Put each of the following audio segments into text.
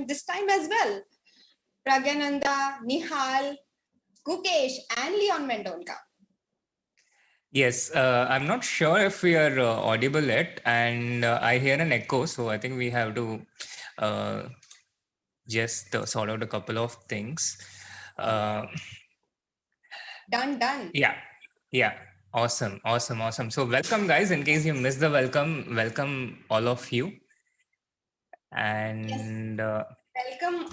this time as well. Praggnanandhaa, Nihal, Gukesh, and Leon Mendonca. Yes, I'm not sure if we are audible yet, and I hear an echo, so I think we have to just sort out a couple of things. Done. Yeah. Awesome. So welcome, guys. In case you missed the welcome all of you. And welcome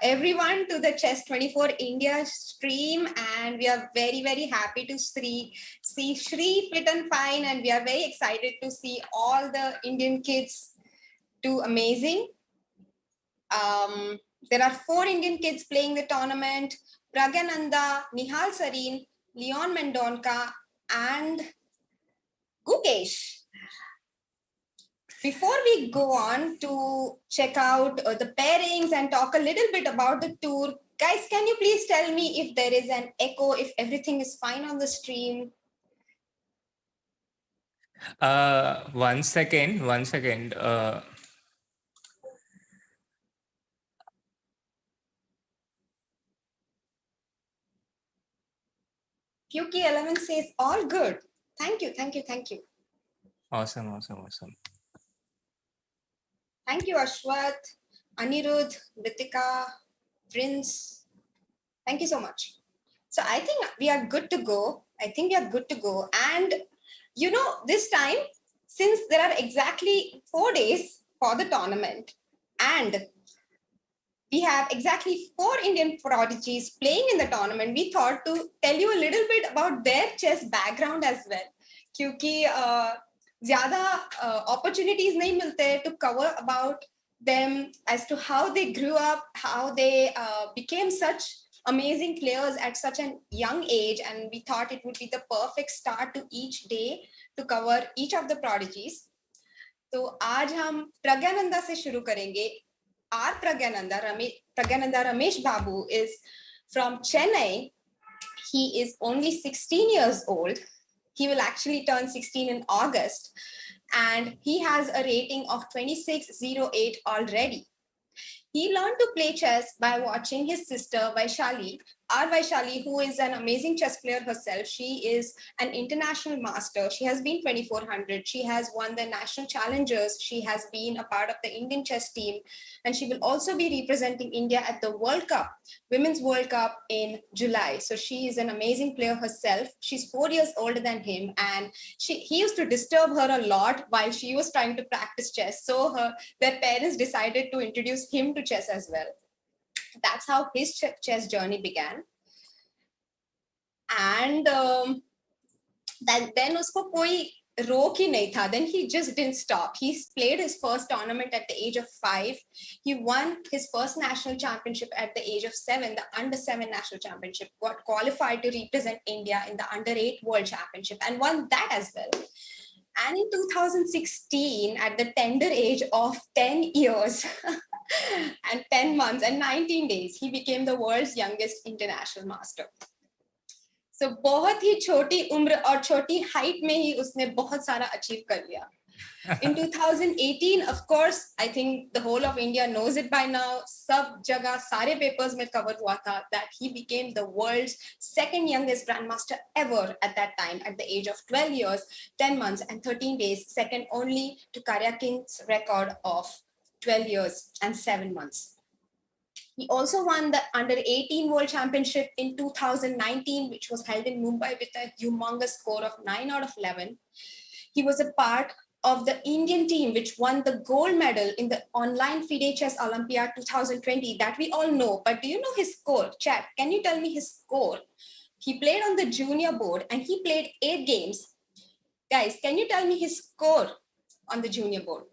everyone to the Chess 24 India stream, and we are very happy to see Shri fit and fine, and we are very excited to see all the Indian kids do amazing. There are 4 Indian kids playing the tournament: Praggnanandhaa, Nihal Sareen, Leon Mendonca, and Gukesh. Before we go on to check out the pairings and talk a little bit about the tour, guys, can you please tell me if there is an echo, if everything is fine on the stream? One second. Yuki Element says all good. Thank you. Awesome. Thank you, Ashwath, Anirudh, Ritika, Prince. Thank you so much. So I think we are good to go. And you know, this time, since there are exactly 4 days for the tournament, and we have exactly 4 Indian prodigies playing in the tournament, we thought to tell you a little bit about their chess background as well. Kyunki zyada opportunities nahi milte to cover about them as to how they grew up, how they became such amazing players at such a young age, and we thought it would be the perfect start to each day to cover each of the prodigies. तो आज हम प्रज्ञानंदा से शुरू करेंगे. Our Praggnanandhaa Ramesh Babu is from Chennai. He is only 16 years old. He will actually turn 16 in August, and he has a rating of 2608 already. He learned to play chess by watching his sister Vaishali, who is an amazing chess player herself. She is an international master. She has been 2400. She has won the national challengers. She has been a part of the Indian chess team, and she will also be representing India at the World Cup, Women's World Cup in July. So she is an amazing player herself. She's 4 years older than him, and he used to disturb her a lot while she was trying to practice chess. So their parents decided to introduce him to chess as well. That's how his chess journey began. And then usko koi रोक ही नहीं था. Then he just didn't stop. He played his first tournament at the age of 5. He won his first national championship at the age of 7, the under-7 national championship, got qualified to represent India in the under-8 world championship, and won that as well. And in 2016, at the tender age of 10 years and 10 months and 19 days, he became the world's youngest international master. So बहुत ही छोटी उम्र और छोटी height में ही उसने बहुत सारा achieve कर लिया. In 2018, of course, I think the whole of India knows it by now. सब जगह सारे papers में cover हुआ था that he became the world's second youngest grandmaster ever at that time, at the age of 12 years, 10 months and 13 days, second only to Karyakin's record of 12 years and 7 months. He also won the under-18 World Championship in 2019, which was held in Mumbai with a humongous score of 9 out of 11. He was a part of the Indian team, which won the gold medal in the online FIDE Chess Olympiad 2020 that we all know. But do you know his score? Chat, can you tell me his score? He played on the junior board and he played 8 games. Guys, can you tell me his score on the junior board?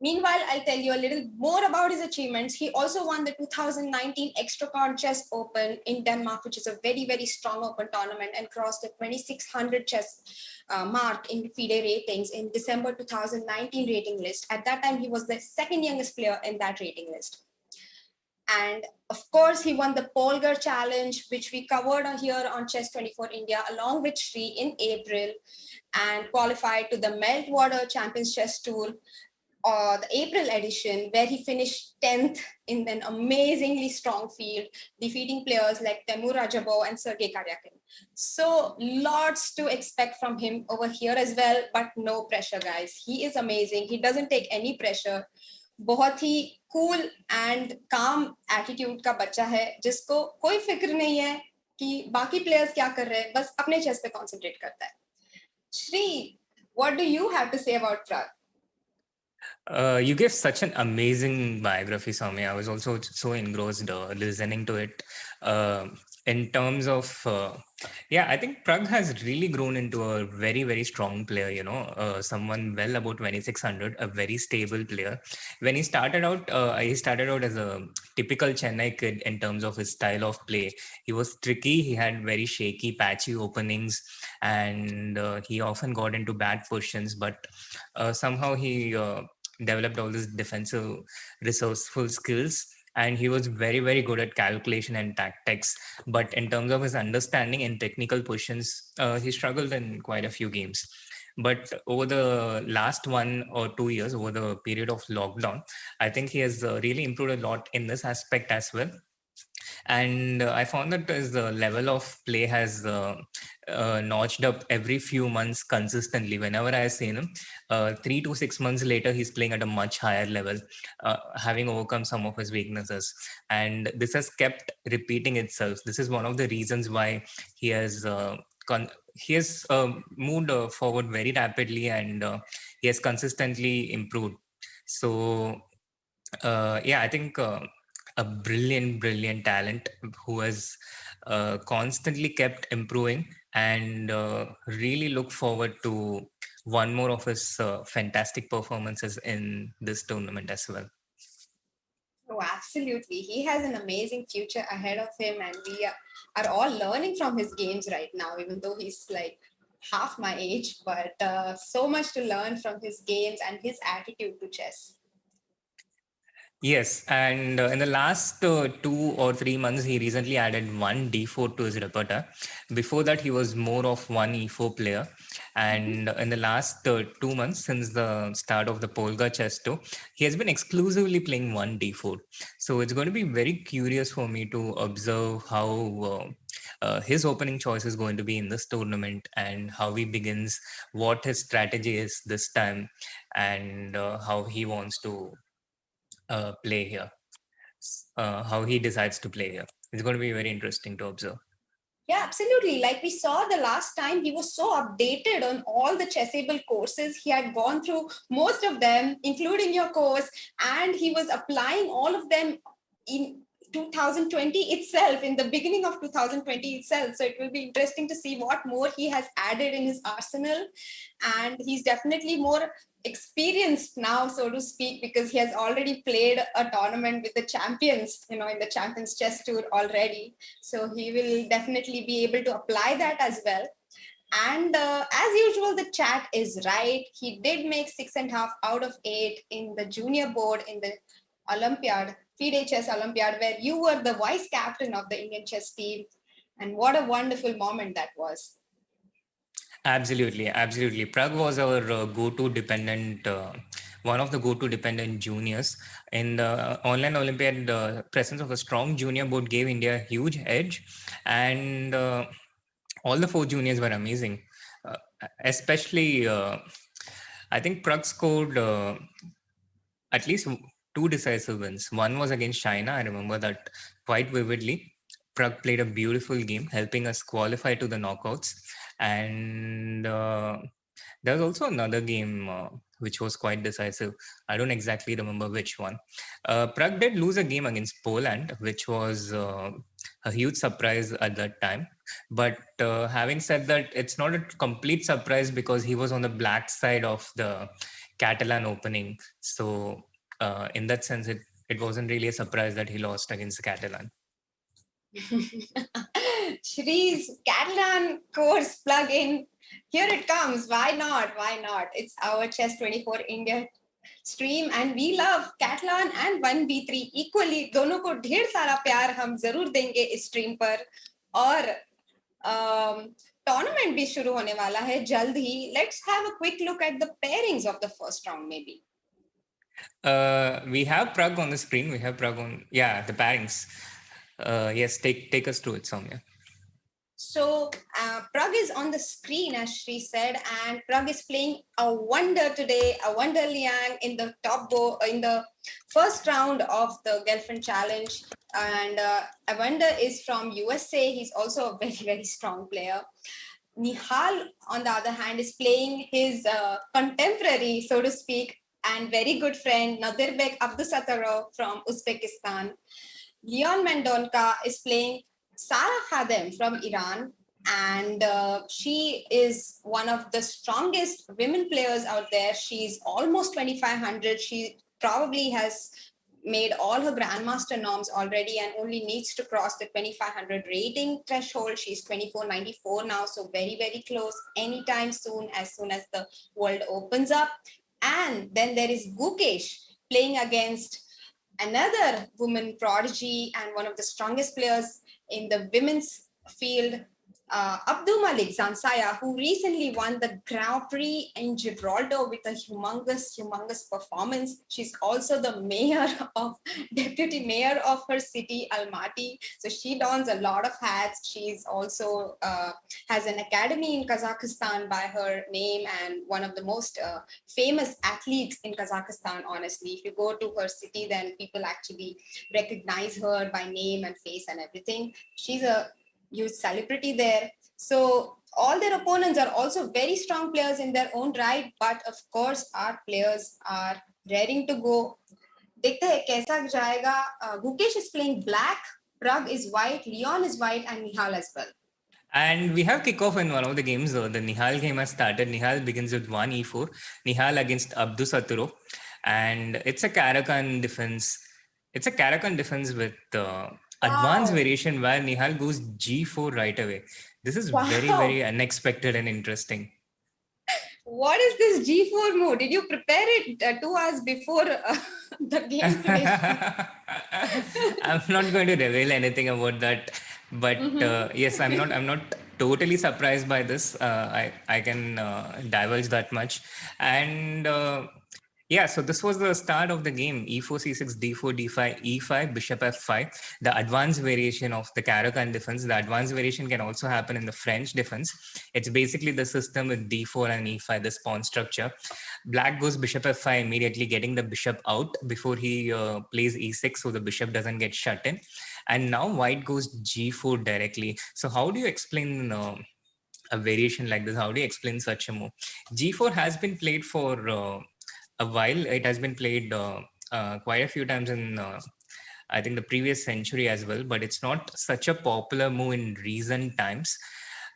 Meanwhile, I'll tell you a little more about his achievements. He also won the 2019 Extracon Chess Open in Denmark, which is a very strong open tournament, and crossed the 2600 chess mark in FIDE ratings in December 2019 rating list. At that time, he was the second youngest player in that rating list. And of course, he won the Polgar Challenge, which we covered here on Chess 24 India, along with Shri in April, and qualified to the Meltwater Champions Chess Tour. the April edition, where he finished 10th in an amazingly strong field, defeating players like Temur Rajabov and Sergei Karyakin. So lots to expect from him over here as well, but no pressure, guys. He is amazing. He doesn't take any pressure. बहुत ही cool and काम attitude का बच्चा है, जिसको कोई फिक्र नहीं है कि बाकी प्लेयर्स क्या कर रहे हैं, बस अपने चेस पे कॉन्सेंट्रेट करता है. Shri, what do you have to say about Prag? You gave such an amazing biography, Soumya. I was also so engrossed listening to it. In terms of, I think Prag has really grown into a very, very strong player, someone well about 2600, a very stable player. When he started out as a typical Chennai kid in terms of his style of play. He was tricky. He had very shaky, patchy openings, and he often got into bad positions, but somehow he developed all these defensive resourceful skills, and he was very, very good at calculation and tactics. But in terms of his understanding and technical positions, he struggled in quite a few games. But over the last 1 or 2 years, over the period of lockdown, I think he has really improved a lot in this aspect as well. And I found that his level of play has notched up every few months consistently. Whenever I see him, 3 to 6 months later, he's playing at a much higher level, having overcome some of his weaknesses. And this has kept repeating itself. This is one of the reasons why he has moved forward very rapidly, and he has consistently improved. So I think a brilliant talent who has constantly kept improving, and really look forward to one more of his fantastic performances in this tournament as well. Oh, absolutely. He has an amazing future ahead of him, and we are all learning from his games right now, even though he's like half my age, but so much to learn from his games and his attitude to chess. Yes, and in the last 2 or 3 months, he recently added one d4 to his repertoire. Before that, he was more of one e4 player. And in the last 2 months, since the start of the Polga chess tour, he has been exclusively playing one d4. So it's going to be very curious for me to observe how his opening choice is going to be in this tournament, and how he begins, what his strategy is this time, and how he wants to play here, how he decides to play here. It's going to be very interesting to observe. Yeah, absolutely. Like we saw the last time, he was so updated on all the chessable courses. He had gone through most of them, including your course, and he was applying all of them in 2020 itself, in the beginning of 2020 itself. So it will be interesting to see what more he has added in his arsenal. And he's definitely more experienced now, so to speak, because he has already played a tournament with the champions, in the Champions Chess Tour already. So he will definitely be able to apply that as well. And as usual, the chat is right. He did make 6.5 out of 8 in the junior board in the Olympiad, FIDE Chess Olympiad, where you were the vice captain of the Indian chess team. And what a wonderful moment that was. Absolutely. Prag was our go-to dependent, one of the go-to dependent juniors. In the online Olympiad, the presence of a strong junior board gave India a huge edge, and all the 4 juniors were amazing. Especially, I think Prag scored at least 2 decisive wins. One was against China. I remember that quite vividly. Prag played a beautiful game, helping us qualify to the knockouts. And there was also another game which was quite decisive. I don't exactly remember which one. Prag did lose a game against Poland, which was a huge surprise at that time. But having said that, it's not a complete surprise, because he was on the black side of the Catalan opening. So in that sense, it wasn't really a surprise that he lost against the Catalan. Shree's Catalan course plugin. Here it comes. Why not? It's our Chess 24 India stream, and we love Catalan and 1v3 equally. दोनों को ढेर सारा प्यार हम जरूर देंगे इस stream पर. और tournament भी शुरू होने वाला है जल्द ही. Let's have a quick look at the pairings of the first round, maybe. We have Prag on the screen. We have Prag on, the pairings. Yes, take us through it, Soumya. So Prag is on the screen, as Shri said, and Prag is playing a wonder today, a wonder Liang in the in the first round of the Gelfand Challenge. And a wonder is from USA. He's also a very, very strong player. Nihal, on the other hand, is playing his contemporary, so to speak, and very good friend, Nadirbek Abdusattorov from Uzbekistan. Leon Mendonca is playing Sarah Khadem from Iran, and she is one of the strongest women players out there. She's almost 2,500. She probably has made all her grandmaster norms already and only needs to cross the 2,500 rating threshold. She's 2,494 now, so very, very close anytime soon as the world opens up. And then there is Gukesh playing against another woman prodigy and one of the strongest players in the women's field, Abdul Malik Zansaya, who recently won the Grand Prix in Gibraltar with a humongous performance. She's also the deputy mayor of her city, Almaty. So she dons a lot of hats. She's also has an academy in Kazakhstan by her name and one of the most famous athletes in Kazakhstan, honestly. If you go to her city, then people actually recognize her by name and face and everything. She's a huge celebrity there. So all their opponents are also very strong players in their own right, but of course our players are raring to go. देखते हैं कैसा जाएगा. Gukesh is playing black, Prag is white, Leon is white, and Nihal as well. And we have kickoff in one of the games. The Nihal game has started. Nihal begins with 1 e4. Nihal against Abdusattorov. And it's a Karakan defense. It's a Karakan defense with advanced variation where Nihal goes g4 right away. This is very, very unexpected and interesting. What is this G4 move? Did you prepare it 2 hours before the game today? I'm not going to reveal anything about that, but yes, I'm not totally surprised by this. I can divulge that much, and yeah, so this was the start of the game. E4, C6, D4, D5, E5, Bishop F5. The advanced variation of the Caro-Kann defense. The advanced variation can also happen in the French defense. It's basically the system with D4 and E5, the pawn structure. Black goes Bishop F5 immediately, getting the bishop out before he plays E6, so the bishop doesn't get shut in. And now White goes G4 directly. So how do you explain a variation like this? How do you explain such a move? G4 has been played for a while. It has been played quite a few times in I think the previous century as well, but it's not such a popular move in recent times.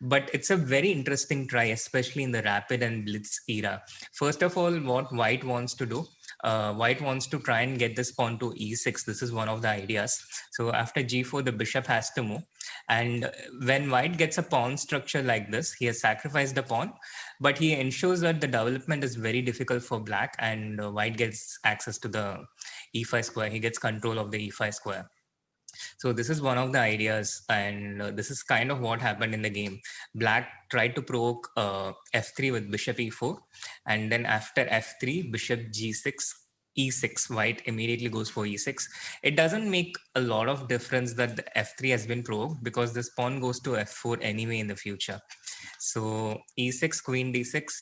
But it's a very interesting try, especially in the rapid and blitz era. First of all, what White wants to do, White wants to try and get this pawn to e6. This is one of the ideas. So after g4, the bishop has to move. And when White gets a pawn structure like this, he has sacrificed the pawn, but he ensures that the development is very difficult for Black, and White gets access to the e5 square. He gets control of the e5 square. So this is one of the ideas, and this is kind of what happened in the game. Black tried to provoke f3 with bishop e4, and then after f3, bishop g6, e6. White immediately goes for e6. It doesn't make a lot of difference that the f3 has been provoked, because this pawn goes to f4 anyway in the future. So e6, queen d6,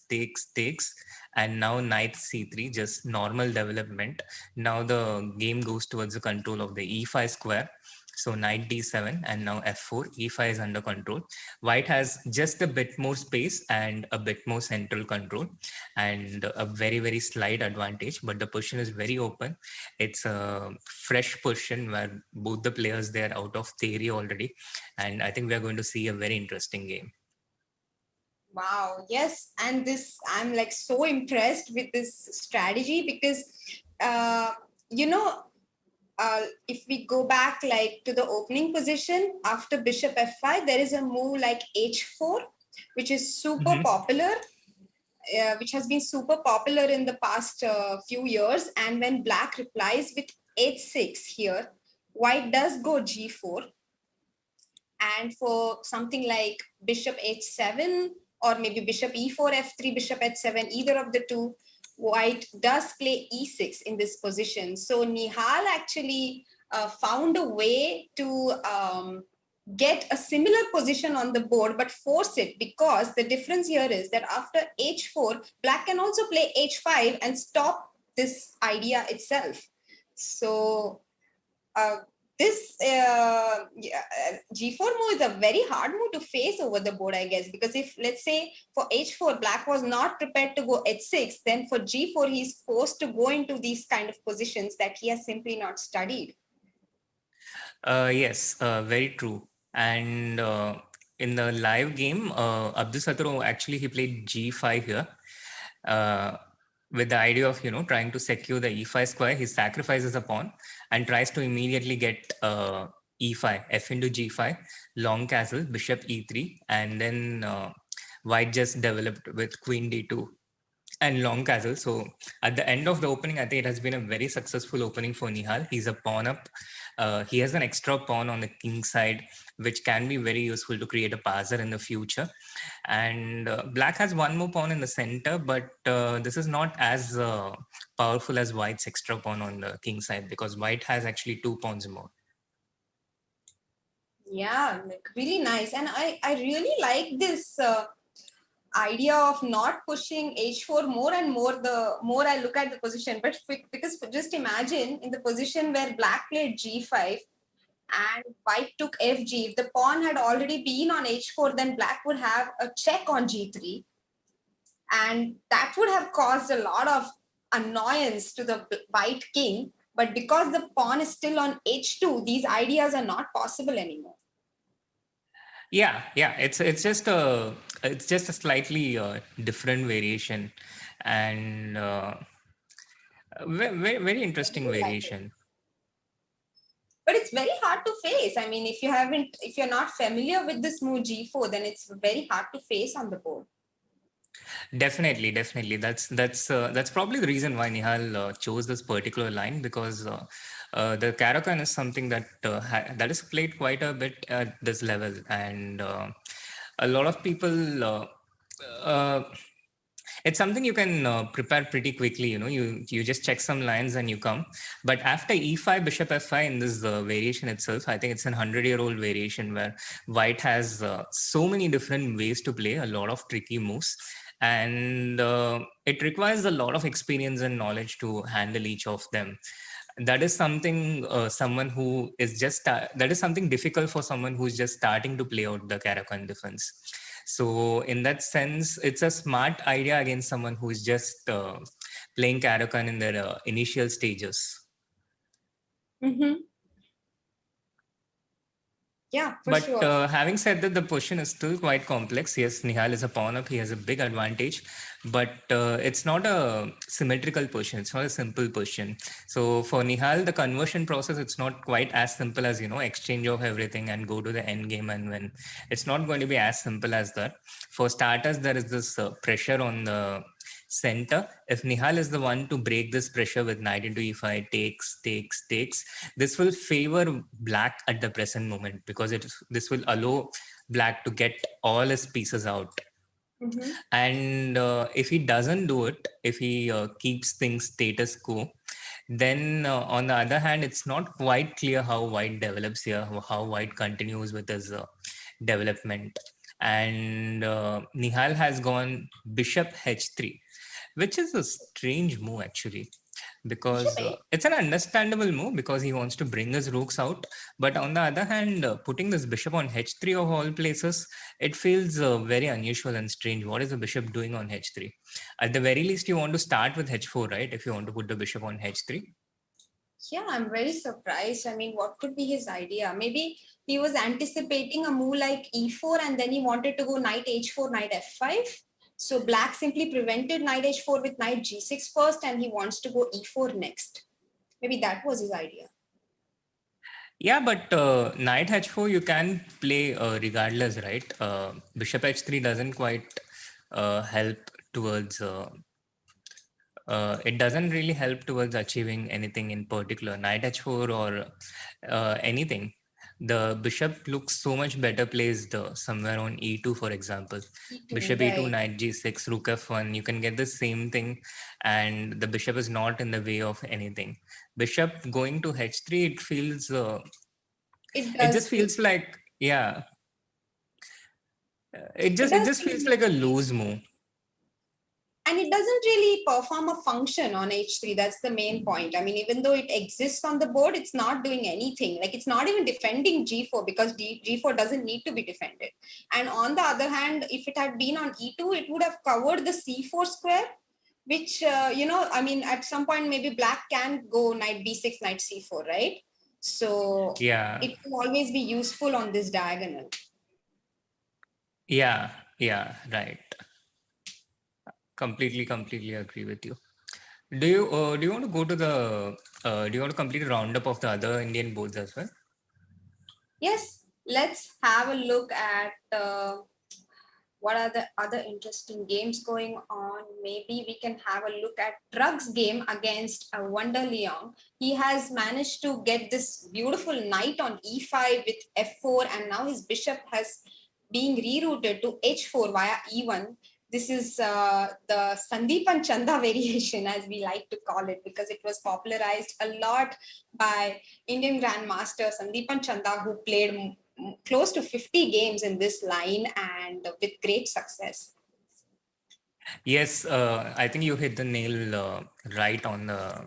takes, and now knight c3, just normal development. Now the game goes towards the control of the e5 square. So knight d7, and now f4, e5 is under control. White has just a bit more space and a bit more central control, and a very, very slight advantage, but the position is very open. It's a fresh position where both the players, they're out of theory already, and I think we're going to see a very interesting game. Wow, yes. And this, I'm like so impressed with this strategy because, if we go back like to the opening position after bishop f5, there is a move like h4, which is super popular, which has been super popular in the past few years. And when Black replies with h6 here, White does go g4. And for something like bishop h7, or maybe bishop e4, f3, bishop h7, either of the two, white does play e6 in this position. So Nihal actually found a way to get a similar position on the board but force it, because the difference here is that after h4, black can also play h5 and stop this idea itself. So uh, this g4 move is a very hard move to face over the board, I guess, because if, let's say, for h4 black was not prepared to go h6, then for g4 he's forced to go into these kind of positions that he has simply not studied. Yes, very true. And in the live game, Abdusattorov actually he played g5 here, with the idea of trying to secure the e5 square. He sacrifices a pawn and tries to immediately get e5, f into g5, long castle, bishop e3, and then white just developed with queen d2 and long castle. So at the end of the opening, I think it has been a very successful opening for Nihal. He's a pawn up. He has an extra pawn on the king side, which can be very useful to create a passer in the future. And black has one more pawn in the center, but this is not as powerful as white's extra pawn on the king side, because white has actually 2 pawns more. Yeah, like really nice. And I really like this idea of not pushing h4 more and more the more I look at the position. But because just imagine in the position where black played g5 and white took fg, if the pawn had already been on h4, then black would have a check on g3, and that would have caused a lot of annoyance to the white king. But because the pawn is still on h2, these ideas are not possible anymore. Yeah, it's just a slightly different variation, and very I interesting really like it. variation. But it's very hard to face. I mean, if you're not familiar with this move g4, then it's very hard to face on the board. Definitely. That's probably the reason why Nihal chose this particular line, because the Caro-Kann is something that that is played quite a bit at this level, and a lot of people. Uh, it's something you can prepare pretty quickly. You just check some lines and you come. But after e5, bishop f5 in this variation itself, I think it's an 100-year-old variation where white has so many different ways to play, a lot of tricky moves, and it requires a lot of experience and knowledge to handle each of them. That is something someone who is just that is something difficult for someone who's just starting to play out the Caro-Kann defense. So in that sense, it's a smart idea against someone who is just playing Caro-Kann in their initial stages. Mm-hmm. Yeah, for But sure. having said that, the position is still quite complex. Yes, Nihal is a pawn up. He has a big advantage, but it's not a symmetrical position. It's not a simple position. So for Nihal, the conversion process, it's not quite as simple as, exchange of everything and go to the end game and win. It's not going to be as simple as that. For starters, there is this pressure on the center. If Nihal is the one to break this pressure with knight into e5, takes, this will favor black at the present moment, because this will allow black to get all his pieces out. Mm-hmm. And if he doesn't do it, if he keeps things status quo, then on the other hand, it's not quite clear how white develops here, how white continues with his development. And Nihal has gone bishop h3, which is a strange move actually, Bishop because A. it's an understandable move because he wants to bring his rooks out. But on the other hand, putting this bishop on h3 of all places, it feels very unusual and strange. What is the bishop doing on h3? At the very least, you want to start with h4, right? If you want to put the bishop on h3. Yeah, I'm very surprised. I mean, what could be his idea? Maybe he was anticipating a move like e4 and then he wanted to go knight h4, knight f5. So black simply prevented knight h4 with knight g6 first, and he wants to go e4 next. Maybe that was his idea. Yeah, but knight h4 you can play regardless, right? Bishop h3 doesn't quite help towards it doesn't really help towards achieving anything in particular, knight h4 or anything. the bishop looks so much better placed somewhere on e2, for example. E2, Bishop e2, right. knight g6, rook f1. You can get the same thing, and the bishop is not in the way of anything. Bishop going to h3, it feels, It it just does feel, feels like, yeah, it it does just feels feel, like a loose move. and it doesn't really perform a function on h3. That's the main point. I mean, even though it exists on the board, it's not doing anything. Like, it's not even defending g4, because g4 doesn't need to be defended. And on the other hand, if it had been on e2, it would have covered the c4 square, which, I mean, at some point, maybe black can go knight b6, knight c4, right? So Yeah, it will always be useful on this diagonal. yeah, yeah, right. Completely agree with you. Do you want to go to the do you want to complete a roundup of the other Indian boards as well? Yes, let's have a look at what are the other interesting games going on. Maybe we can have a look at Prag's game against Wonder Leong. He has managed to get this beautiful knight on e5 with f4, and now his bishop has been rerouted to h4 via e1. This is the Sandeepan Chanda variation, as we like to call it, because it was popularized a lot by Indian Grandmaster Sandeepan Chanda, who played close to 50 games in this line and with great success. Yes, I think you hit the nail right on the.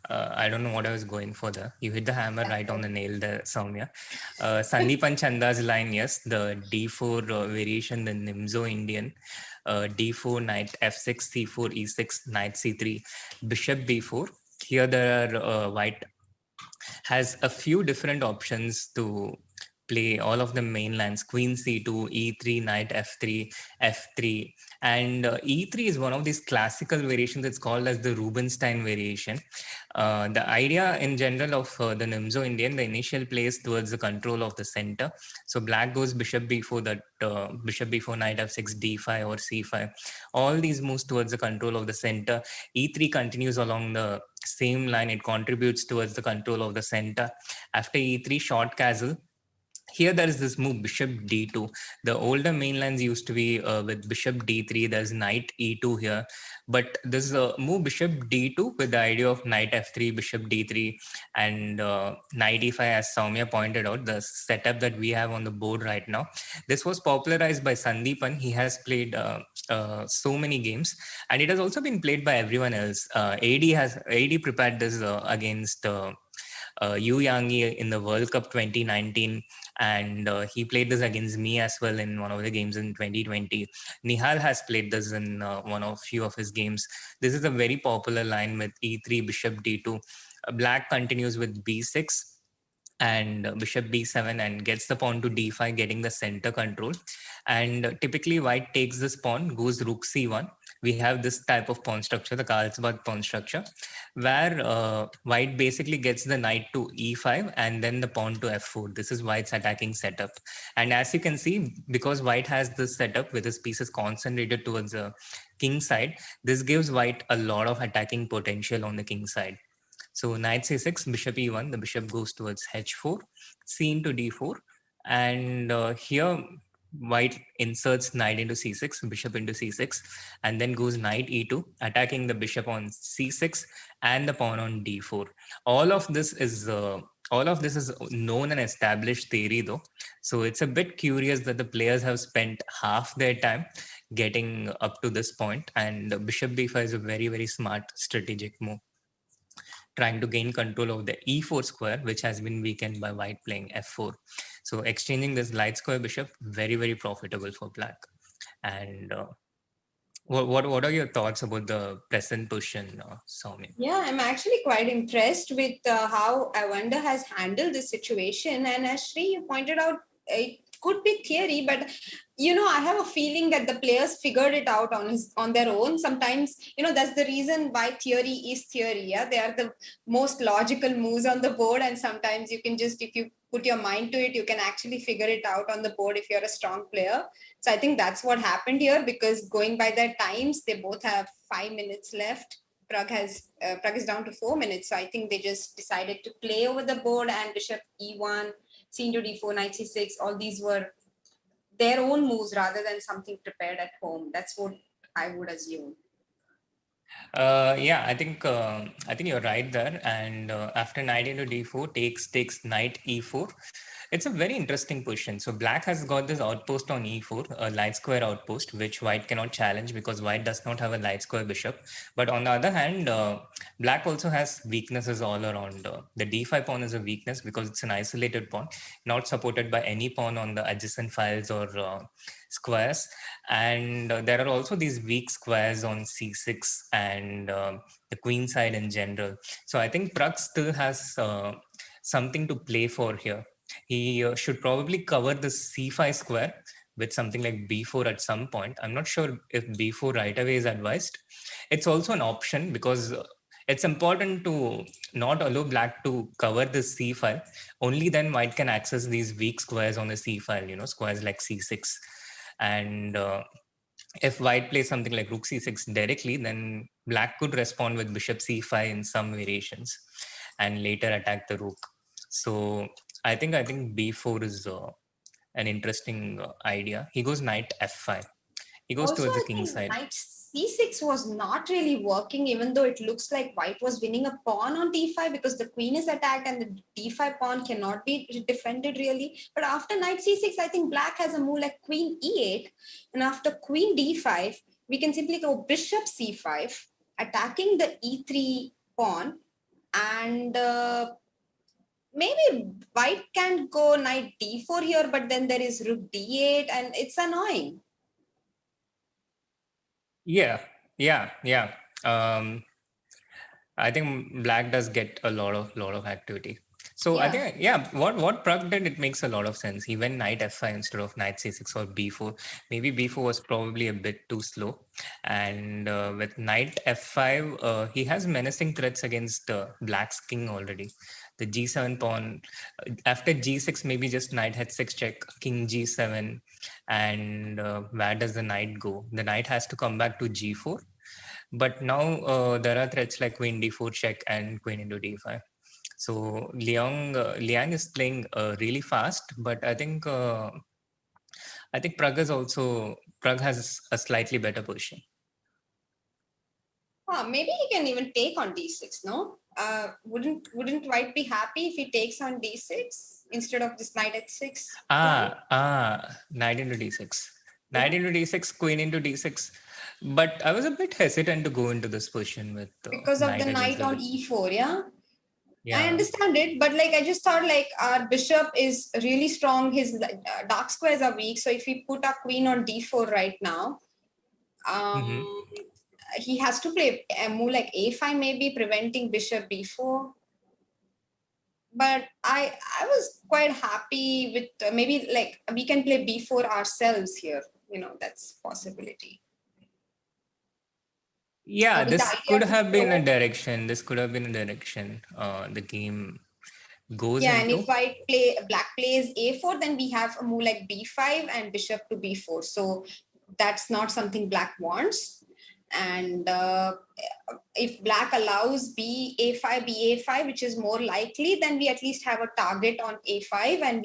I don't know what I was going for there. You hit the hammer right on the nail there, Soumya. Sandeepan Chanda's line, yes, the d4 variation, the Nimzo Indian, d4, knight f6, c4, e6, knight c3, bishop b4. Here there are white has a few different options to play all of the main lines: queen c2, e3, knight f3, f3. And e3 is one of these classical variations. It's called as the Rubinstein variation. The idea in general of the Nimzo Indian, the initial plays towards the control of the center. So black goes bishop b4, that bishop b4, knight f6, d5 or c5. All these moves towards the control of the center. E3 continues along the same line. It contributes towards the control of the center. After e3, short castle. Here there is this move bishop d2. The older mainlines used to be with bishop d3. There's knight e2 here, but this move bishop d2 with the idea of knight f3, bishop d3, and knight e5, as Soumya pointed out, the setup that we have on the board right now. This was popularized by Sandeepan. He has played so many games, and it has also been played by everyone else. AD prepared this against Yu Yangi in the World Cup 2019, and he played this against me as well in one of the games in 2020. Nihal has played this in one of few of his games. This is a very popular line with e3, bishop d2. Black continues with b6 and bishop b7 and gets the pawn to d5, getting the center control. And typically white takes this pawn, goes rook c1. We have this type of pawn structure, the Karlsbad pawn structure, where white basically gets the knight to e5 and then the pawn to f4. This is white's attacking setup. And as you can see, because white has this setup with his pieces concentrated towards the king side, this gives white a lot of attacking potential on the king side. So knight c6, bishop e1, the bishop goes towards h4, c into d4, and here white inserts knight into c6, bishop into c6, and then goes knight e2, attacking the bishop on c6 and the pawn on d4. All of this is known and established theory, though. So it's a bit curious that the players have spent half their time getting up to this point, and bishop b5 is a very smart strategic move, trying to gain control of the e4 square, which has been weakened by white playing f4. So exchanging this light square bishop, very profitable for black. And what are your thoughts about the present position, Soumya? Yeah, I'm actually quite impressed with how Awanda has handled this situation. And as Shri, you pointed out, it could be theory, but I have a feeling that the players figured it out on their own. Sometimes, that's the reason why theory is theory. Yeah, they are the most logical moves on the board, and sometimes you can just, if you put your mind to it, you can actually figure it out on the board if you're a strong player. So I think that's what happened here, because going by their times, they both have 5 minutes left. Prague is down to 4 minutes. So I think they just decided to play over the board, and bishop e1, queen to d4, knight c6, all these were their own moves rather than something prepared at home. That's what I would assume. Yeah, I think you're right there. And after knight into d4 takes knight e4. It's a very interesting position. So black has got this outpost on e4, a light square outpost, which white cannot challenge because white does not have a light square bishop. But on the other hand, black also has weaknesses all around. The d5 pawn is a weakness because it's an isolated pawn, not supported by any pawn on the adjacent files or squares. And there are also these weak squares on c6 and the queen side in general. So I think Prag still has something to play for here. He should probably cover the c5 square with something like b4 at some point. I'm not sure if b4 right away is advised. It's also an option because it's important to not allow black to cover the c file. Only then white can access these weak squares on the c file, squares like c6. And if white plays something like rook c6 directly, then black could respond with bishop c5 in some variations and later attack the rook. So I think b4 is an interesting idea. He goes knight f5. He goes Also, towards the I king think side. knight c6 was not really working, even though it looks like white was winning a pawn on d5 because the queen is attacked and the d5 pawn cannot be defended really. But after knight c6, I think black has a move like queen e8. And after queen d5, we can simply go bishop c5, attacking the e3 pawn. And maybe white can go knight d4 here, but then there is rook d8 and it's annoying. Yeah. I think black does get a lot of activity. So I Yeah. think what Prag did, it makes a lot of sense. He went knight f5 instead of knight c6 or b4. Maybe b4 was probably a bit too slow. And with knight f5, he has menacing threats against black's king already. The g7 pawn. After g6, maybe just knight h6 check, king g7, and where does the knight go? The knight has to come back to g4. But now there are threats like queen d4 check and queen into d5. So Liang is playing really fast, but I think Prag has a slightly better position. Maybe he can even take on d6. No, wouldn't white be happy if he takes on d6 instead of this knight h6 plan? Knight into d6, Yeah, knight into d6, queen into d6. But I was a bit hesitant to go into this position with because of the knight against knight the on bishop. e4. Yeah, I Yeah. understand it, but like I just thought like our bishop is really strong. His dark squares are weak. So if we put our queen on d4 right now, Mm-hmm. he has to play a move like a5, maybe preventing bishop b4. But I was quite happy with maybe like we can play b4 ourselves here. That's possibility. Yeah, With the this could idea to have been a show. direction. This could have been a direction the game goes Yeah, and into. if black plays a4, then we have a move like b5 and bishop to b4. So that's not something black wants. And if black allows ba5, which is more likely, then we at least have a target on a5, and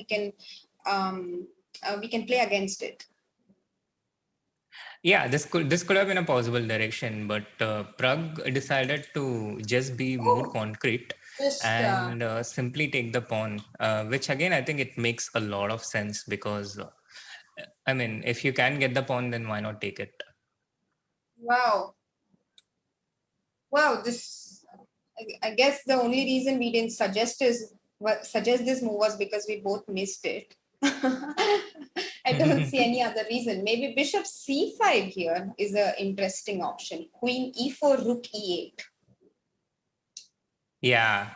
we can play against it. Yeah, this could have been a possible direction, but Prag decided to just be more concrete Just and simply take the pawn, which again I think it makes a lot of sense because I mean, if you can get the pawn, then why not take it? wow. This I guess the only reason we didn't suggest this move was because we both missed it. I don't see any other reason. Maybe bishop c5 here is an interesting option. Queen e4, rook e8. Yeah.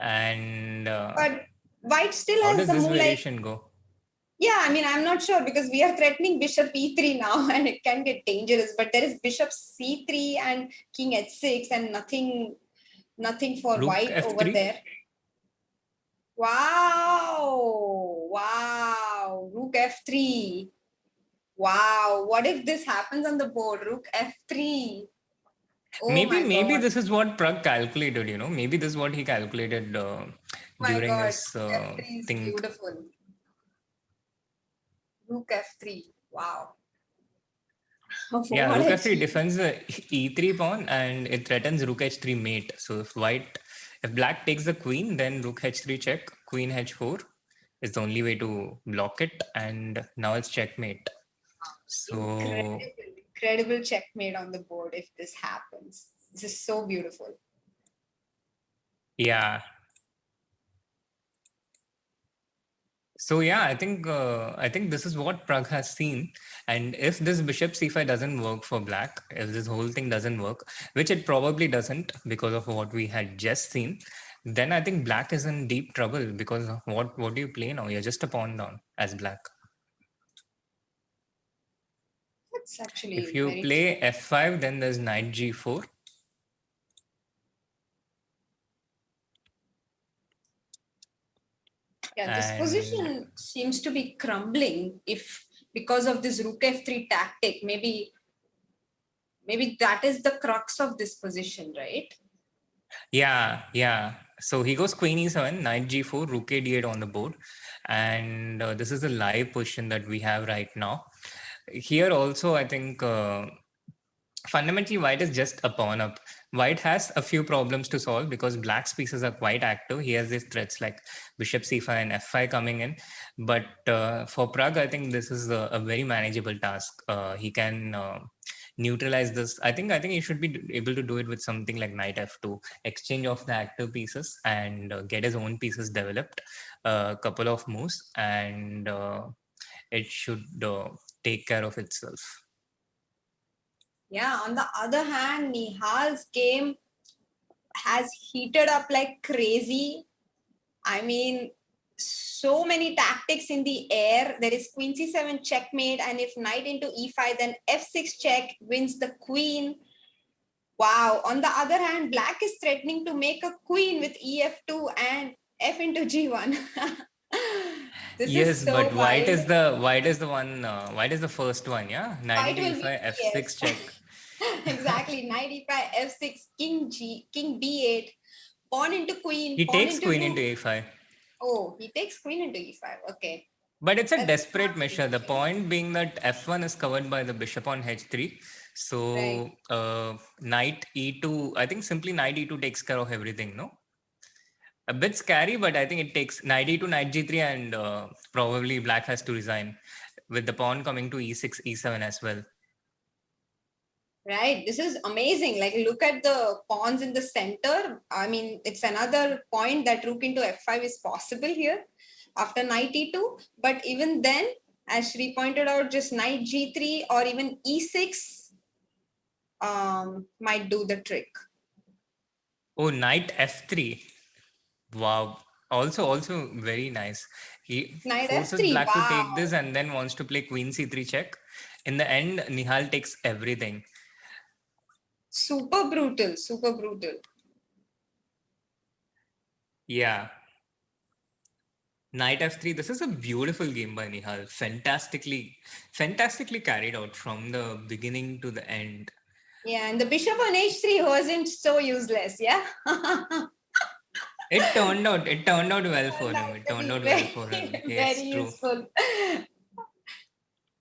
And But white still how has does the this move like, variation go? yeah, I mean, I'm not sure because we are threatening bishop e3 now and it can get dangerous. But there is bishop c3 and king h6 and nothing for Rook white over f3. there. Wow. Rook f3. Wow. What if this happens on the board? Rook f3. Oh my Maybe God. this is what Prag calculated, you know. Maybe this is what he calculated My during God. his F3 is thing. beautiful. Rook F3. Wow. Yeah, What Rook a F3 genius. defends the E3 pawn and it threatens Rook H3 mate. So if Black takes the queen, then Rook H3 check, Queen H4 is the only way to block it, and now it's checkmate. So Incredible checkmate on the board if this happens. This is so beautiful. yeah, So yeah, I think this is what Prag has seen, and if this bishop c5 doesn't work for black, if this whole thing doesn't work, which it probably doesn't because of what we had just seen, then I think black is in deep trouble because what do you play now? You're just a pawn down as black. That's If actually you very play true. f5, then there's knight g4. Yeah, this And position seems to be crumbling if because of this rook f3 tactic. Maybe that is the crux of this position, right? yeah. So he goes queen e7, knight g4, rook a d8 on the board. And this is the live position that we have right now. Here also, I think fundamentally white is just a pawn up. White has a few problems to solve because black's pieces are quite active. He has these threats like bishop c5 and f5 coming in. But for Prag, I think this is a very manageable task. He can neutralize this. I think he should be able to do it with something like knight f2, exchange of the active pieces and get his own pieces developed, a couple of moves, and it should take care of itself. Yeah, on the other hand, Nihal's game has heated up like crazy. I mean, so many tactics in the air. There is queen c7 checkmate, and if knight into e5, then f6 check wins the queen. Wow. On the other hand, black is threatening to make a queen with ef2 and f into g1. This is Yes, so but wild. white is the first one, yeah. Knight White into will be e5, f6 yes. check. Exactly. Knight e5, f6, king b8, pawn into queen, He pawn takes into queen into rook. a5. Oh, he takes queen into e5. Okay. But it's a That's desperate not measure. The sufficient. point being that f1 is covered by the bishop on h3. Right. So knight e2, I think simply knight e2 takes care of everything, no? A bit scary, but I think it takes knight e2, knight g3, and probably black has to resign with the pawn coming to e6, e7 as well. Right. This is amazing. Like, look at the pawns in the center. I mean, it's another point that rook into f5 is possible here after knight e2. But even then, as Shri pointed out, just knight g3 or even e6 might do the trick. Oh, knight f3. Wow. Also very nice. He Knight forces f3. black to Wow. take this and then wants to play queen c3 check. In the end, Nihal takes everything. Super brutal. Super brutal. Yeah. Knight f3. This is a beautiful game by Nihal. Fantastically carried out from the beginning to the end. Yeah, and the bishop on h3 wasn't so useless. Yeah. It turned out well for Turned him. out It to turned be out well for him. very, very Yes, true. useful.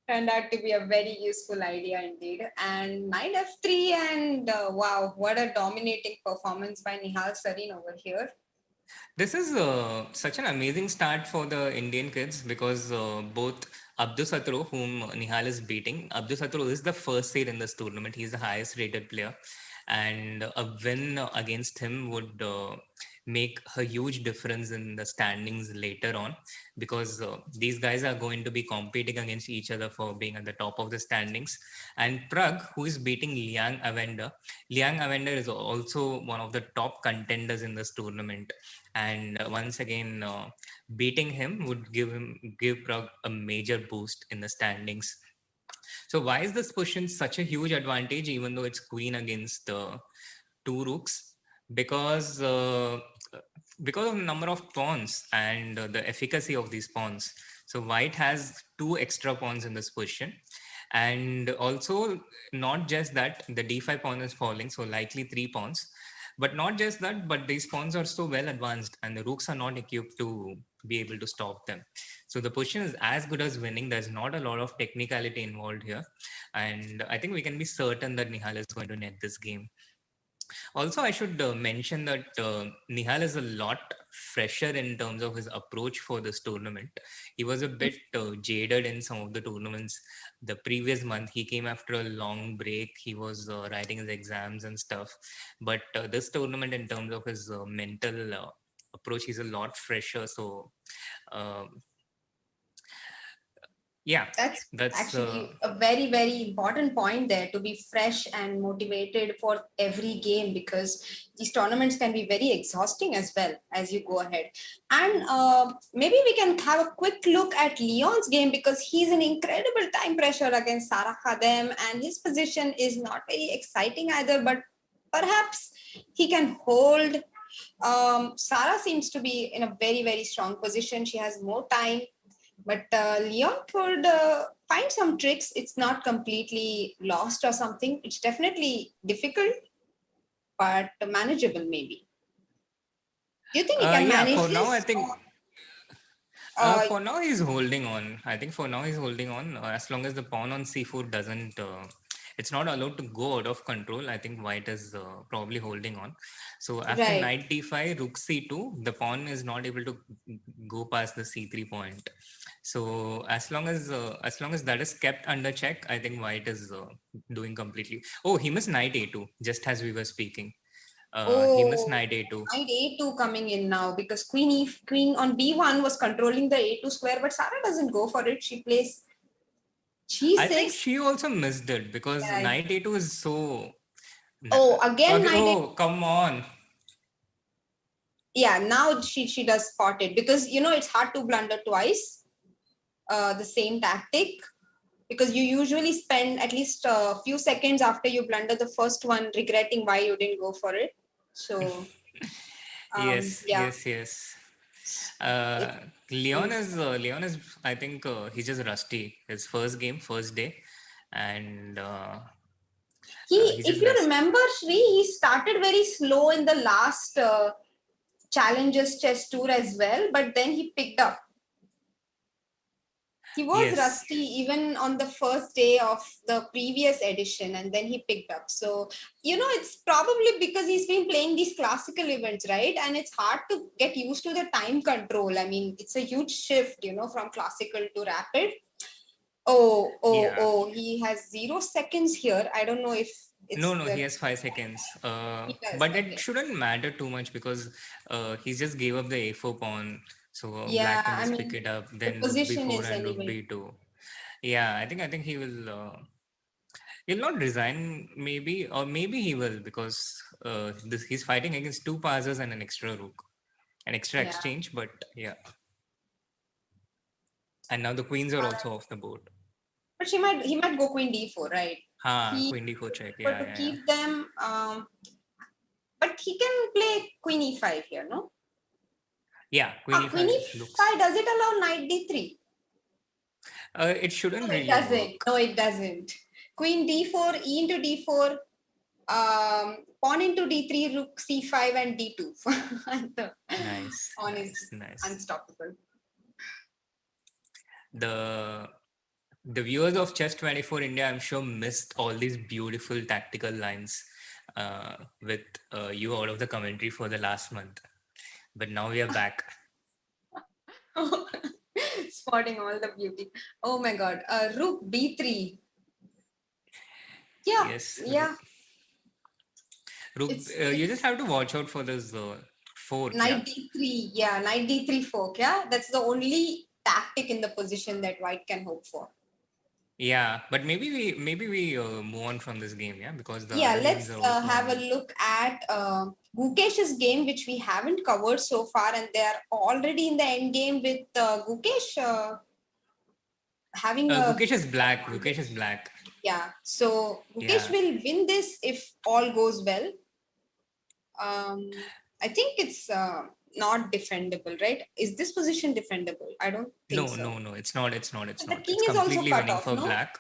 Turned out to be a very useful idea indeed. And knight f3, and wow, what a dominating performance by Nihal Sarin over here. This is such an amazing start for the Indian kids because both Abdusattorov, whom Nihal is beating, Abdusattorov is the first seed in this tournament. He's the highest rated player, and a win against him would make a huge difference in the standings later on because these guys are going to be competing against each other for being at the top of the standings. And Prag, who is beating Liang Avender is also one of the top contenders in this tournament, and once again beating him would give Prague a major boost in the standings. So why is this position such a huge advantage even though it's queen against two rooks? Because uh, because of the number of pawns and the efficacy of these pawns. So white has two extra pawns in this position, And also, not just that, the d5 pawn is falling, so likely 3 pawns. But not just that, but these pawns are so well advanced and the rooks are not equipped to be able to stop them. So the position is as good as winning. There's not a lot of technicality involved here. And I think we can be certain that Nihal is going to net this game. Also, I should mention that Nihal is a lot fresher in terms of his approach for this tournament. He was a bit jaded in some of the tournaments. The previous month, he came after a long break. He was writing his exams and stuff. But this tournament, in terms of his mental approach, he's a lot fresher. So, um yeah, That's that's actually a very, very important point there, to be fresh and motivated for every game, because these tournaments can be very exhausting as well as you go ahead. And maybe we can have a quick look at Leon's game, because he's an incredible time pressure against Sarah Khadem, and his position is not very exciting either, but perhaps he can hold. Sarah seems to be in a very, very strong position. She has more time, but Leon could find some tricks. It's not completely lost or something. It's definitely difficult, but manageable maybe. Do you think he can yeah, manage for now, I this? think Uh, for now, he's holding on. I think for now he's holding on. As long as the pawn on c4 doesn't, it's not allowed to go out of control. I think white is probably holding on. So after right. knight d5, rook c2, the pawn is not able to go past the c3 point. So as long as that is kept under check, I think white is doing completely. Oh, he missed knight a2 just as we were speaking. He missed Oh, knight a2. knight a2 coming in now, because queen on b1 was controlling the a2 square, but Sarah doesn't go for it. She plays I think g6. she also missed it because Yeah. knight a2 is so. Oh, again Okay, knight a2. oh, come on. Yeah, now she does spot it, because it's hard to blunder twice the same tactic, because you usually spend at least a few seconds after you blunder the first one regretting why you didn't go for it. So Yes, yeah, yes, yes. it, Uh, mm. Leon is. I think he's just rusty. His first game, first day, and he's If just you rest. remember, Shri, he started very slow in the last challenges chess tour as well, but then he picked up. He was Yes. rusty even on the first day of the previous edition, and then he picked up. So, it's probably because he's been playing these classical events, right? And it's hard to get used to the time control. I mean, it's a huge shift, from classical to rapid. Yeah. He has 0 seconds here. I don't know if No, it's no, the. he has 5 seconds. He does. But it Okay. shouldn't matter too much because he just gave up the a4 pawn, so Yeah, black can I just pick mean, it up. the Then rook position b4 is and rook anyway. b2. Yeah, I think he will. He'll not resign, maybe, or maybe he will because he's fighting against two passers and an extra rook, an extra Yeah. exchange. But yeah, and now the queens are also off the board. But he might go queen d4, right? Ha, He queen d4 check. But Yeah, to yeah, yeah. keep them, but he can play queen e5 here, no? Yeah, queen Queen e5 looks. e5, does it allow knight d3? It No, shouldn't it really doesn't. work. No, it doesn't. Queen d4, e into d4, pawn into d3, rook c5, and d2. And the Nice, pawn is nice, nice. unstoppable. The the viewers of Chess 24 India, I'm sure, missed all these beautiful tactical lines with you out of the commentary for the last month. But now we are back. Spotting all the beauty. Oh my god. Rook b3. Yeah, Yes, yeah. Rook, you It's just have to watch out for this fork. Yeah, knight d3. Yeah, knight d3 fork. Yeah, that's the only tactic in the position that white can hope for. yeah. But maybe we move on from this game. Yeah, because the Yeah, other games let's are also have a on. look at Gukesh's game, which we haven't covered so far, and they are already in the end game with Gukesh having a Gukesh is black. Gukesh is advantage. black. Yeah, so Gukesh Yeah. will win this if all goes well. I think it's not defendable, right? Is this position defendable? I don't think No, so. no, no. It's not. It's not. It's But the not. king It's is also completely cut winning off, for no? black.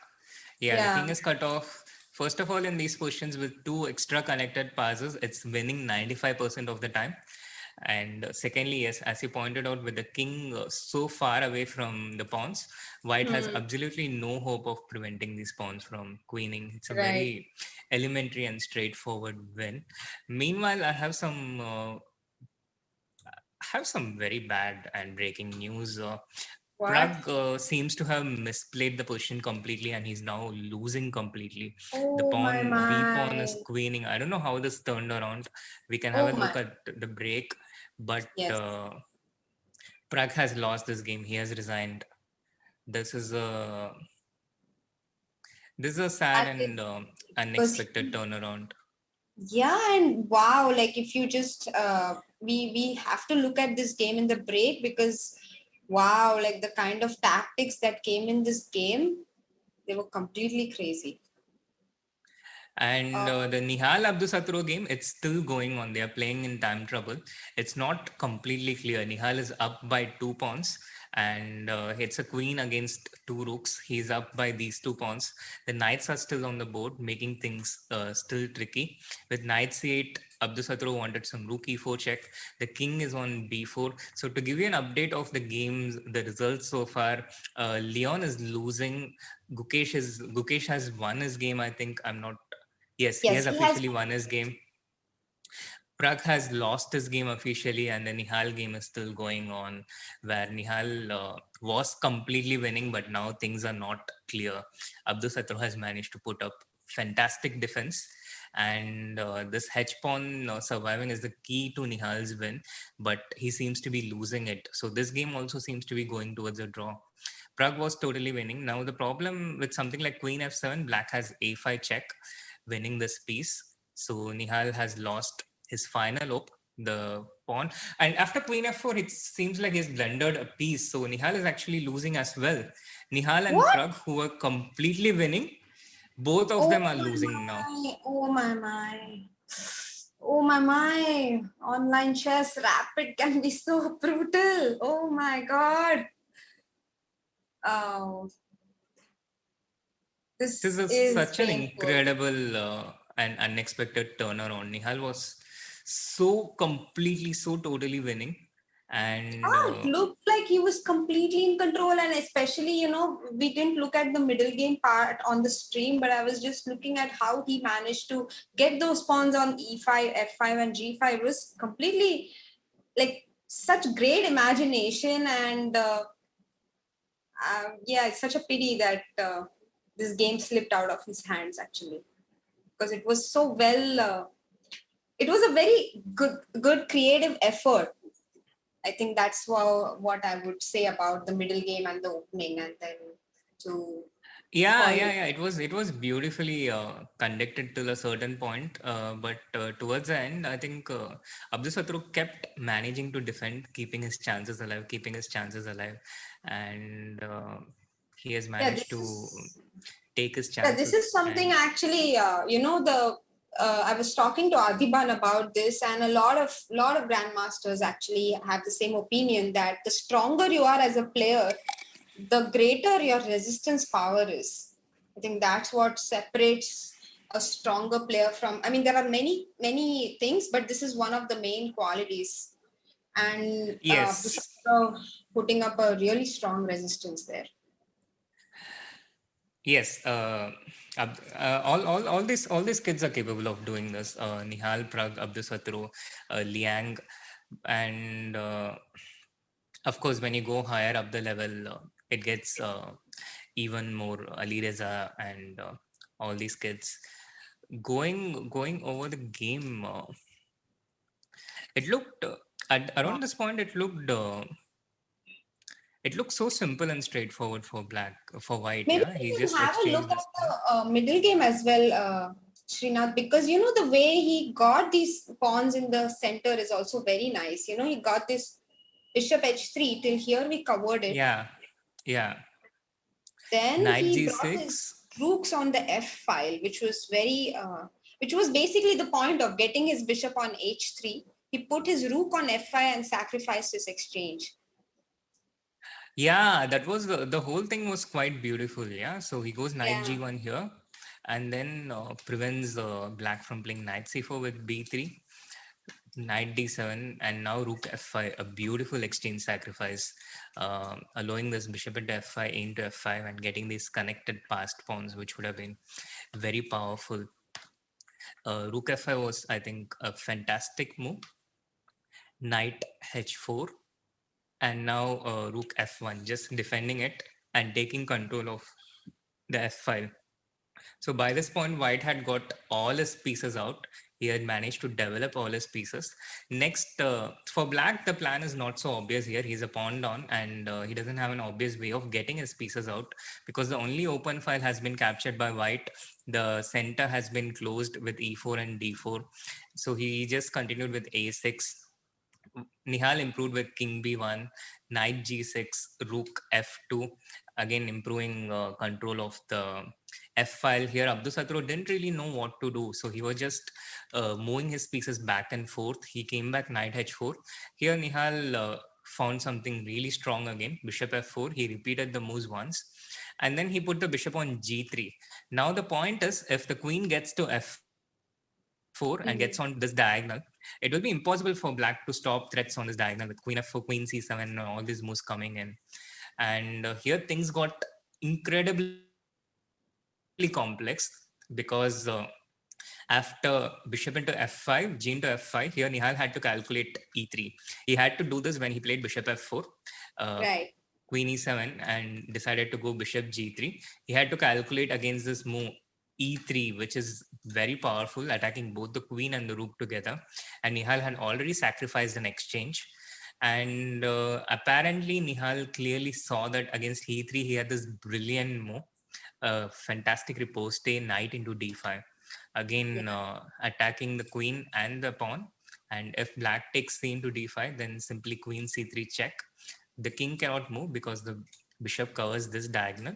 Yeah, the Yeah. king is cut off. First of all, in these positions with two extra connected passes, it's winning 95% of the time. And secondly, yes, as you pointed out, with the king so far away from the pawns, white has Hmm. absolutely no hope of preventing these pawns from queening. It's a Right. very elementary and straightforward win. Meanwhile, I have some very bad and breaking news. What? Prag seems to have misplayed the position completely and he's now losing completely. The Oh my pawn, B pawn is my. queening. I don't know how this turned around. We can have Oh a my. look at the break, but Yes. Prag has lost this game. He has resigned. This is a this is a sad That is and because unexpected turnaround. yeah, and wow, like if you just we have to look at this game in the break because wow, like the kind of tactics that came in this game, they were completely crazy. And Uh, the Nihal Abdusattorov game, it's still going on. They are playing in time trouble. It's not completely clear. Nihal is up by 2 pawns and it's a queen against 2 rooks. He's up by these 2 pawns. The knights are still on the board, making things still tricky. With knight c8, Abdusattorov wanted some rook e4 check. The king is on b4. So to give you an update of the games, the results so far, Leon is losing. Gukesh has won his game. I think Yes, he yes, has he has. officially won his game. Prag has lost his game officially, and the Nihal game is still going on, where Nihal was completely winning, but now things are not clear. Abdusattorov has managed to put up fantastic defense, and this hedge pawn surviving is the key to Nihal's win, but he seems to be losing it. So this game also seems to be going towards a draw. Prag was totally winning. Now the problem with something like Queen f7, Black has a5 check, winning this piece. So Nihal has lost his final hope, the pawn. And after Queen f4, it seems like he's blundered a piece. So Nihal is actually losing as well. Nihal and What? Prag, who were completely winning, both of Oh them are my losing now. my. Oh my my. Oh my my. Online chess rapid can be so brutal. Oh my god. Oh, This this is is such an painful. incredible and unexpected turnaround. Nihal was so completely, so totally winning. And It looked like he was completely in control, and especially, we didn't look at the middle game part on the stream, but I was just looking at how he managed to get those pawns on e5, f5, and g5. It was completely like such great imagination, and yeah, it's such a pity that this game slipped out of his hands actually because it was so well. It was a very good creative effort. I think that's what I would say about the middle game and the opening, and then to yeah, spoil yeah, it. yeah. It was beautifully conducted till a certain point, but towards the end, I think Abdusattorov kept managing to defend, keeping his chances alive, and he has Yeah, managed this to is take his yeah, this chances. is something And actually. The I was talking to Adiban about this, and a lot of grandmasters actually have the same opinion that the stronger you are as a player, the greater your resistance power is. I think that's what separates a stronger player from. I mean, there are many things, but this is one of the main qualities. And yes, putting up a really strong resistance there. yes, all these kids are capable of doing this. Nihal, Prag, Abdusatro, Liang, and of course, when you go higher up the level, it gets even more Ali Reza and all these kids going over the game. It looked at Wow. around this point. It looked so simple and straightforward for white. Maybe Yeah, we he can just have a look exchanged at this pawn. the middle game as well, Srinath, because the way he got these pawns in the center is also very nice. He got this bishop h3 till here we covered it. Yeah, yeah. Then Knight he brought his g6. rooks on the f file, which was basically the point of getting his bishop on h3. He put his rook on f5 and sacrificed his exchange. Yeah, that was the whole thing was quite beautiful. Yeah, so he goes knight Yeah. g1 here, and then prevents black from playing knight c4 with b3, knight d7, and now rook f5. A beautiful exchange sacrifice, allowing this bishop into f5, into f5, and getting these connected passed pawns, which would have been very powerful. Rook f5 was, I think, a fantastic move. Knight h4, and now rook f1, just defending it and taking control of the f5. So by this point, white had got all his pieces out. He had managed to develop all his pieces. Next, for black, the plan is not so obvious here. He's a pawn down, and he doesn't have an obvious way of getting his pieces out because the only open file has been captured by white. The center has been closed with e4 and d4. So he just continued with a6. Nihal improved with king b1, knight g6, rook f2, again improving control of the f file. Here Abdusattorov didn't really know what to do, so he was just moving his pieces back and forth. He came back knight h4. Here Nihal found something really strong again, bishop f4. He repeated the moves once, and then he put the bishop on g3. Now the point is, if the queen gets to f4 and gets on this diagonal, it will be impossible for black to stop threats on this diagonal with queen f4, queen c7, and all these moves coming in. And here things got incredibly complex because after bishop into f5, g into f5, here Nihal had to calculate e3. He had to do this when he played bishop f4, uh, queen Right. e7, and decided to go bishop g3. He had to calculate against this move e3, which is very powerful, attacking both the queen and the rook together. And Nihal had already sacrificed an exchange. And apparently, Nihal clearly saw that against e3, he had this brilliant move, fantastic riposte, knight into d5. Again, Yeah. attacking the queen and the pawn. And if black takes c into d5, then simply queen c3 check. The king cannot move because the bishop covers this diagonal.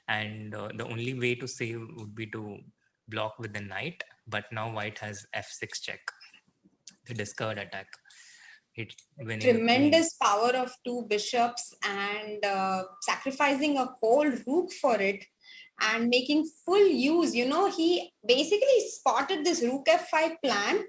And the only way to save would be to block with the knight. But now white has f6 check, the discovered attack, it winning the queen. Tremendous power of two bishops and sacrificing a whole rook for it and making full use. He basically spotted this rook f5 plan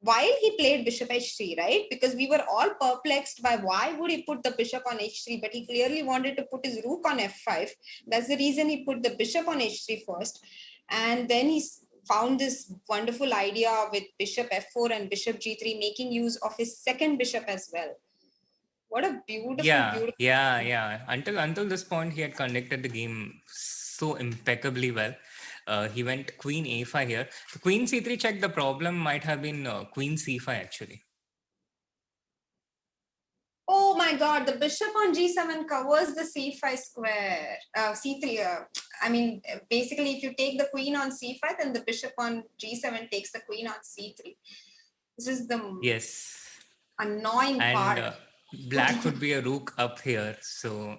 while he played bishop h3, right? Because we were all perplexed by why would he put the bishop on h3, but he clearly wanted to put his rook on f5. That's the reason he put the bishop on h3 first. And then he found this wonderful idea with bishop f4 and bishop g3, making use of his second bishop as well. What a beautiful, Yeah, beautiful. yeah, yeah. Until this point, he had conducted the game so impeccably well. He went queen a5 here. The queen c3 check. The problem might have been queen c5 actually. Oh my god, the bishop on g7 covers the c5 square. C3. Basically, if you take the queen on c5, then the bishop on g7 takes the queen on c3. This is the Yes, annoying and part. black could be a rook up here, so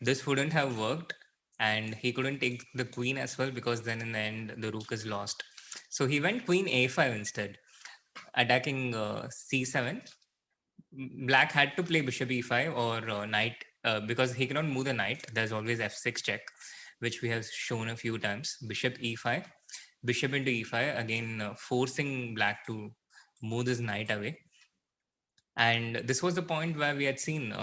this wouldn't have worked, and he couldn't take the queen as well because then in the end the rook is lost. So he went queen a5 instead, attacking c7. Black had to play bishop e5 or knight because he cannot move the knight. There's always f6 check, which we have shown a few times. Bishop e5, bishop into e5, again forcing black to move this knight away. And this was the point where we had seen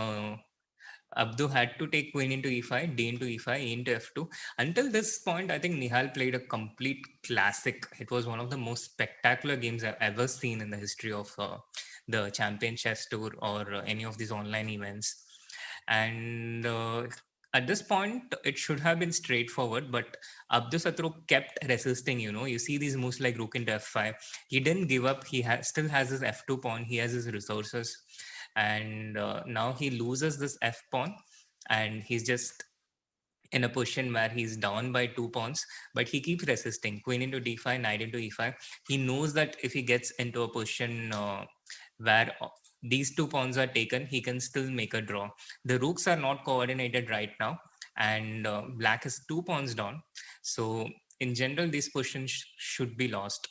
Abdu had to take queen into e5, d into e5, e into f2. Until this point, I think Nihal played a complete classic. It was one of the most spectacular games I've ever seen in the history of the Champion Chess Tour or any of these online events. And at this point, it should have been straightforward, but Abdusattorov kept resisting. You see these moves like rook into f5. He didn't give up. He still has his f2 pawn. He has his resources, and now he loses this f pawn, and he's just in a position where he's down by 2 pawns, but he keeps resisting. Queen into d5, knight into e5. He knows that if he gets into a position where these 2 pawns are taken, he can still make a draw. The rooks are not coordinated right now, and black is 2 pawns down. So in general, these positions should be lost.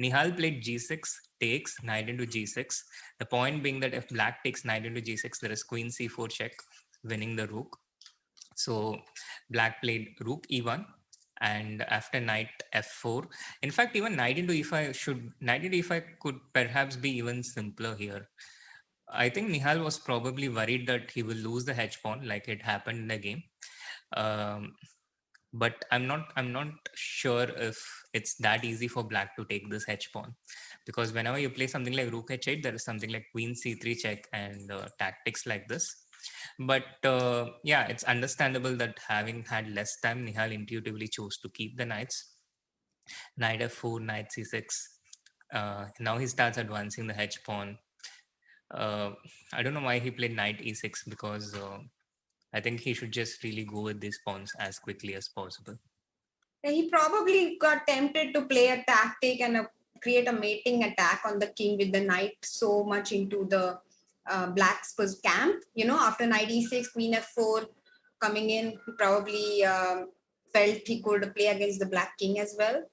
Nihal played g6, takes knight into g6. The point being that if black takes knight into g6, there is queen c4 check. winning the rook. So black played rook e1, and after knight f4. In fact, even knight into e5 knight into e5 could perhaps be even simpler here. I think Nihal was probably worried that he will lose the hedge pawn, like it happened in the game. Um, but I'm not sure if it's that easy for black to take this hedge pawn, because whenever you play something like rook h8, there is something like queen c3 check and tactics like this. But yeah, it's understandable that having had less time, Nihal intuitively chose to keep the knights. Knight f4, knight c6. Now he starts advancing the hedge pawn. uh, I don't know why he played knight e6, because I think he should just really go with these pawns as quickly as possible. He probably got tempted to play a tactic and create a mating attack on the king with the knight so much into the black's camp. After knight e6, queen f4 coming in, he probably felt he could play against the black king as well.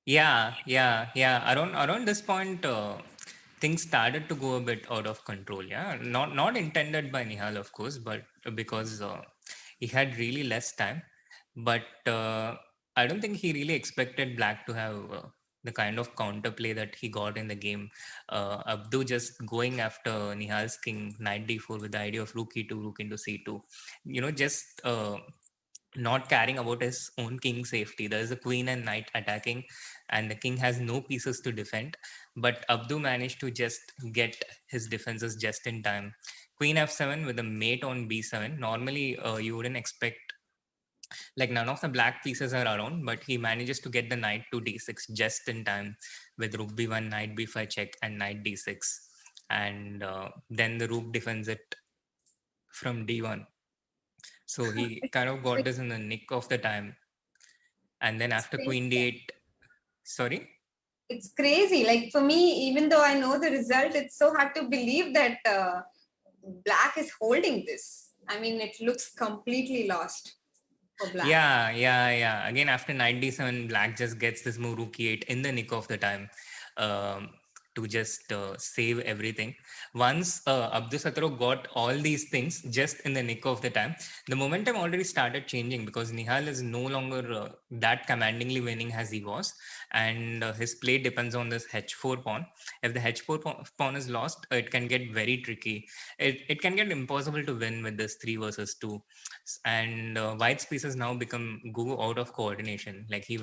Yeah. Around this point, things started to go a bit out of control. Yeah, not intended by Nihal, of course, but because he had really less time. But I don't think he really expected Black to have the kind of counterplay that he got in the game. Abdu just going after Nihal's king, knight d4, with the idea of rook e2, rook into c2. Just not caring about his own king's safety. There is a queen and knight attacking, and the king has no pieces to defend. But Abdu managed to just get his defenses just in time. Queen f7 with a mate on b7. Normally, you wouldn't expect, like, none of the black pieces are around, but he manages to get the knight to d6 just in time with rook b1, knight b5 check, and knight d6. And then the rook defends it from d1. So he kind of got this in the nick of the time. And then after queen d8, sorry? It's crazy. Like, for me, even though I know the result, it's so hard to believe that black is holding this. I mean, it looks completely lost for black. Yeah. Again, after knight d7, black just gets this move rook e8 in the nick of the time, um, to just save everything. Once Abdusattorov got all these things just in the nick of the time, the momentum already started changing, because Nihal is no longer that commandingly winning as he was, and his play depends on this h4 pawn. If the h4 pawn is lost, it can get very tricky. It can get impossible to win with this 3 versus 2. And White's pieces now go out of coordination. Like, he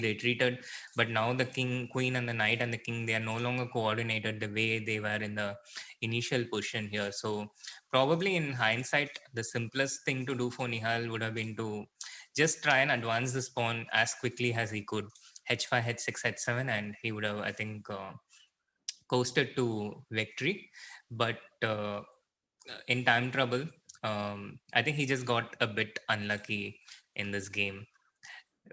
retreated, but now the king, queen, and the knight and the king, they are no longer coordinated the way they were in the initial position here. So probably in hindsight, the simplest thing to do for Nihal would have been to just try and advance this pawn as quickly as he could. h5, h6, h7, and he would have, I think, coasted to victory. But in time trouble, I think he just got a bit unlucky in this game,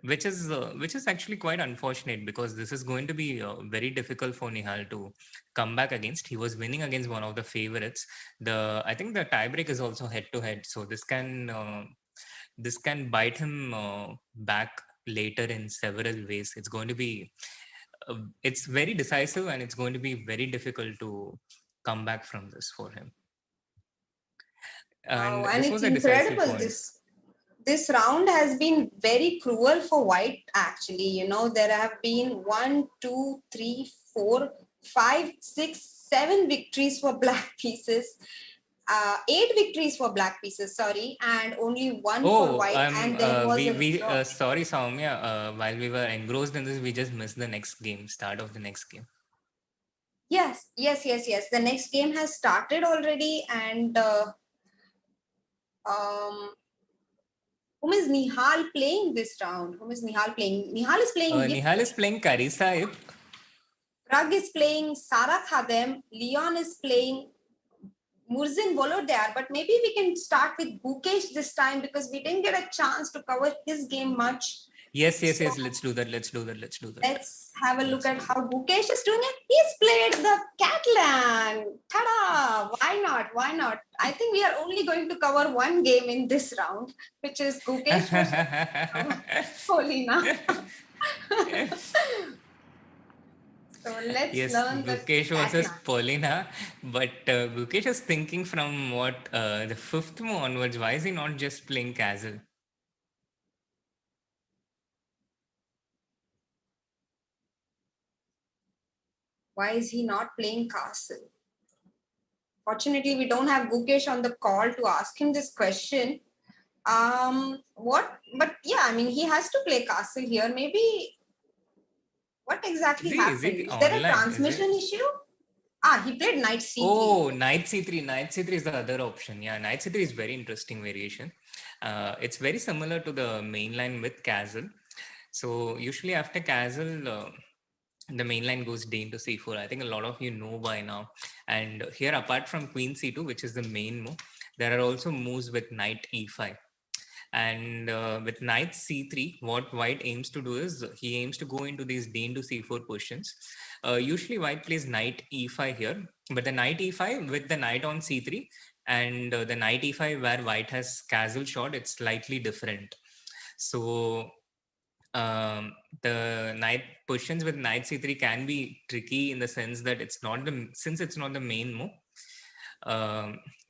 which is actually quite unfortunate, because this is going to be very difficult for Nihal to come back against. He was winning against one of the favorites. I think the tiebreak is also head to head, so this can bite him back later in several ways. It's going to be it's very decisive, and it's going to be very difficult to come back from this for him. And and this it's was a decisive incredible. point. This round has been very cruel for White, actually. There have been 1, 2, 3, 4, 5, 6, 7 victories for black pieces. 8 victories for black pieces, sorry, and only one for white. And there was sorry, Soumya, while we were engrossed in this, we just missed the next game, start of the next game. Yes. The next game has started already, and whom is Nihal playing this round? Whom is Nihal playing? Nihal is playing. Nihal is playing Karisa. Prag is playing Sara Khadem. Leon is playing Murzin Volodar. But maybe we can start with Gukesh this time, because we didn't get a chance to cover his game much. Yes. Let's do that. Let's have a look at how Gukesh is doing it. He's played the Catalan. Ta-da! Why not? I think we are only going to cover one game in this round, which is Gukesh versus Polina. So Let's Yes, learn the Gukesh versus Katna. Paulina, but Gukesh is thinking from what the fifth move onwards. Why is he not just playing castle? Why is he not playing castle? Fortunately, we don't have Gukesh on the call to ask him this question. What? But yeah, I mean, he has to play castle here. Maybe what exactly Is happened? he Is there a online? Is transmission it? issue? Ah, he played knight c3. Oh, knight c3. Knight c3 is the other option. Yeah, knight c3 is very interesting variation. It's very similar to the main line with castle. So usually after castle, the main line goes d into c4. I think a lot of you know by now. And here, apart from queen c2, which is the main move, there are also moves with knight e5. And with knight c3, what white aims to do is he aims to go into these d into c4 positions. Usually, white plays knight e5 here, but the knight e5 with the knight on c3 and the knight e5 where white has castle shot, it's slightly different. So the knight positions with knight c3 can be tricky in the sense that it's not the main move.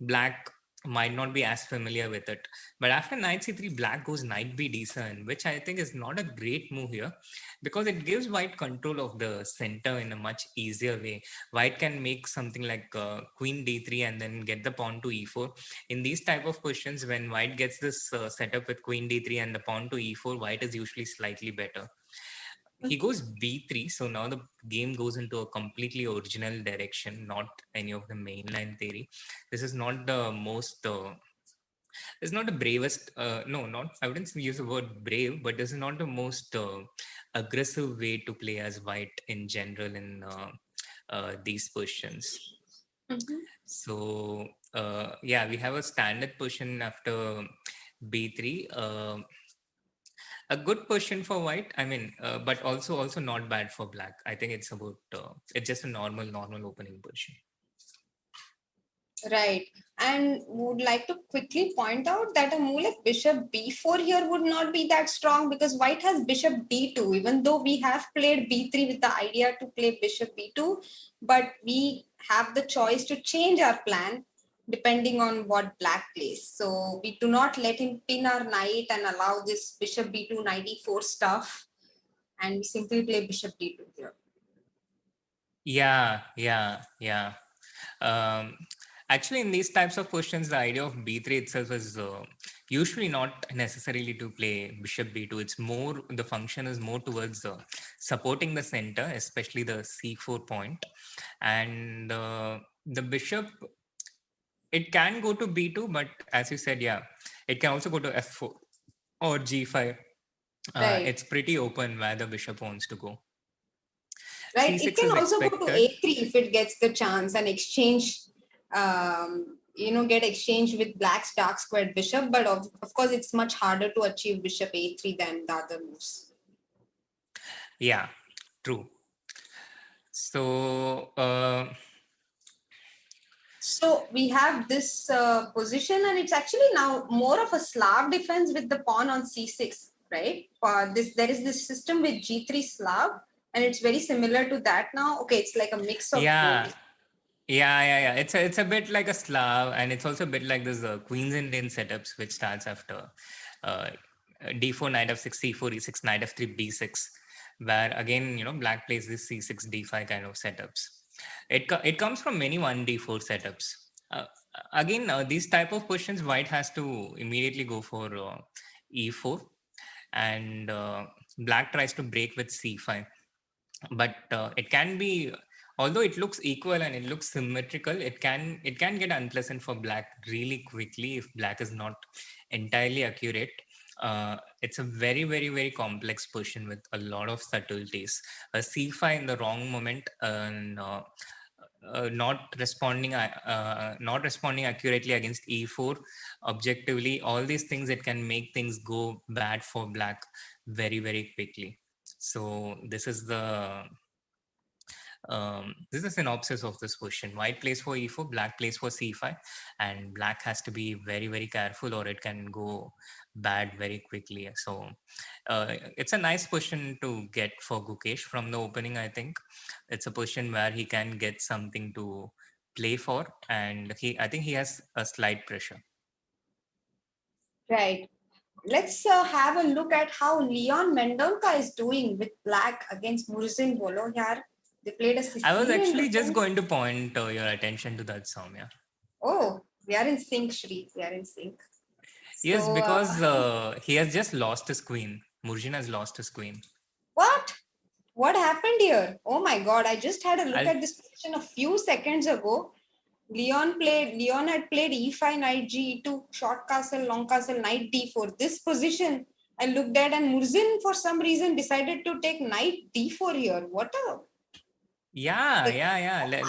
Black might not be as familiar with it. But after knight c3, black goes knight b d7, which I think is not a great move here because it gives white control of the center in a much easier way. White can make something like queen d3 and then get the pawn to e4. In these type of questions, when white gets this setup with queen d3 and the pawn to e4, white is usually slightly better. He goes b3, so now the game goes into a completely original direction, not any of the mainline theory. This is not the most it's not the bravest no, not I wouldn't use the word brave, but this is not the most aggressive way to play as white in general in these positions. Mhm. So yeah, we have a standard position after b3. A good position for white, I mean, but also not bad for black. I think it's about it's just a normal opening position. Right. And would like to quickly point out that a move like bishop b4 here would not be that strong because white has bishop d2, even though we have played b3 with the idea to play bishop b2, but we have the choice to change our plan depending on what black plays. So we do not let him pin our knight and allow this bishop b2, knight e4 stuff, and we simply play bishop d2 here. Yeah. Um, Actually, in these types of questions, the idea of b3 itself is usually not necessarily to play bishop b2. It's more, the function is more towards supporting the center, especially the c4 point. And the bishop, it can go to b2, but as you said, yeah, it can also go to f4 or g5. Right. It's pretty open where the bishop wants to go. Right. It c6 can is also go to expected. a3 if it gets the chance and exchange, get exchanged with black's dark squared bishop. But of course, it's much harder to achieve bishop a3 than the other moves. Yeah, true. So So we have this position, and it's actually now more of a Slav defense with the pawn on c6, right? There is this system with g3 Slav, and it's very similar to that now. Okay, it's like a mix of yeah, both. yeah. It's a bit like a Slav, and it's also a bit like this Queen's Indian setups, which starts after uh, d4, knight f6, c4, e6, knight f3, b6, where again black plays this c6, d5 kind of setups. It comes from many 1d4 setups. Uh, Again, these type of questions, white has to immediately go for e4, and black tries to break with c5. But it can be, although it looks equal and it looks symmetrical, it can get unpleasant for black really quickly if black is not entirely accurate. It's a very complex position with a lot of subtleties. A c5 in the wrong moment, and not responding accurately against e4 objectively, all these things, it can make things go bad for black very quickly. So this is the This is a synopsis of this question. White plays for e4, black plays for c5, and black has to be very, very careful or it can go bad very quickly. So it's a nice question to get for Gukesh from the opening, I think. It's a question where he can get something to play for, and I think he has a slight pressure. Right. Let's have a look at how Leon Mendonca is doing with black against Murzin Bolo here. They played a I was Sicilian actually just defense. going to point your attention to that, Soumya. Oh, we are in sync, Shri. We are in sync. Yes, So, because he has just lost his queen. Murjin has lost his queen. what? What happened here? Oh my God! I just had a look I'll, at this position a few seconds ago. Leon had played e5, knight g2, short castle, long castle, knight d4. This position I looked at, and Murzin for some reason decided to take knight d4 here. What a yeah, like, yeah, yeah. what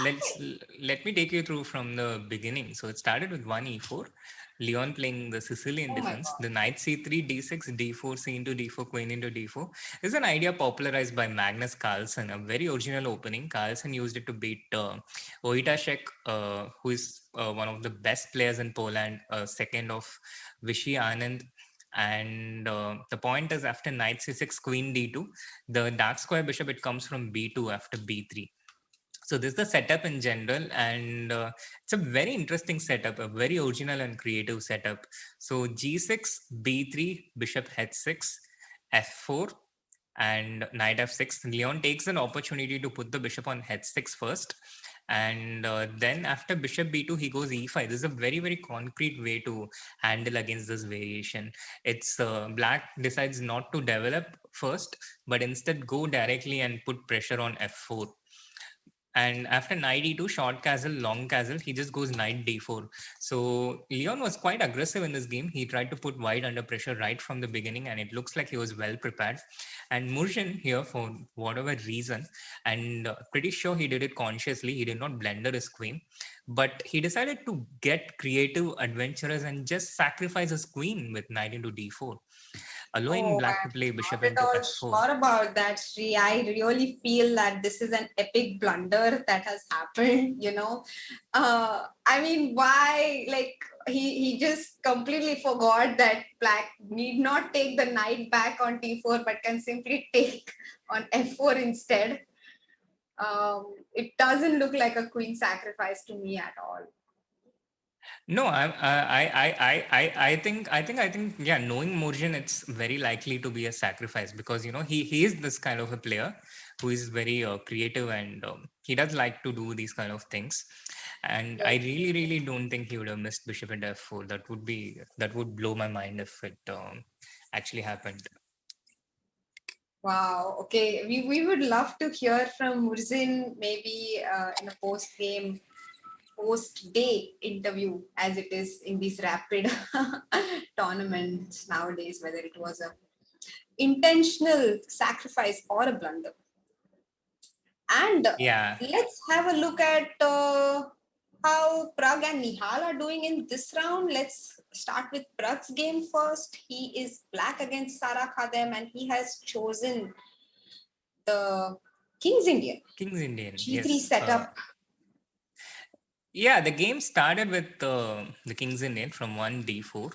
Let me take you through from the beginning. So it started with one e4, Leon playing the Sicilian oh my defense, God. the knight c3, d6, d4, c into d4, queen into d4. This is an idea popularized by Magnus Carlsen, a very original opening. Carlsen used it to beat Wojciech, who is one of the best players in Poland, second of Vichy Anand. And the point is, after knight c6, queen d2, the dark square bishop, it comes from b2 after b3. So this is the setup in general, and it's a very interesting setup, a very original and creative setup. So g6, b3, bishop h6, f4, and knight f6. Leon takes an opportunity to put the bishop on h6 first, and then after bishop b2, he goes e5. This is a very, very concrete way to handle against this variation. It's black decides not to develop first, but instead go directly and put pressure on f4. And after knight e2, short castle, long castle, he just goes knight d4. So Leon was quite aggressive in this game. He tried to put white under pressure right from the beginning, and it looks like he was well prepared. And Murzin here, for whatever reason, and pretty sure he did it consciously, he did not blunder his queen, but he decided to get creative, adventurous, and just sacrifice his queen with knight into d4, allowing Oh, black to I'm play bishop not at into all f4. sure about that, Sri. I really feel that this is an epic blunder that has happened, you know. I mean, why? Like, he just completely forgot that black need not take the knight back on t4, but can simply take on f4 instead. It doesn't look like a queen sacrifice to me at all. No, I think, yeah, knowing Murjin, it's very likely to be a sacrifice because, he is this kind of a player who is very creative and he does like to do these kind of things. And I Right. really, really don't think he would have missed bishop at f4. That would blow my mind if it actually happened. Wow. Okay. We would love to hear from Murzin maybe in a post day interview as it is in these rapid tournaments nowadays, whether it was a intentional sacrifice or a blunder. And Yeah. let's have a look at how Prag and Nihal are doing in this round. Let's start with Prag's game first. He is black against Sara Khadem and he has chosen the King's Indian King's Indian, G3 yes. setup. Yeah, the game started with the King's Indian from 1d4,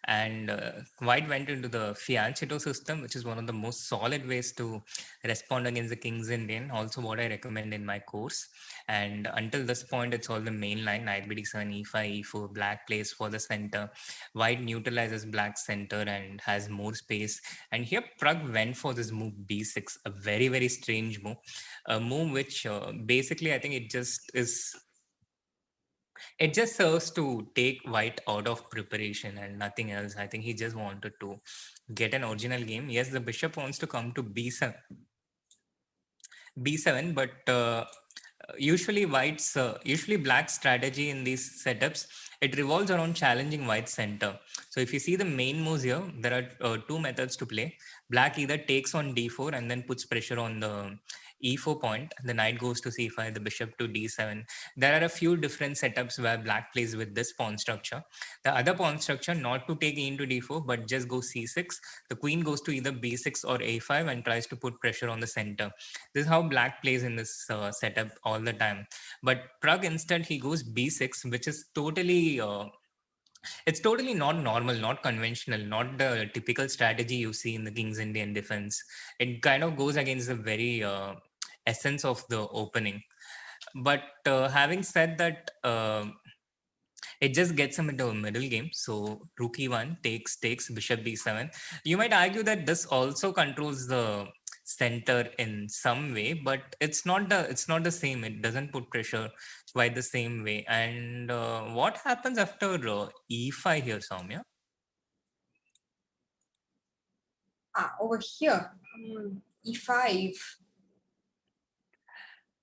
and White went into the fianchetto system, which is one of the most solid ways to respond against the King's Indian. Also, what I recommend in my course. And until this point, it's all the main line: knight bd7, e5, e4. Black plays for the center. White neutralizes black center and has more space. And here, Prag went for this move b6, a very, very strange move, a move which basically I think it just serves to take White out of preparation and nothing else. I think he just wanted to get an original game. Yes, the bishop wants to come to b7, but usually Black's strategy in these setups, it revolves around challenging White's center. So if you see the main moves here, there are two methods to play. Black either takes on d4 and then puts pressure on the e4 point, the knight goes to c5, the bishop to d7. There are a few different setups where black plays with this pawn structure. The other pawn structure, not to take e into d4, but just go c6. The queen goes to either b6 or a5 and tries to put pressure on the center. This is how black plays in this setup all the time. But Pragg instead, he goes b6, which is totally it's totally not normal, not conventional, not the typical strategy you see in the King's Indian defense. It kind of goes against the very essence of the opening. But having said that, it just gets him into a middle game. So rook e1 takes bishop b7. You might argue that this also controls the center in some way, but it's not the same. It doesn't put pressure quite the same way. And what happens after e5 here, Soumya? Over here, e5.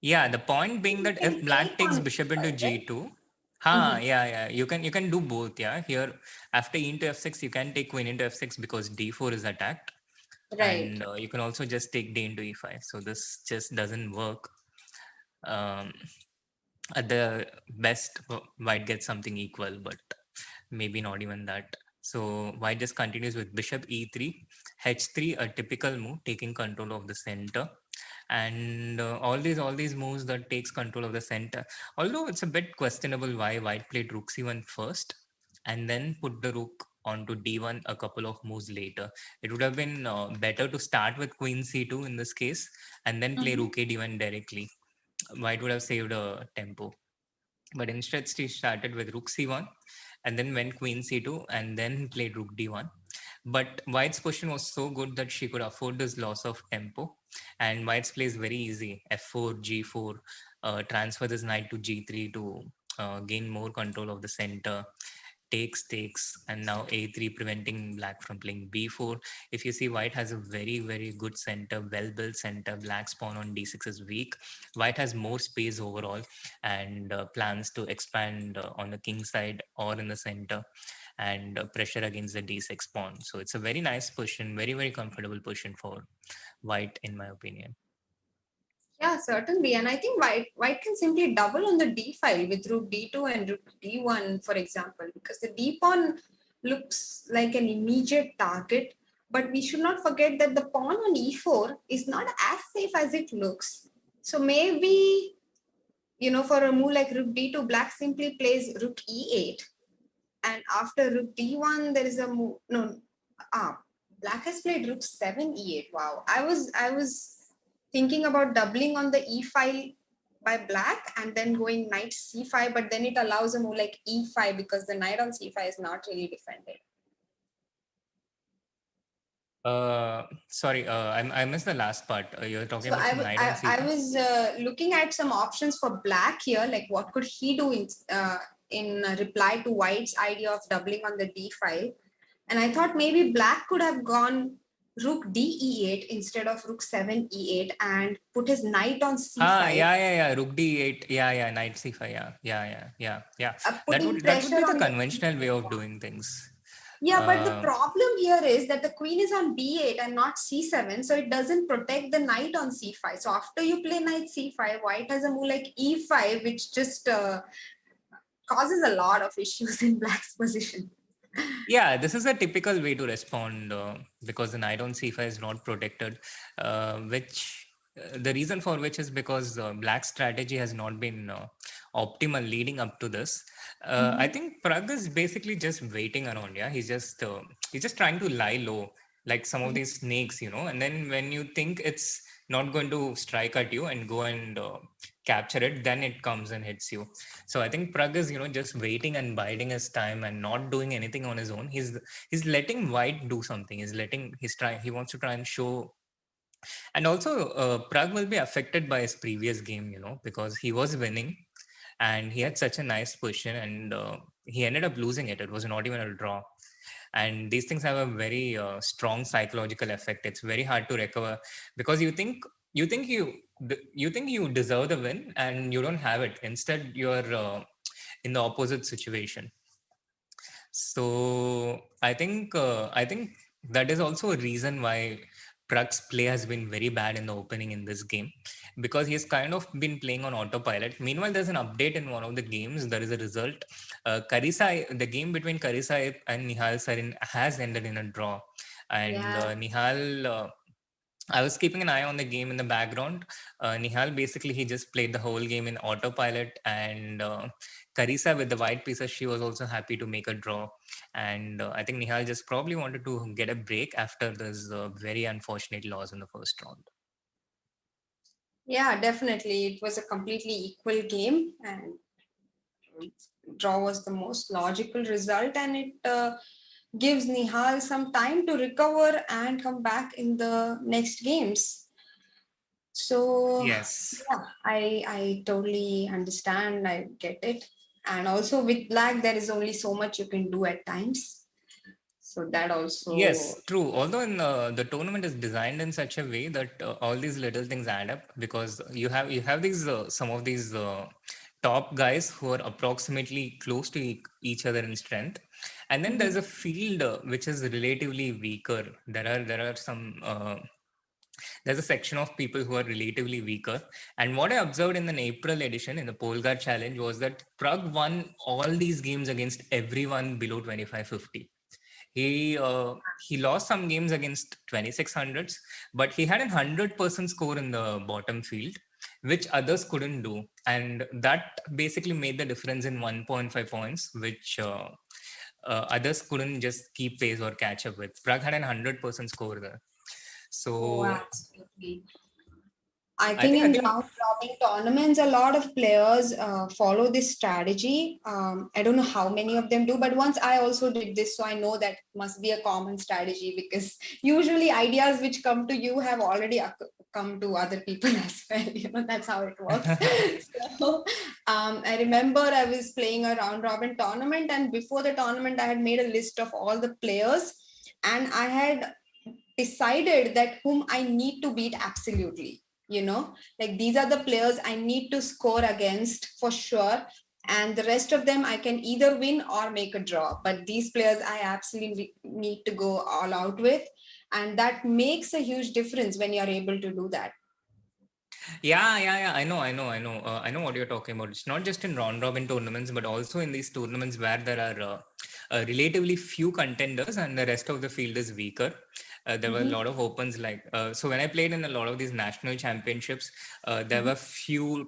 Yeah, the point being You that can if black take takes on bishop into e5, right? g2, Mhm. yeah, you can do both. Yeah, here after e into f6, you can take queen into f6 because d4 is attacked, Right. and you can also just take d into e5. So this just doesn't work. Um, at the best, white gets something equal, but maybe not even that. So white just continues with bishop e3, h3, a typical move, taking control of the center, and all these moves that takes control of the center. Although it's a bit questionable why white played rook c1 first, and then put the rook onto d1 a couple of moves later. It would have been better to start with queen c2 in this case, and then play Mhm. rook a d1 directly. White would have saved a tempo. But instead, he started with rook c1 and then went queen c2 and then played rook d1. But White's position was so good that she could afford this loss of tempo. And White's play is very easy: f4, g4, transfer this knight to g3 to gain more control of the center. Takes, and now a3, preventing black from playing b4. If you see, white has a very, very good center, well built center. Black's pawn on d6 is weak. White has more space overall and plans to expand on the king side or in the center and pressure against the d6 pawn. So it's a very nice position, very, very comfortable position for white, in my opinion. Yeah, certainly. And I think white can simply double on the d file with rook d2 and rook d1, for example, because the d pawn looks like an immediate target. But we should not forget that the pawn on e4 is not as safe as it looks. So maybe, for a move like rook d2, black simply plays rook e8. And after rook d1, there is a move. No, black has played rook 7 e8. Wow. I was thinking about doubling on the e file by black and then going knight c5, but then it allows a move like e5 because the knight on c5 is not really defended. Sorry, I missed the last part. You're talking So about I, some w- knight on I c5. was looking at some options for black here, like what could he do in reply to white's idea of doubling on the d file. And I thought maybe black could have gone rook d e8 instead of rook 7 e8 and put his knight on c5, Yeah. Rook d8. Yeah. Knight c5. Yeah. putting That would pressure be the on the conventional way e5 of pawn. doing things. Yeah, but the Uh, problem here is that the queen is on b8 and not c7, so it doesn't protect the knight on c5. So after you play knight c5, white has a move like e5, which just causes a lot of issues in black's position. Yeah, this is a typical way to respond because the knight on c5 is not protected, which the reason for which is because black strategy has not been optimal leading up to this. I Mhm. think Pragg is basically just waiting around. Yeah, he's just trying to lie low, like some of these snakes, and then when you think it's not going to strike at you and go and capture it, then it comes and hits you. So I think Pragg is, just waiting and biding his time and not doing anything on his own. He's letting White do something. He wants to try and show. And also, Pragg will be affected by his previous game, because he was winning and he had such a nice position and he ended up losing it. It was not even a draw. And these things have a very strong psychological effect. It's very hard to recover because you think you think you deserve the win and you don't have it. Instead, you're in the opposite situation. So I think that is also a reason why Pragg's play has been very bad in the opening in this game. because he's kind of been playing on autopilot. Meanwhile, there's an update in one of the games. There is a result. The game between Karisa and Nihal Sarin has ended in a draw. And Yeah. Nihal, I was keeping an eye on the game in the background. Nihal, basically, he just played the whole game in autopilot. And Karisa, with the white pieces, she was also happy to make a draw. And I think Nihal just probably wanted to get a break after this very unfortunate loss in the first round. Yeah, definitely. It was a completely equal game, and draw was the most logical result, and it gives Nihal some time to recover and come back in the next games. So Yes. yeah, I totally understand. I get it. And also with black, there is only so much you can do at times. So that also. Yes, true. Although the tournament is designed in such a way that all these little things add up, because you have these some of these top guys who are approximately close to each other in strength, and then there's a field which is relatively weaker. There are some there's a section of people who are relatively weaker. And what I observed in the April edition in the Polgar Challenge was that Prag won all these games against everyone below 2550. He lost some games against 2600s, but he had a 100% score in the bottom field, which others couldn't do, and that basically made the difference in 1.5 points, which others couldn't just keep pace or catch up with. Prague had a 100% score there. Oh, So absolutely. I I think think I in think round robin tournaments, a lot of players follow this strategy. I don't know how many of them do, but once I also did this, so I know that must be a common strategy, because usually ideas which come to you have already come to other people as well. That's how it works. So I remember I was playing a round robin tournament, and before the tournament, I had made a list of all the players, and I had decided that whom I need to beat absolutely. Like these are the players I need to score against for sure. And the rest of them I can either win or make a draw. But these players I absolutely need to go all out with. And that makes a huge difference when you're able to do that. yeah. I know what you're talking about. It's not just in round robin tournaments, but also in these tournaments where there are relatively few contenders and the rest of the field is weaker. There were a Mm-hmm. lot of opens so when I played in a lot of these national championships, there were few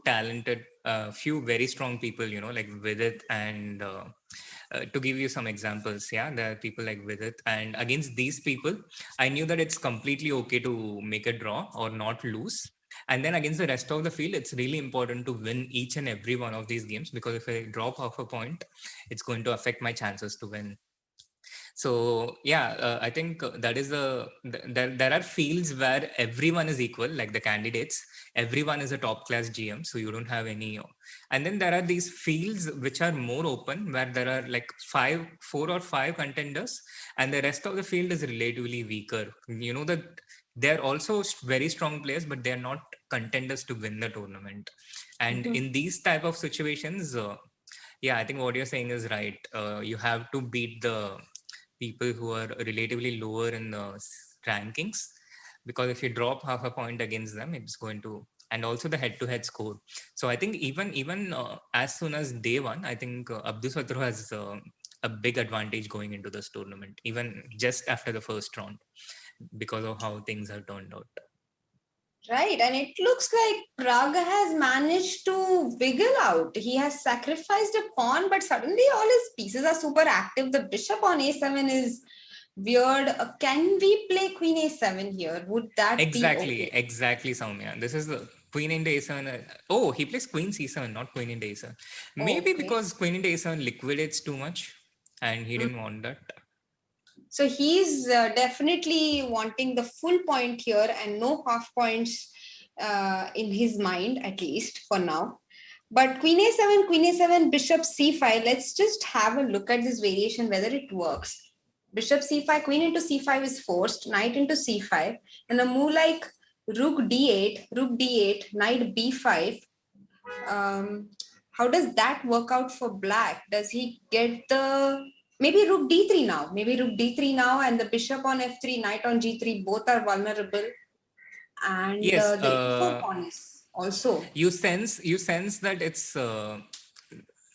very strong people, like Vidit and to give you some examples, yeah, there are people like Vidit, and against these people, I knew that it's completely okay to make a draw or not lose. And then against the rest of the field, it's really important to win each and every one of these games, because if I drop half a point, it's going to affect my chances to win. So yeah, I think that is there are fields where everyone is equal, like the candidates. Everyone is a top class GM, so you don't have any. And then there are these fields which are more open, where there are like four or five contenders, and the rest of the field is relatively weaker. You know that they're also very strong players, but they're not contenders to win the tournament. And Mm-hmm. in these type of situations, yeah, I think what you're saying is right. You have to beat the people who are relatively lower in the rankings, because if you drop half a point against them, it's going to, and also the head-to-head score. So I think even as soon as day one, I think Abdusattorov has a big advantage going into this tournament, even just after the first round, because of how things have turned out. Right. And it looks like Praga has managed to wiggle out. He has sacrificed a pawn, but suddenly all his pieces are super active. The bishop on a7 is weird. Can we play queen a7 here? Would that be okay? Exactly, Soumya. This is the queen into a7. Oh, he plays queen c7, not queen into a7. Maybe Okay. because queen into a7 liquidates too much, and he Mm. didn't want that. So he's definitely wanting the full point here and no half points in his mind, at least for now. But queen a7, bishop c5. Let's just have a look at this variation, whether it works. Bishop c5, queen into c5 is forced, knight into c5, and a move like rook d8, knight b5. Um, how does that work out for black? Does he get the maybe rook d3 now? Maybe rook d3 now, and the bishop on f3, knight on g3, both are vulnerable, and Yes, the e4 pawn is also. You sense that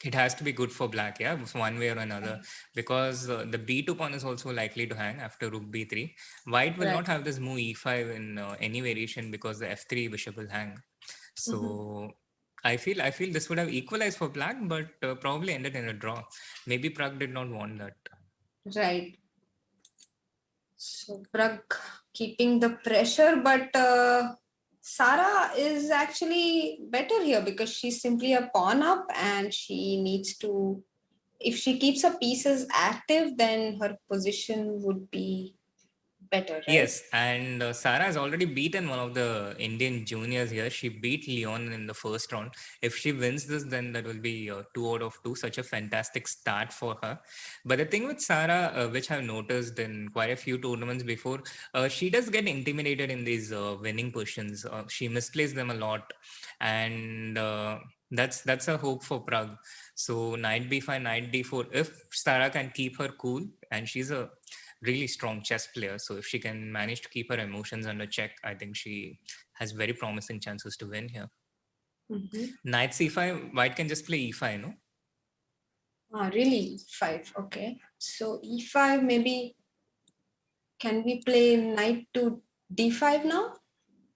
it has to be good for black, yeah, one way or another, because the b2 pawn is also likely to hang after rook b3. White will Right. not have this move e5 in any variation because the f3 bishop will hang. Mhm. So I feel this would have equalized for black, but probably ended in a draw. Maybe Pragg did not want that. Right. So Pragg keeping the pressure, but Sara is actually better here because she's simply a pawn up and she needs to, if she keeps her pieces active, then her position would be better, right? Yes, and Sarah has already beaten one of the Indian juniors here. She beat Leon in the first round. If she wins this, then that will be 2 out of 2. Such a fantastic start for her. But the thing with Sarah, which I've noticed in quite a few tournaments before, she does get intimidated in these winning positions. She misplays them a lot, and that's a hope for Prague. So knight b5, knight d4. If Sarah can keep her cool, and she's a really strong chess player. So if she can manage to keep her emotions under check, I think she has very promising chances to win here. Mm-hmm. Knight c5, white can just play e5, no? Really? 5. Okay. So e5, maybe can we play knight to d5 now?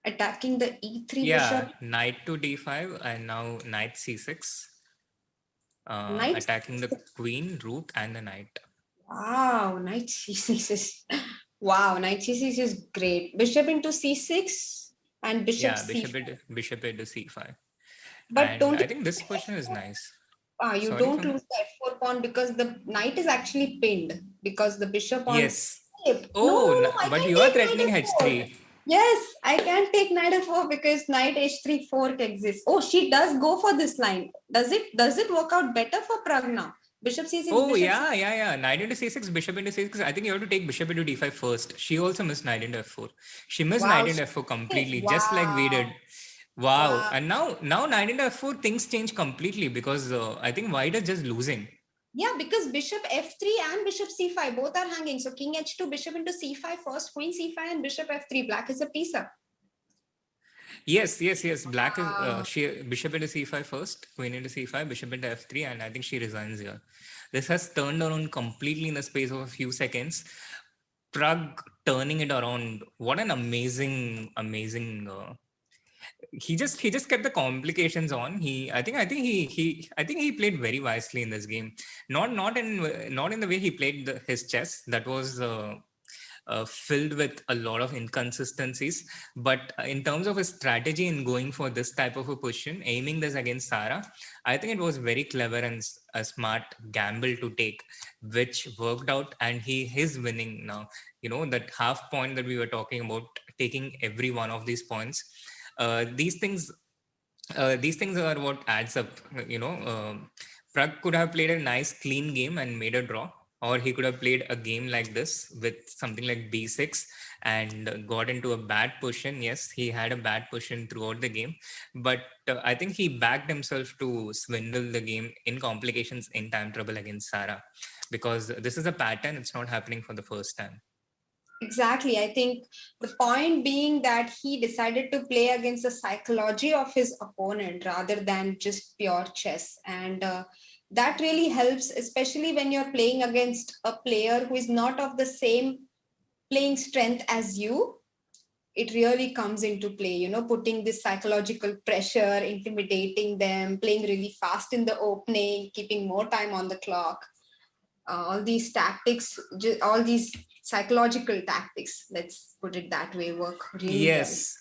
Attacking the e3 Yeah, bishop. knight to d5 and now knight c6, Knight. attacking the queen, rook, and the knight. Wow, knight c6 is wow, knight c6 is great. Bishop into c6 and bishop Yeah, c5. bishop into c5. But And don't I you think this position is nice. you Sorry, don't Soumya? lose the f4 pawn because the knight is actually pinned because the bishop on Yes. no, Oh, I but can you are take knight threatening f4. h3. Yes, I can take knight f4 because knight h3 fork exists. Oh, she does go for this line. Does it work out better for Pragna? Bishop c6, Oh, bishop c. yeah. Knight into c6, bishop into c6. I think you have to take bishop into d5 first. She also missed knight into f4. She missed Wow, knight into f4 completely, just like we did. wow, Wow. wow. And now knight into f4, things change completely because I think white is just losing. Yeah, because bishop f3 and bishop c5 both are hanging. So king h2, bishop into c5 first, queen c5, and bishop f3. Black is a piece up. Yes. Black is Wow. she bishop into c5 first, queen into c5, bishop into f3, and I think she resigns here. This has turned around completely in the space of a few seconds. Prag turning it around. What an amazing he just kept the complications on. I think he played very wisely in this game. Not in the way he played his chess. That was filled with a lot of inconsistencies. But in terms of his strategy in going for this type of a position, aiming this against Sarah, I think it was very clever and a smart gamble to take, which worked out. And he is winning now. That half point that we were talking about, taking every one of these points. Uh, these things these things are what adds up. Prag could have played a nice clean game and made a draw, or he could have played a game like this with something like b6 and got into a bad position. Yes, he had a bad position throughout the game, but I think he backed himself to swindle the game in complications in time trouble against Sarah, because this is a pattern. It's not happening for the first time. Exactly. I think the point being that he decided to play against the psychology of his opponent rather than just pure chess. And that really helps, especially when you're playing against a player who is not of the same playing strength as you. It really comes into play, putting this psychological pressure, intimidating them, playing really fast in the opening, keeping more time on the clock. All these tactics, all these psychological tactics, let's put it that way, work really well. Yes.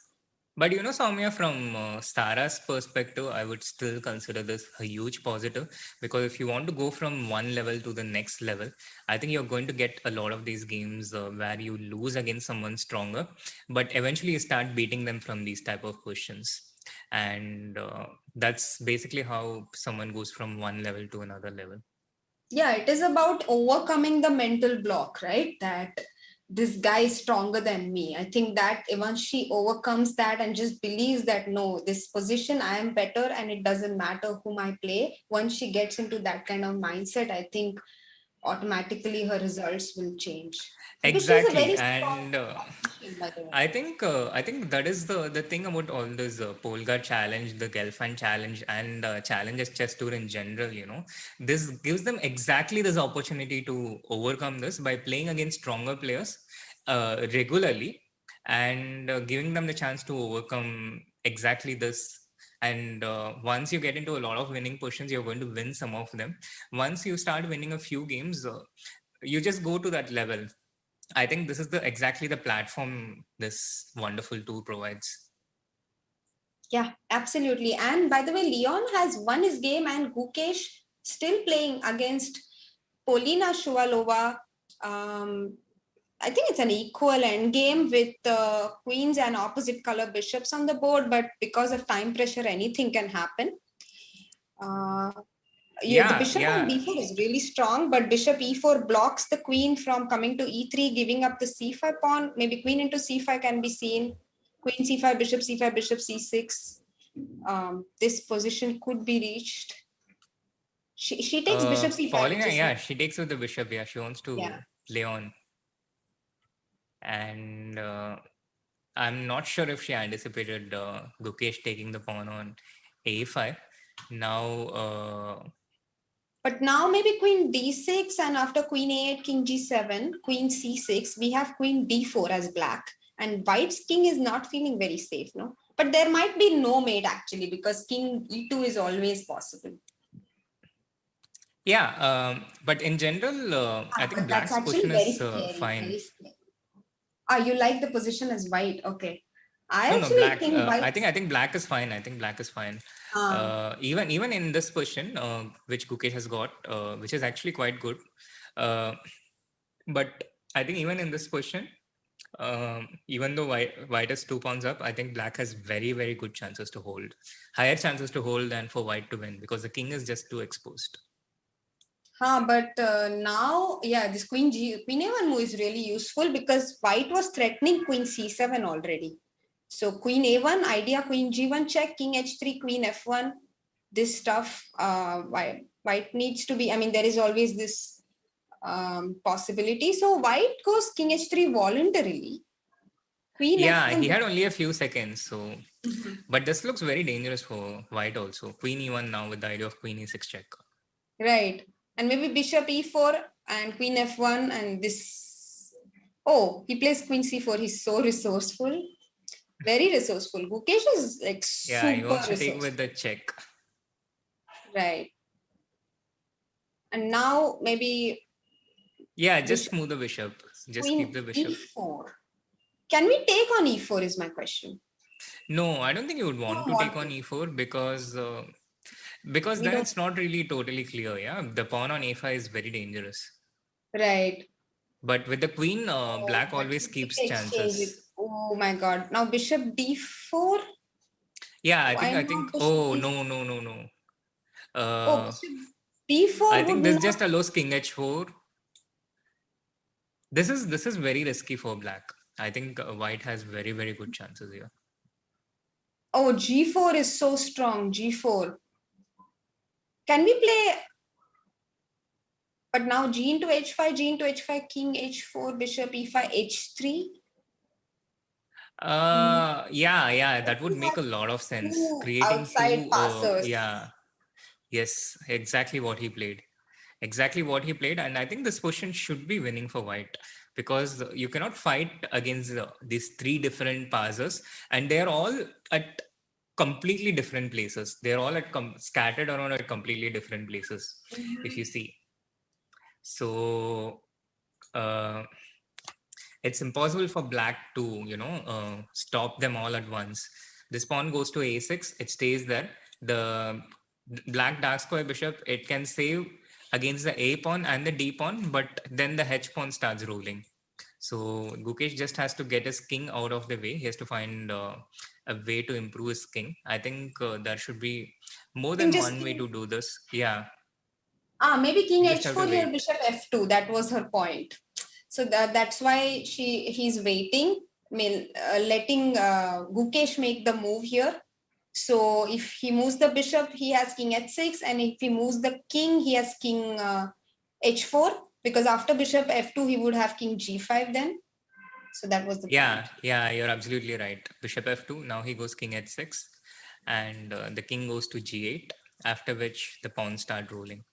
But Soumya, from Sarah's perspective, I would still consider this a huge positive, because if you want to go from one level to the next level, I think you're going to get a lot of these games where you lose against someone stronger, but eventually you start beating them from these type of questions. And that's basically how someone goes from one level to another level. Yeah, it is about overcoming the mental block, right? That this guy is stronger than me. I think that once she overcomes that and just believes that no, this position I am better and it doesn't matter whom I play, once she gets into that kind of mindset, I think automatically her results will change because she's a Exactly. very strong And I think that is the thing about all this Polgar challenge, the Gelfand challenge, and challenges chess tour in general. This gives them exactly this opportunity to overcome this by playing against stronger players regularly, and giving them the chance to overcome exactly this. And once you get into a lot of winning positions, you're going to win some of them. Once you start winning a few games, you just go to that level. I think this is exactly the platform this wonderful tool provides. Yeah, absolutely. And by the way, Leon has won his game, and Gukesh still playing against Polina Shuvalova. I think it's an equal end game with queens and opposite color bishops on the board, but because of time pressure, anything can happen. The bishop on d4 is really strong, but bishop e4 blocks the queen from coming to e3, giving up the c5 pawn. Maybe queen into c5 can be seen. Queen c5, bishop c6. This position could be reached. She takes bishop c5. Paulina, she takes with the bishop. Yeah, she wants to play on. And I'm not sure if she anticipated Gukesh taking the pawn on a5. Now... But now maybe queen d6, and after queen a8, king g7, queen c6, we have queen d4 as black. And white's king is not feeling very safe, no? But there might be no mate actually, because king e2 is always possible. Yeah, but in general, I think black's position is fine. Very scary. You like the position as white? Okay. Black. I think black is fine. I think black is fine. Even in this position, which Gukesh has got, which is actually quite good. But I think even in this position, even though white has 2 pawns up, I think black has very, very good chances to hold. Higher chances to hold than for white to win, because the king is just too exposed. But now, this queen a1 move is really useful, because white was threatening queen c7 already. So queen a1, idea queen g1 check, king h3, queen f1. This stuff, white needs to be, there is always this possibility. So white goes king h3 voluntarily. Queen f1, he had only a few seconds. So, but this looks very dangerous for white also. Queen e1 now with the idea of queen e6 check. Right. And maybe bishop e4 and queen f1 and this. Oh, he plays queen c4. He's so resourceful. Very resourceful. Gukesh is like super he wants to resourceful. take with the check. Right. And now maybe... Yeah, just move the bishop. Just keep the bishop. e4. Can we take on e4 is my question. No, I don't think you would want to take on e4, because then it's not really totally clear. Yeah, the pawn on a5 is very dangerous. Right. But with the queen, black always keeps chances. Oh my god. Now bishop d4? Yeah, I think. Oh, no. Bishop d4. I think this just allows king h4. This is very risky for black. I think white has very, very good chances here. Oh, g4 is so strong. G4. Can we play? But now g into h5, king h4, bishop e5, h3. That would make a lot of sense. Creating outside passers. Yes, exactly what he played. And I think this position should be winning for white, because you cannot fight against these 3 different passers, and they're all at completely different places. They're all scattered around at completely different places, if you see. So it's impossible for black to stop them all at once. This pawn goes to a6. It stays there. The black dark square bishop, it can save against the a pawn and the d pawn, but then the h pawn starts rolling. So Gukesh just has to get his king out of the way. He has to find a way to improve his king. I think there should be more than one way to do this. Yeah. Maybe king h4 here, bishop f2. That was her point. So that's why he's waiting, letting Gukesh make the move here. So if he moves the bishop, he has king h6, and if he moves the king, he has king h4, because after bishop f2, he would have king g5 then. So that was the Yeah, point. yeah, you're absolutely right. Bishop f2. Now he goes king h6, and the king goes to g8. After which the pawns start rolling.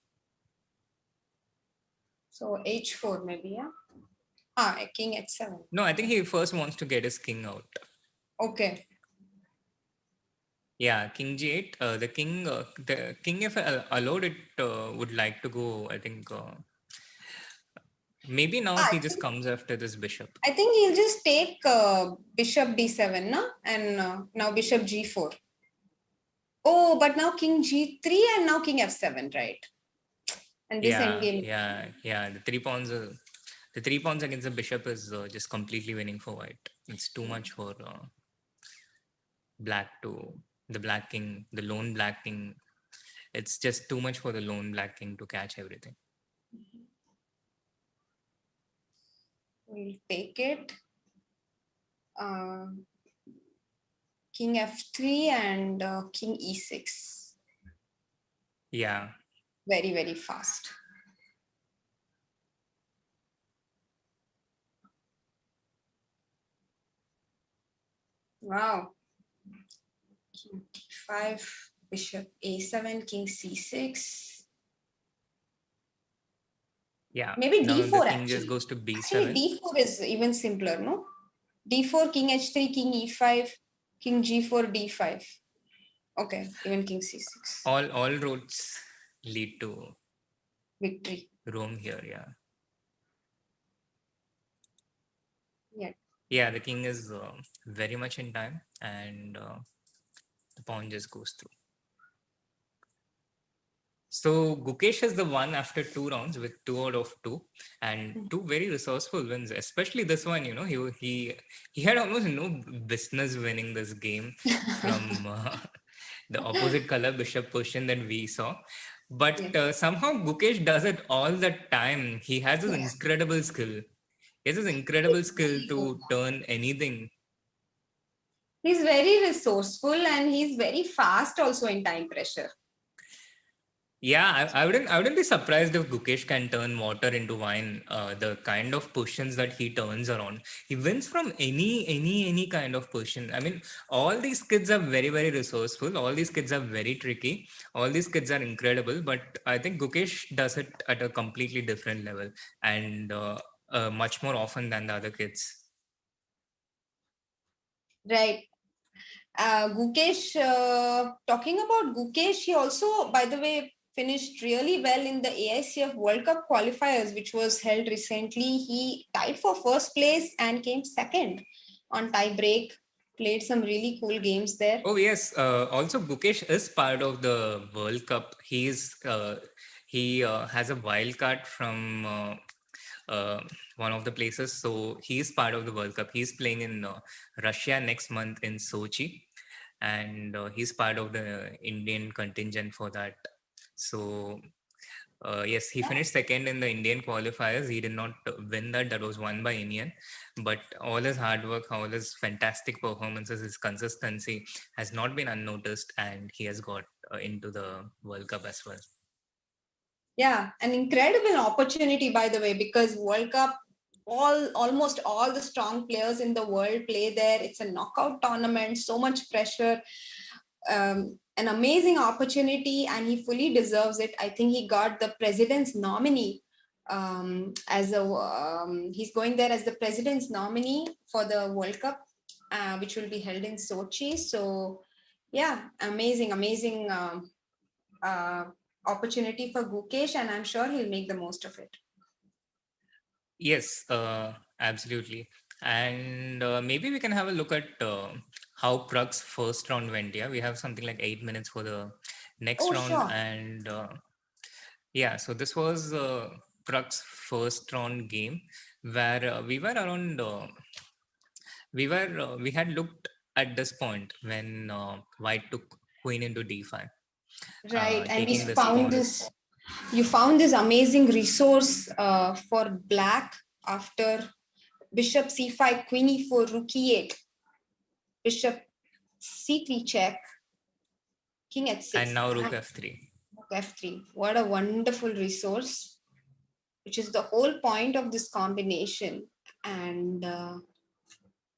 So h4 maybe, yeah. King h7. No, I think he first wants to get his king out. Okay. Yeah, king g8. The king, if allowed, it would like to go. I think maybe now I he just think, comes after this bishop. I think he'll just take bishop d7, no? And now bishop g4. Oh, but now king g3 and now king f7, right? And this Yeah, endgame. yeah, yeah. The 3 pawns against the bishop is just completely winning for white. It's too much for black to the black king, the lone black king. It's just too much for the lone black king to catch everything. We'll take it. King f3 and king e6. Yeah, Very, very fast. Wow. King d5, bishop a7, king c6. yeah. Maybe Now the d4 king just actually. goes to Actually, b7. d4 is even simpler, no? d4, king h3, king e5, king g4, d5. Okay, even king c6. All roads lead to Victory. Rome here. Yeah, Yeah. yeah. The king is very much in time, and the pawn just goes through. So Gukesh is the one after 2 rounds with 2 out of 2 and 2 very resourceful wins. Especially this one, he had almost no business winning this game from the opposite color bishop position that we saw. But Yes. somehow Gukesh does it all the time. He has this Yeah. incredible skill. He has this incredible skill Very good. to turn anything. He's very resourceful and he's very fast also in time pressure. Yeah, I wouldn't be surprised if Gukesh can turn water into wine. The kind of positions that he turns around, he wins from any kind of position. I mean, all these kids are very very resourceful. All these kids are very tricky. All these kids are incredible. But I think Gukesh does it at a completely different level and much more often than the other kids. Right. Gukesh, talking about Gukesh, he also, by the way, finished really well in the AICF World Cup qualifiers, which was held recently. He tied for first place and came second on tie break. Played some really cool games there. Oh yes. Also, Gukesh is part of the World Cup. He has a wild card from one of the places, so he is part of the World Cup. He's playing in Russia next month in Sochi, and he's part of the Indian contingent for that. So yes, he finished second in the Indian qualifiers. He did not win that. That was won by Indian. But all his hard work, all his fantastic performances, his consistency has not been unnoticed, and he has got into the World Cup as well. Yeah, an incredible opportunity, by the way, because World Cup, almost all the strong players in the world play there. It's a knockout tournament, so much pressure. An amazing opportunity, and he fully deserves it. I think he got the president's nominee he's going there as the president's nominee for the World Cup, which will be held in Sochi. So, yeah, amazing uh, opportunity for Gukesh, and I'm sure he'll make the most of it. Yes, absolutely. And maybe we can have a look at how Prag's first round went. Yeah, we have something like 8 minutes for the next Oh, round. sure. And yeah, so this was Prag's first round game where we had looked at this point when White took Queen into D5, Right, and we taking this found pawn. this. You found this amazing resource for Black after Bishop C5, Queen E4, Rook E8, Bishop C3 check, King And H6, now Rook and F3. Rook F3. What a wonderful resource, which is the whole point of this combination. And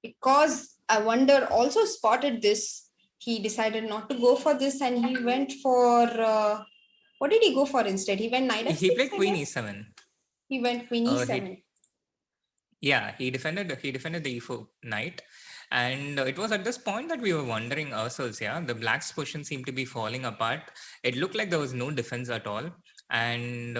because I wonder also spotted this, he decided not to go for this and he went for what did he go for instead? He went knight He f6, played I queen guess. e7. He went queen He e7. Yeah, he defended the e4 knight, and it was at this point that we were wondering ourselves. Yeah, the black's position seemed to be falling apart. It looked like there was no defense at all, and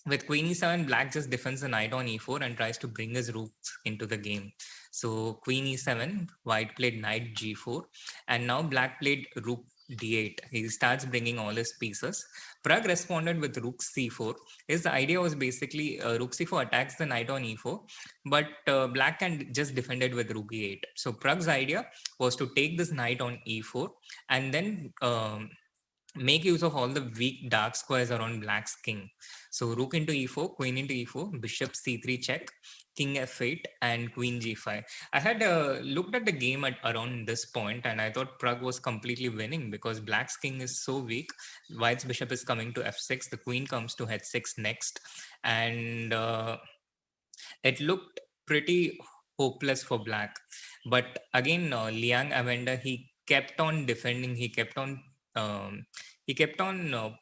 with queen e7, black just defends the knight on e4 and tries to bring his rooks into the game. So queen e7, white played knight g4, and now black played rook d8. He starts bringing all his pieces. Pragg responded with rook c4. His idea was basically rook c4 attacks the knight on e4, but black can just defend it with rook e8. So Pragg's idea was to take this knight on e4 and then make use of all the weak dark squares around black's king. So rook into e4, queen into e4, bishop c3 check, king f8, and queen g5. I had looked at the game at around this point, and I thought Pragg was completely winning because black's king is so weak. White's bishop is coming to f6, the queen comes to h6 next, and it looked pretty hopeless for black. But again, Liang Avenda, he kept on defending. Um, he kept on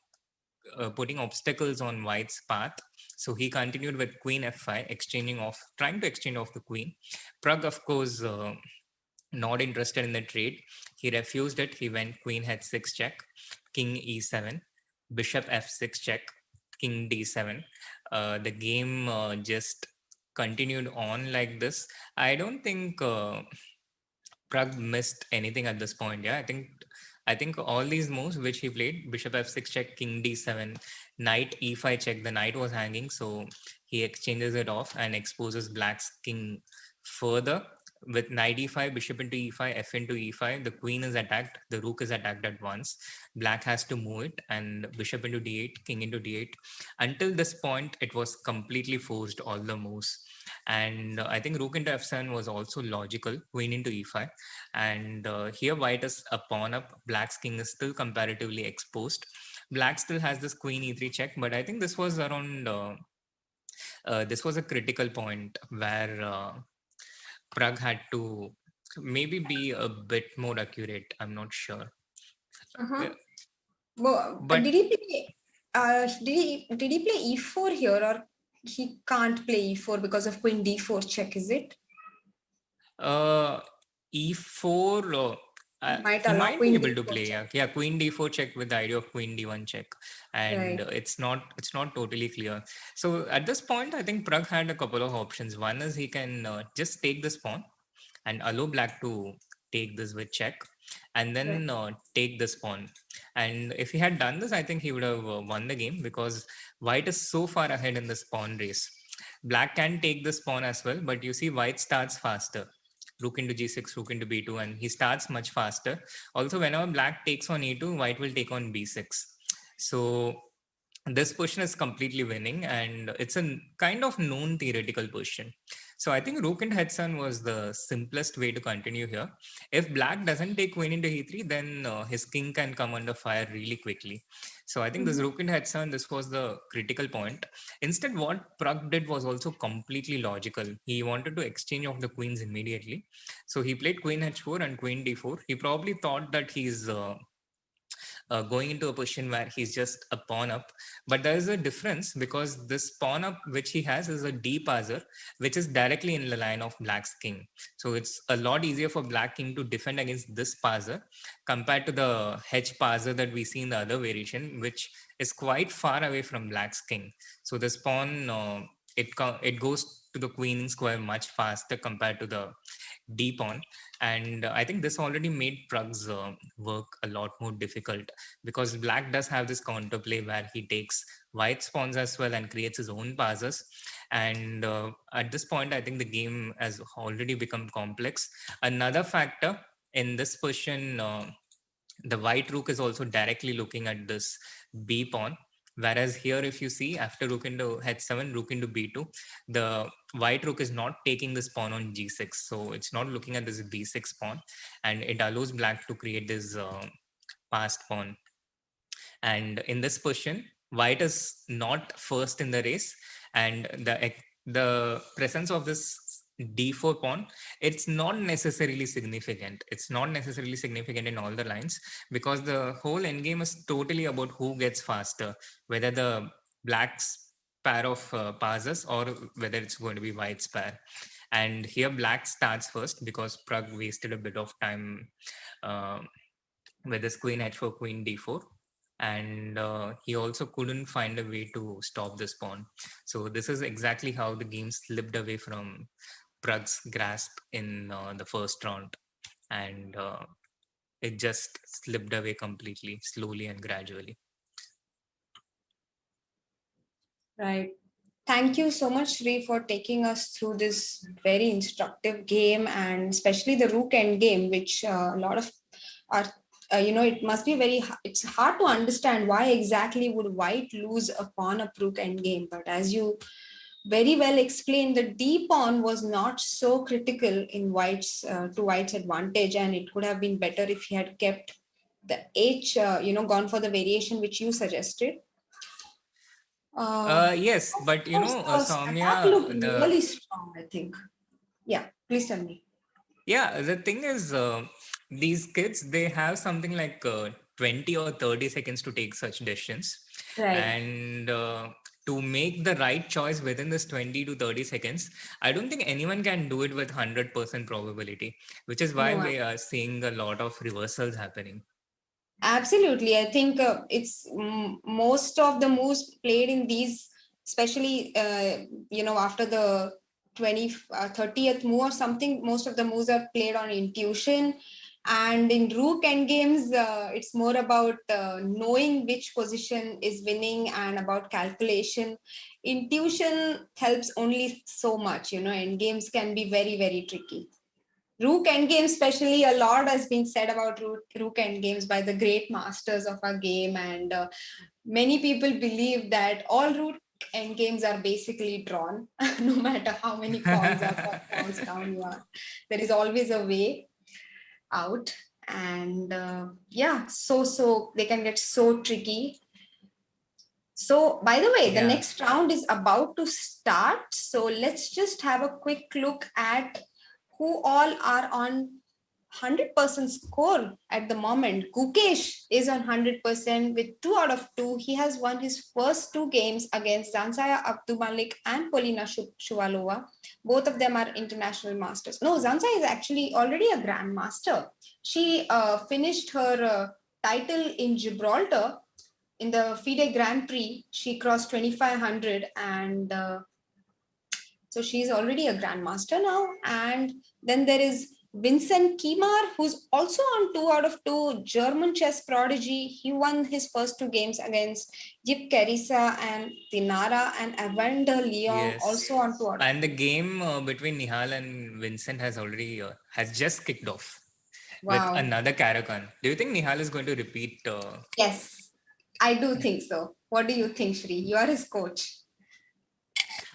putting obstacles on white's path. So he continued with queen f5, trying to exchange off the queen. Pragg, of course, not interested in the trade. He refused it. He went queen h6 check, king e7, bishop f6 check, king d7. The game just continued on like this. I don't think Pragg missed anything at this point. Yeah, I think all these moves which he played, bishop f6 check, king d7, knight e5 check, the knight was hanging, so he exchanges it off and exposes black's king further. With knight e5, bishop into e5, f into e5, the queen is attacked, the rook is attacked at once. Black has to move it, and bishop into d8, king into d8. Until this point, it was completely forced, all the moves. And I think rook into f7 was also logical, queen into e5. And here white is a pawn up, black's king is still comparatively exposed. Black still has this queen e3 check, but I think this was a critical point where Pragg had to maybe be a bit more accurate. I'm not sure. Uh-huh. Yeah, Well, but did he play e4 here, or he can't play e4 because of queen d4 check, is it? uh, e4, Might he allow might be queen able to d4 play. check. Yeah, queen d4 check with the idea of queen d1 check, and Right. it's not totally clear. So at this point, I think Pragg had a couple of options. One is he can just take this pawn and allow black to take this with check, and Right. then take this pawn. And if he had done this, I think he would have won the game because white is so far ahead in this pawn race. Black can take this pawn as well, but you see white starts faster. Rook into g6, rook into b2, and he starts much faster. Also, whenever black takes on e2, white will take on b6. So this position is completely winning, and it's a kind of known theoretical position. So I think rook into h7 was the simplest way to continue here. If black doesn't take queen into e3, then his king can come under fire really quickly. So I think this Mhm. rook into h7, this was the critical point. Instead, what Pragg did was also completely logical. He wanted to exchange off the queens immediately. So he played queen h4 and queen d4. He probably thought that he's going into a position where he's just a pawn up. But there is a difference because this pawn up which he has is a D passer, which is directly in the line of black's king. So it's a lot easier for black king to defend against this passer compared to the hedge passer that we see in the other variation, which is quite far away from black's king. So this pawn, it goes to the queen square much faster compared to the D pawn. And I think this already made Pragg's work a lot more difficult because black does have this counterplay where he takes white's pawns as well and creates his own passes. And at this point, I think the game has already become complex. Another factor in this position, the white rook is also directly looking at this b pawn. Whereas here, if you see, after rook into h7, rook into b2, the white rook is not taking this pawn on g6. So it's not looking at this b6 pawn, and it allows black to create this passed pawn. And in this position, white is not first in the race, and the presence of this d4 pawn, it's not necessarily significant. It's not necessarily significant in all the lines, because the whole endgame is totally about who gets faster, whether the black's pair of passes or whether it's going to be white's pair. And here black starts first because Pragg wasted a bit of time uh, with his queen h4, queen d4. And he also couldn't find a way to stop this pawn. So this is exactly how the game slipped away from Pragg's grasp in the first round. And it just slipped away completely, slowly and gradually. Right. Thank you so much, Sri, for taking us through this very instructive game, and especially the rook end game, which a lot of are, it must be it's hard to understand why exactly would white lose a pawn up rook end game. But as you very well explained, the d pawn was not so critical in white's advantage, and it could have been better if he had kept the h, gone for the variation which you suggested. Yes, but Of course, the attack looked Soumya, really strong, I think. Yeah, please tell me. the thing is, these kids, they have something like 20 or 30 seconds to take such decisions. Right. And to make the right choice within this 20 to 30 seconds, I don't think anyone can do it with 100% probability, which is why No, we are seeing a lot of reversals happening. absolutely. I think it's most of the moves played in these, especially, after the 30th move or something, most of the moves are played on intuition. And in rook end games, it's more about knowing which position is winning and about calculation. Intuition helps only so much, end games can be very, very tricky. Rook endgame, especially, a lot has been said about rook endgames by the great masters of our game, and many people believe that all rook endgames are basically drawn, no matter how many pawns up or pawns down you are. There is always a way out, and so they can get so tricky. So, by the way, the Yeah. next round is about to start. So, let's just have a quick look at who all are on 100% score at the moment. Gukesh is on 100% with 2 out of 2. He has won his first 2 games against Zansaya Abdumalik and Polina Shuvalova. Both of them are international masters. No, Zansaya is actually already a grandmaster. She finished her title in Gibraltar in the FIDE Grand Prix. She crossed 2500, and so she's already a grandmaster now. And then there is Vincent Kimar, who's also on 2 out of 2, German chess prodigy. He won his first 2 games against Yip Carissa and Dinara, and Evander Leong Yes. also on 2 out of And the game between Nihal and Vincent has already has just kicked off with Wow. another Karakan. Do you think Nihal is going to repeat? Yes, I do think so. What do you think, Shri? You are his coach.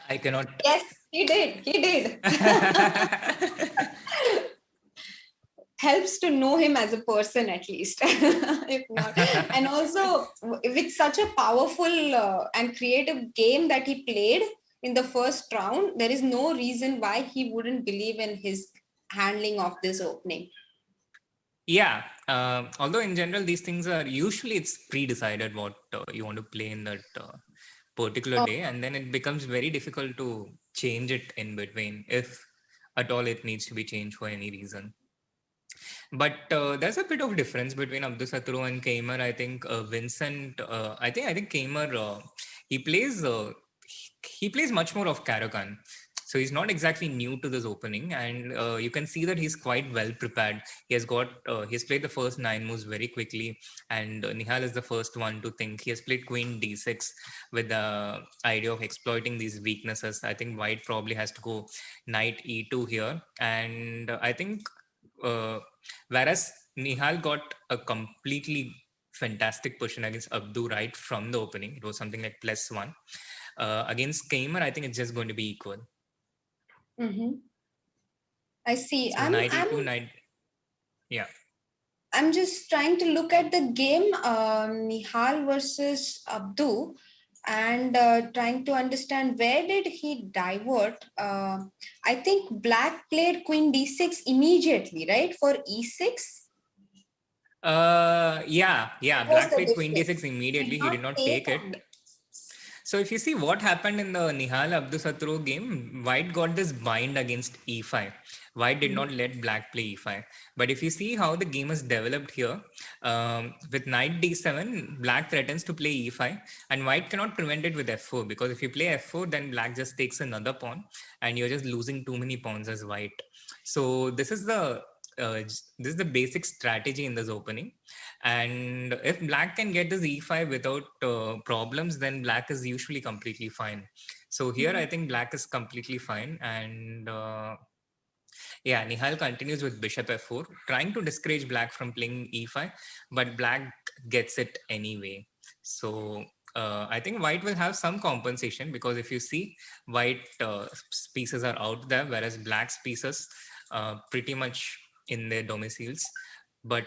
I cannot. Yes, he did. He did. Helps to know him as a person, at least, if not. And also, with such a powerful and creative game that he played in the first round, there is no reason why he wouldn't believe in his handling of this opening. Yeah. Although in general, these things are usually it's pre-decided what you want to play in that particular Oh, day, and then it becomes very difficult to change it in between, if at all it needs to be changed for any reason. But there's a bit of difference between Abdusattorov and Kamer. I think Vincent. I think Kamer. He plays much more of Karakan. So he's not exactly new to this opening, and you can see that he's quite well prepared. He's played the first 9 moves very quickly, and Nihal is the first one to think. He has played Queen D6 with the idea of exploiting these weaknesses. I think White probably has to go Knight E2 here, and I think uh, whereas Nihal got a completely fantastic position against Abdu right from the opening. It was something like +1. Against Kamer, I think it's just going to be equal. mm-hmm. I see. So knight e2, knight, yeah. I'm just trying to look at the game, Nihal versus Abdu. and trying to understand where did he divert. I think black played queen d6 immediately, right? For e6. Yeah. That was Black the played queen d6 difference. He immediately. did He not did not take take it. on. So if you see what happened in the Nihal Abdusattorov game, White got this bind against e5. White did not let Black play e5. But if you see how the game is developed here, with knight d7, Black threatens to play e5, and White cannot prevent it with f4, because if you play f4, then Black just takes another pawn, and you're just losing too many pawns as White. So this is the basic strategy in this opening. And if black can get this e5 without problems, then black is usually completely fine. So here I think black is completely fine. And yeah, Nihal continues with bishop f4, trying to discourage black from playing e5, but black gets it anyway. So I think white will have some compensation, because if you see, white pieces are out there, whereas black's pieces pretty much in their domiciles. But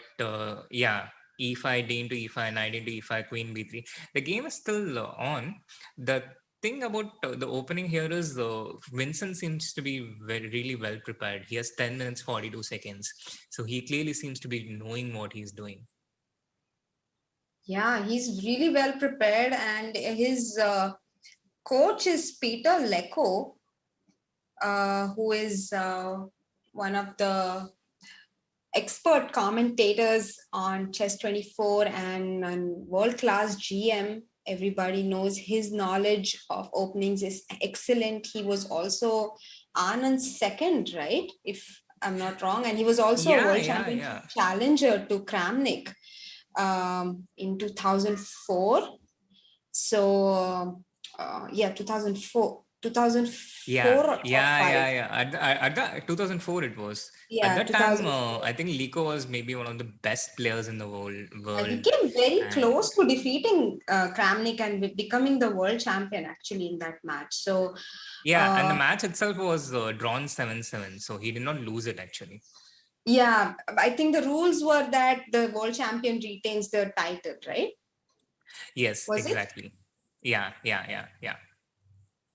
yeah, e5, d into e5, knight into e5, queen b3. The game is still on. The thing about the opening here is Vincent seems to be really well prepared. He has 10 minutes 42 seconds, so he clearly seems to be knowing what he's doing. Yeah, he's really well prepared, and his coach is Peter Lecco, who is one of the expert commentators on Chess 24 and on World Class GM. Everybody knows his knowledge of openings is excellent. He was also Anand's second, right? If I'm not wrong. And he was also a world championship challenger to Kramnik in 2004. So, yeah, 2004. 2004 Yeah. At the 2004 it was. At Yeah, that time, 2004. I think Liko was maybe one of the best players in the He world. came very And close to defeating Kramnik and becoming the world champion actually in that match. So, yeah, and the uh, match itself was drawn 7-7, so he did not lose it actually. yeah, I think the rules were that the world champion retains the title, right? Yes, Was it? exactly. Yeah.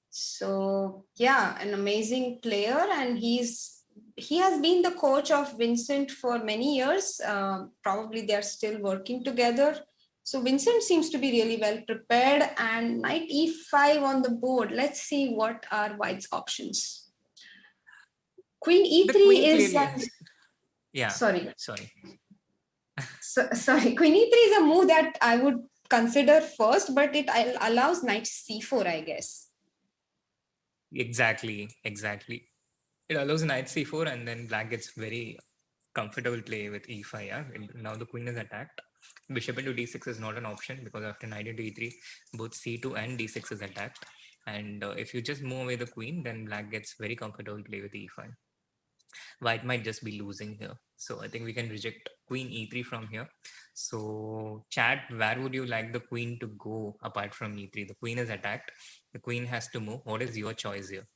So, yeah, an amazing player, and he has been the coach of Vincent for many years. Probably they are still working together. So Vincent seems to be really well prepared, and knight e5 on the board. Let's see what are White's options. Queen The e3 queen is clearly has. Yeah, sorry. sorry. Sorry. Queen e3 is a move that I would consider first, but it allows knight c4, I guess. Exactly. It allows knight c4, and then black gets very comfortable play with e5. Yeah, and now the queen is attacked. Bishop into d6 is not an option, because after knight into e3, both c2 and d6 is attacked. And if you just move away the queen, then black gets very comfortable play with e5. White might just be losing here. So I think we can reject queen e3 from here. So chat, where would you like the queen to go apart from e3? The queen is attacked. The queen has to move. What is your choice here?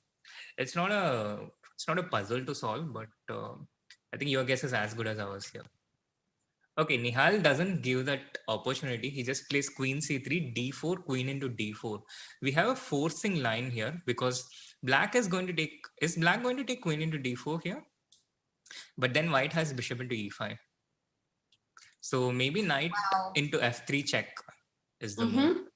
It's not a puzzle to solve, but I think your guess is as good as ours here. Okay, Nihal doesn't give that opportunity. He just plays queen c3, d4, queen into d4. We have a forcing line here, because black is going to take. Is black going to take queen into d4 here? But then white has bishop into e5. So maybe knight into f3 check is the move.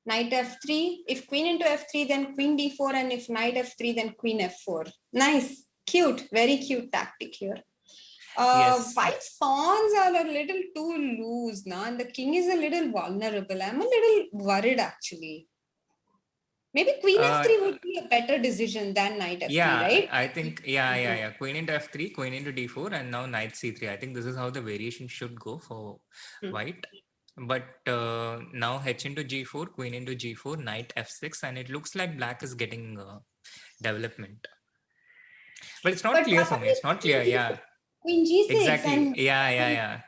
Knight f3. If queen into f3, then queen d4. And if knight f3, then queen f4. Nice. Cute. Very cute tactic here. Yes. White's pawns are a little too loose now, and the king is a little vulnerable. I'm a little worried actually. Maybe queen f3 would be a better decision than knight f3, right? I think, yeah. Queen into f3, queen into d4, and now knight c3. I think this is how the variation should go for white. But now h into g4, queen into g4, knight f6, and it looks like black is getting development. But it's not clear for me. It's not clear. Yeah. Queen g6. Exactly. And Yeah.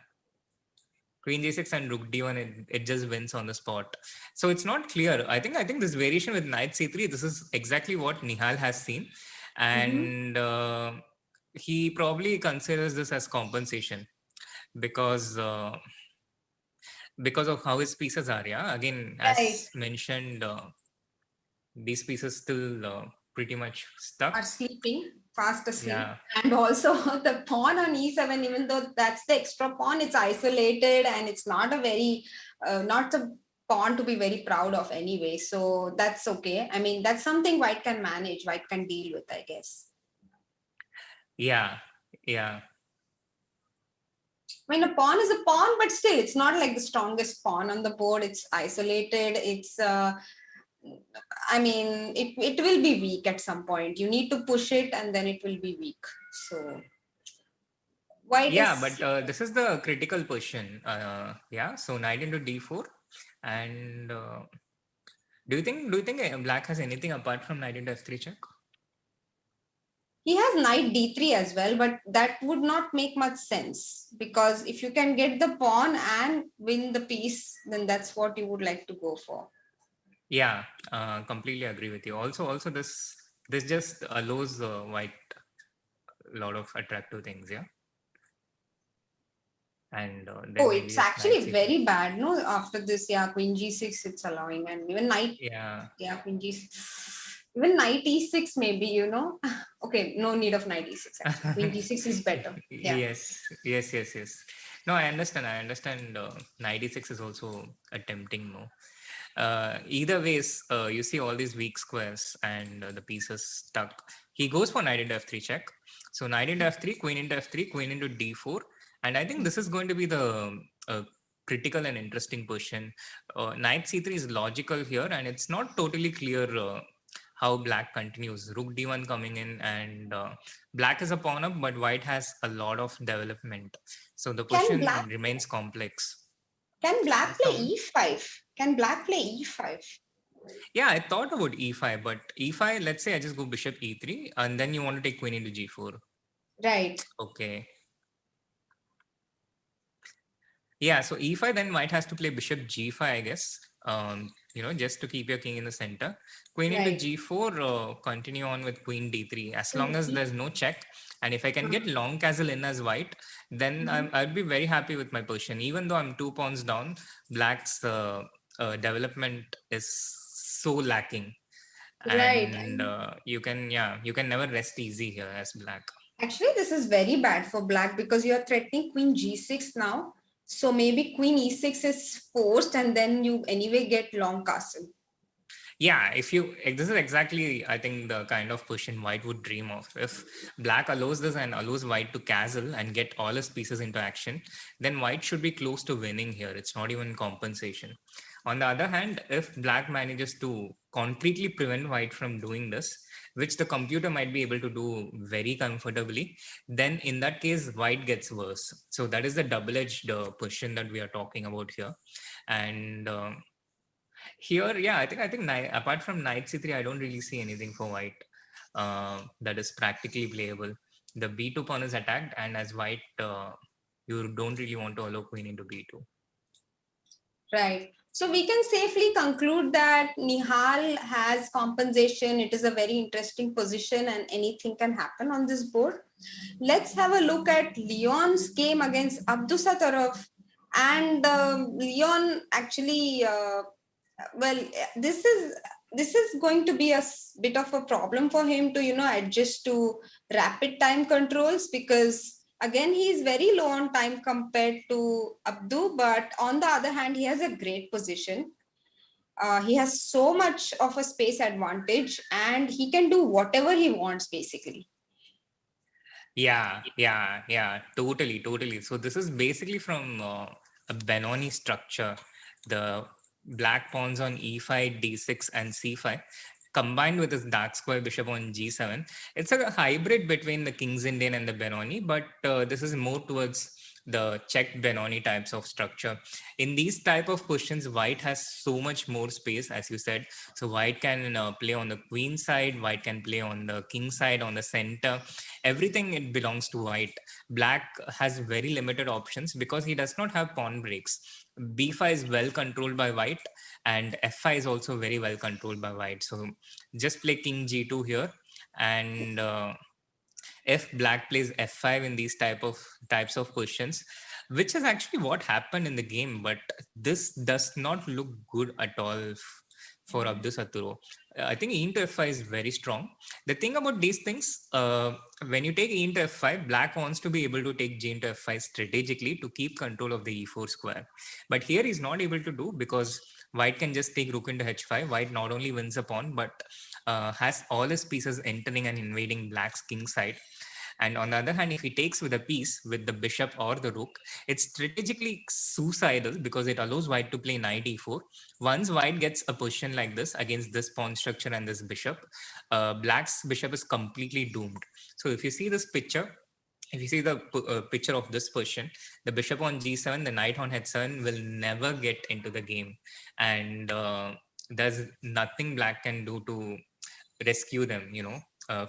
Queen g6 and rook d1, it just wins on the spot. So it's not clear. I think this variation with knight c3, this is exactly what Nihal has seen. And he probably considers this as compensation, because because of how his pieces are. Yeah, again, Right. as mentioned, these pieces still pretty much stuck. Are sleeping, fast asleep. Yeah, And also the pawn on e7, even though that's the extra pawn, it's isolated and it's not a very, not a pawn to be very proud of anyway. So that's okay. I mean, that's something white can manage, white can deal with, I guess. yeah, yeah. I mean, a pawn is a pawn, but still, it's not like the strongest pawn on the board. It's isolated. I mean, it will be weak at some point. You need to push it and then it will be weak. So white Yeah, is, but this is the critical position. Yeah, so knight into d4, and do you think black has anything apart from knight into f3 check? he has knight d3 as well, but that would not make much sense because if you can get the pawn and win the piece, then that's what you would like to go for. Yeah, completely agree with you. Also this just allows white a lot of attractive things. Yeah, and Oh, then maybe it's just knight actually c3. very bad. No, after this, yeah, queen g6, it's allowing, and even knight, Yeah. yeah, queen g6, even knight e6, maybe, you know. Okay, no need of knight e6 actually. Queen g6 is better. Yeah. Yes. No, I understand. 96 is also a tempting move. Either ways, you see all these weak squares and the pieces stuck. He goes for knight into f3 check. So knight into f3, queen into f3, queen into d4, and I think this is going to be the critical and interesting position. Knight c3 is logical here, and it's not totally clear. How black continues, rook d1 coming in, and black is a pawn up, but white has a lot of development, so the Can position black remains complex. can black Yes, play Tom. e5? Can black play e5? Yeah, I thought about e5, but e5, let's say I just go bishop e3, and then you want to take queen into g4. Right, Okay. Yeah, so e5, then white has to play bishop g5, I guess. Just to keep your king in the center. Queen into right. g4, continue on with queen d3. As long Queen as c. there's no check, and if I can get long castle in as white, then Mhm. I'd be very happy with my position. Even though I'm 2 pawns down, black's development is so lacking, Right. and you can never rest easy here as black. Actually, this is very bad for black because you are threatening queen g6 now. So maybe queen e6 is forced and then you anyway get long castle. Yeah, if this is exactly, I think, the kind of position white would dream of. If black allows this and allows white to castle and get all his pieces into action, then white should be close to winning here. It's not even compensation. On the other hand, if black manages to completely prevent white from doing this, which the computer might be able to do very comfortably, then in that case white gets worse. So that is the double-edged position that we are talking about here. And here, yeah, I think apart from knight c3, I don't really see anything for white that is practically playable. The b2 pawn is attacked, and as white, you don't really want to allow queen into b2. Right. So we can safely conclude that Nihal has compensation. It is a very interesting position and anything can happen on this board. Let's have a look at Leon's game against Abdusattorov. And Leon actually, well, this is going to be a bit of a problem for him to, adjust to rapid time controls because again, he is very low on time compared to Abdu, but on the other hand, he has a great position. He has so much of a space advantage and he can do whatever he wants basically. Yeah, totally. So this is basically from a Benoni structure. The black pawns on e5, d6, and c5, combined with this dark square bishop on g7. It's a hybrid between the King's Indian and the Benoni, but this is more towards the Czech Benoni types of structure. In these type of positions, white has so much more space, as you said. So white can play on the queen side, white can play on the king side, on the center. Everything, it belongs to white. Black has very limited options because he does not have pawn breaks. b5 is well controlled by white, and f5 is also very well controlled by white. So just play king g2 here, and if black plays f5 in these types of positions, which is actually what happened in the game. But this does not look good at all for Abdusattorov. I think e into f5 is very strong. The thing about these things, when you take e into f5, black wants to be able to take g into f5 strategically to keep control of the e4 square. But here he's not able to do, because white can just take rook into h5. White not only wins a pawn, but has all his pieces entering and invading black's king side. And on the other hand, if he takes with a piece with the bishop or the rook, it's strategically suicidal because it allows white to play knight e4. Once white gets a position like this against this pawn structure and this bishop, black's bishop is completely doomed. So if you see this picture, if you see the picture of this position, the bishop on g7, the knight on h7 will never get into the game. And there's nothing black can do to rescue them,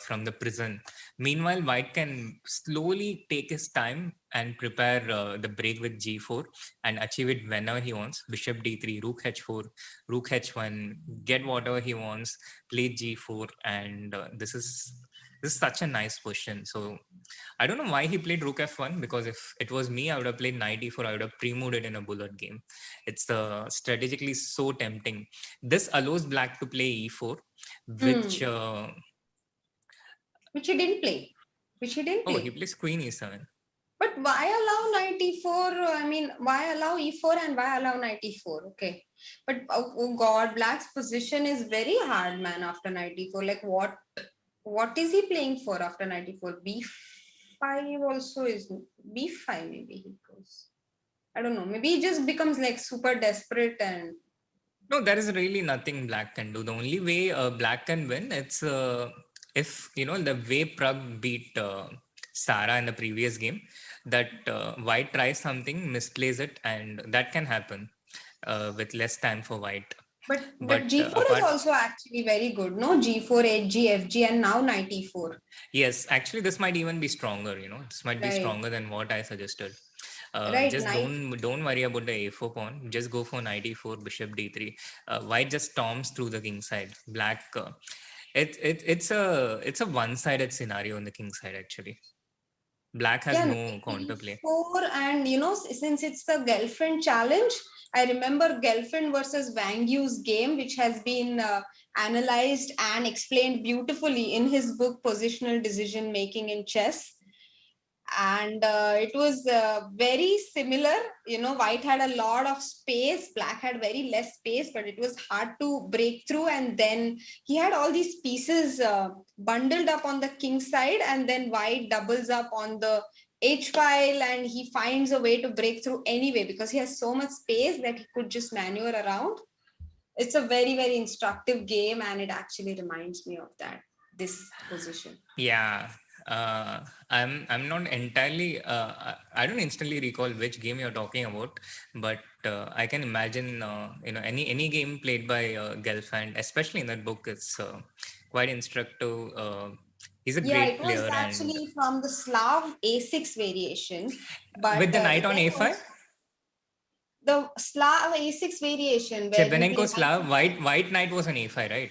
from the prison. Meanwhile, white can slowly take his time and prepare the break with g4 and achieve it whenever he wants. Bishop d3, rook h4, rook h1, get whatever he wants, play g4, and this is such a nice position. So I don't know why he played rook f1, because if it was me, I would have played knight e4. I would have pre-moved it in a bullet game. It's strategically so tempting. This allows black to play e4, which Which he didn't play. he plays queen e7. But why allow knight e4? I mean, why allow e4 and why allow knight e4? Okay. But oh God, black's position is very hard, man, after knight e4. Like what is he playing for after knight e4? b5 also is b5 maybe he goes. I don't know. Maybe he just becomes like super desperate and No, there is really nothing black can do. The only way black can win, it's if the way Prag beat Sara in the previous game, that white tries something, misplays it, and that can happen with less time for white. but g4 is also actually very good. No, g4, hg, fg, and now knight e4. Yes, actually, this might even be stronger. This might be Right. stronger than what I suggested. Right, Just don't worry about the a4 pawn. Just go for knight e4, bishop d3. White just storms through the king side. Black, it's a one-sided scenario on the king side actually. Black has no counterplay. And since it's the Gelfand challenge, I remember Gelfand versus Wang Yu's game, which has been analyzed and explained beautifully in his book Positional Decision Making in Chess. And it was very similar. White had a lot of space, black had very less space, but it was hard to break through. And then he had all these pieces bundled up on the king side, and then white doubles up on the h file, and he finds a way to break through anyway because he has so much space that he could just maneuver around. It's a very, very instructive game, and it actually reminds me of this position. Yeah. I'm not entirely. I don't instantly recall which game you're talking about, but I can imagine. Any game played by Gelfand, especially in that book, it's quite instructive. He's a great player. It was actually from the Slav A6 variation, but with the knight on a5. The Slav A6 variation, where Chebenenko Slav white knight was on a5, right?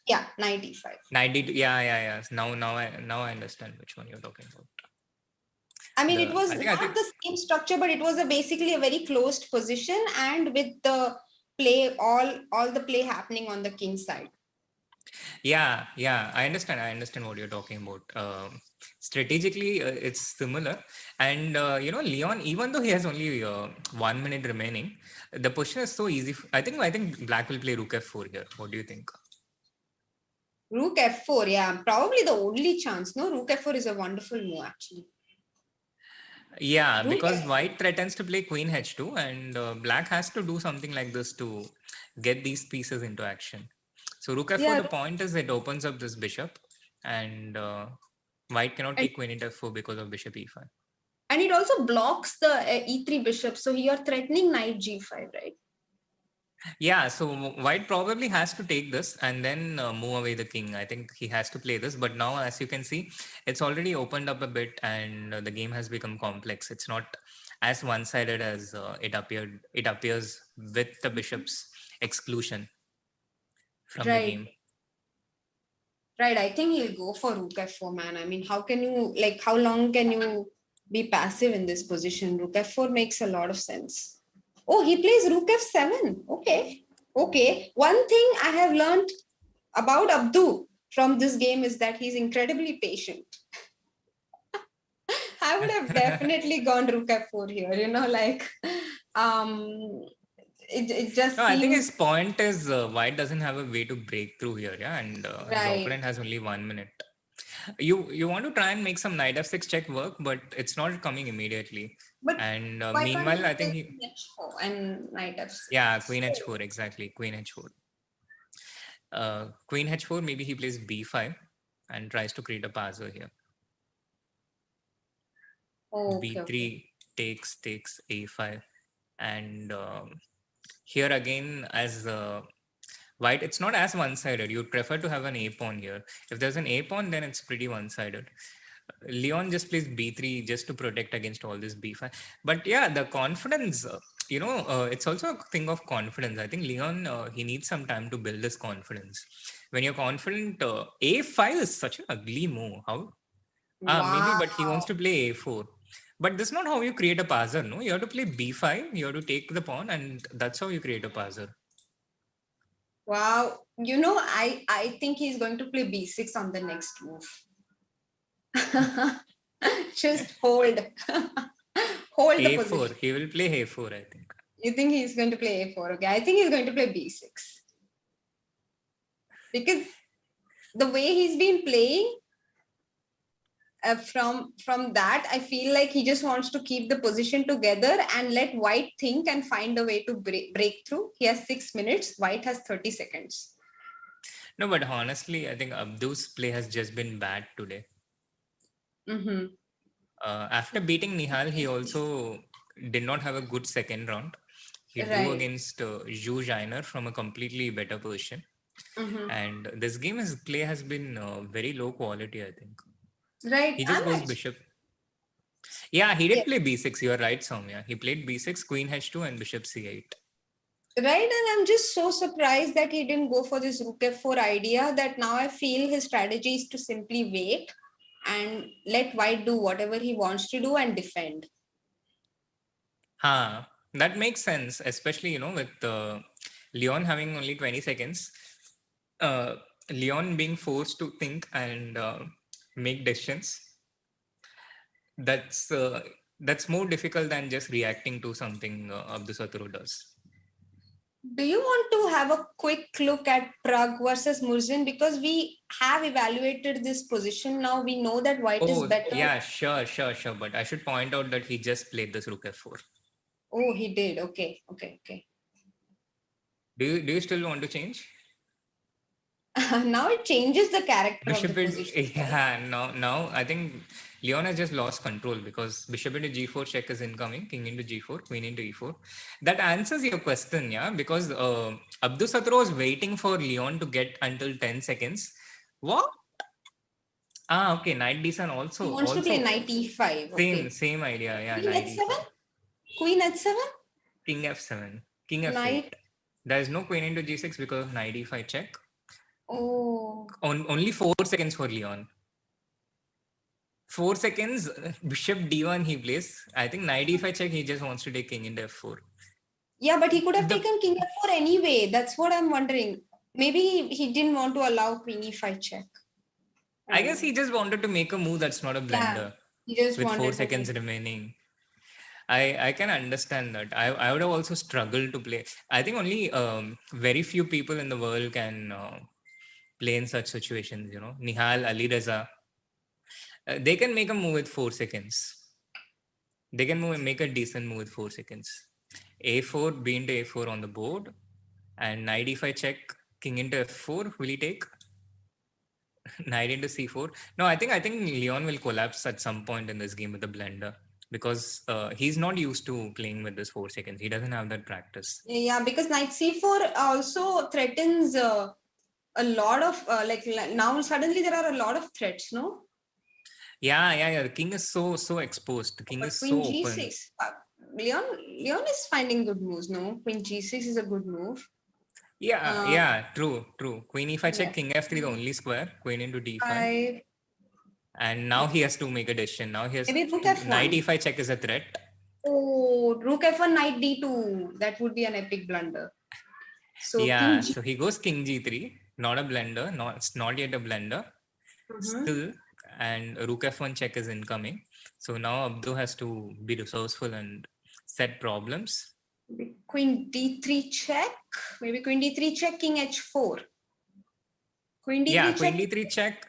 Yeah, knight e5. Knight d2. Yeah. Now I understand which one you're talking about. I mean, it was not the same structure, but it was basically a very closed position, and with the play, all the play happening on the king side. Yeah, I understand what you're talking about. Strategically, it's similar. And Leon, even though he has only 1 minute remaining, the position is so easy. I think black will play rook f4 here. What do you think? Rook f4, yeah, probably the only chance. No, rook f4 is a wonderful move actually. Yeah, because white threatens to play queen h2, and black has to do something like this to get these pieces into action. So rook f4, the point is it opens up this bishop, and white cannot take queen into f4 because of bishop e5. And it also blocks the e3 bishop, so you're threatening knight g5, right? Yeah, so white probably has to take this and then move away the king. I think he has to play this, but now as you can see, it's already opened up a bit, and the game has become complex. It's not as one-sided as it appears with the bishop's exclusion from the game. Right, I think he'll go for rook f4, man. I mean, how long can you be passive in this position. Rook f4 makes a lot of sense. Oh, he plays rook f7. Okay. Okay. One thing I have learned about Abdu from this game is that he's incredibly patient. I would have definitely gone rook f4 here, um, it just No, I think seems his point is white doesn't have a way to break through here, yeah, and his right. opponent has only 1 minute. You want to try and make some knight f6 check work, but it's not coming immediately. But And why can't meanwhile, he I think play he, queen h4 and knight f6? yeah, queen h4, exactly, queen h4. Queen h4, maybe he plays b5 and tries to create a passer here. Oh, okay, okay. b3 takes a5, and here again, as white, it's not as one-sided. You'd prefer to have an a pawn here. If there's an a pawn, then it's pretty one-sided. Leon just plays b3 just to protect against all this b5. But yeah, the confidence, it's also a thing of confidence. I think Leon, he needs some time to build this confidence. When you're confident, a5 is such an ugly move. How? Maybe, Wow. but he wants to play a4. But that's not how you create a passer, no? You have to play b5, you have to take the pawn, and that's how you create a passer. Wow. I think he's going to play b6 on the next move. Just hold. Hold the a4, position. he will play a4, I think. You think he's going to play a4? Okay. I think he's going to play b6. Because the way he's been playing, from that, I feel like he just wants to keep the position together and let white think and find a way to break through. He has 6 minutes. White has 30 seconds. No, but honestly, I think Abdu's play has just been bad today. Mm-hmm. After beating Nihal, he also did not have a good second round. He drew Right. against Zhu Jainer from a completely better position. Mm-hmm. And this game, his play has been very low quality, I think. Right. He just I'm goes actually, bishop. Yeah, he yeah. did play b6. You're right, Soumya. He played b6, queen h2, and bishop c8. Right, and I'm just so surprised that he didn't go for this rook f4 idea. That now I feel his strategy is to simply wait and let white do whatever he wants to do and defend. That makes sense, especially, with Leon having only 20 seconds. Uh, Leon being forced to think and make decisions. That's more difficult than just reacting to something Abdusattorov does. Do you want to have a quick look at Prague versus Murzin? Because we have evaluated this position now. We know that white is Oh, better. yeah, sure. But I should point out that he just played this rook f4. Oh, he did. Okay. Do you still want to change? Now it changes the character of the Bishop position, it, right? yeah, now I think Leon has just lost control because bishop into g4 check is incoming, king into g4, queen into e4. That answers your question, yeah, because Abdusattorov was waiting for Leon to get until 10 seconds. What? Okay, knight d7 He also, wants to play also knight e5. same, Okay. same idea, yeah, Queen knight h7? e5. Queen h7? King f7, king f8. Knight. There is no queen into g6 because of knight e5 check. Oh. Only 4 seconds for Leon. 4 seconds, bishop d1 he plays. I think knight e5 check, he just wants to take king into f4. Yeah, but he could have The taken king f4 anyway. That's what I'm wondering. Maybe he didn't want to allow queen e5 check. I I don't guess know. he just wanted to make a move that's not a Yeah, blunder he just with four wanted to seconds make. remaining. I can understand that. I would have also struggled to play. I think only very few people in the world can play in such situations. Nihal, Ali Reza, they can make a move with 4 seconds. They can make a decent move with 4 seconds. A4, B into A4 on the board, and knight e5 check, king into f4. Will he take? Knight into c4. No, I think Leon will collapse at some point in this game with the blender because he's not used to playing with this 4 seconds. He doesn't have that practice. Yeah, because knight c4 also threatens a lot of now suddenly there are a lot of threats, no? Yeah. The king is so exposed. The king But is so queen open. g6. Leon is finding good moves, no? Queen g6 is a good move. Uh, Yeah. True. Queen e5 check, yeah. king f3 the only square. Queen into d5. Five. And now he has to make a decision. Now he has Maybe rook knight f1. e5 check is a threat. Oh, rook f1, knight d2. That would be an epic blunder. So Yeah, king g. so he goes king g3, not a blunder, it's not yet a blunder. Still, and rook f1 check is incoming. So now Abdu has to be resourceful and set problems. Queen d3 check. Maybe queen d3 check, king h4. Queen d3 Yeah, check. queen d3 check.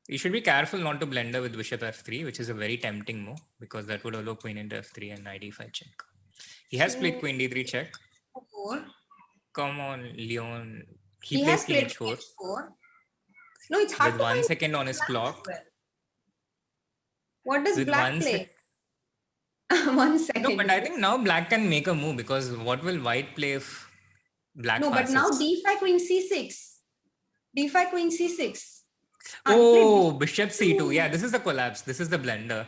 You should be careful not to blunder with bishop f3, which is a very tempting move because that would allow queen into f3 and knight e5 check. He has played queen d3 check. 4. Come on, Leon. He He plays has king played h4 h4. No, it's hard with to 1 find second on his black as clock. well. What does With black 1 play? sec. 1 second. No, but I think now black can make a move because what will white play if black No, but now passes? d5 queen c6. d5 queen c6. Oh, bishop c2. Yeah, this is the collapse. This is the blunder.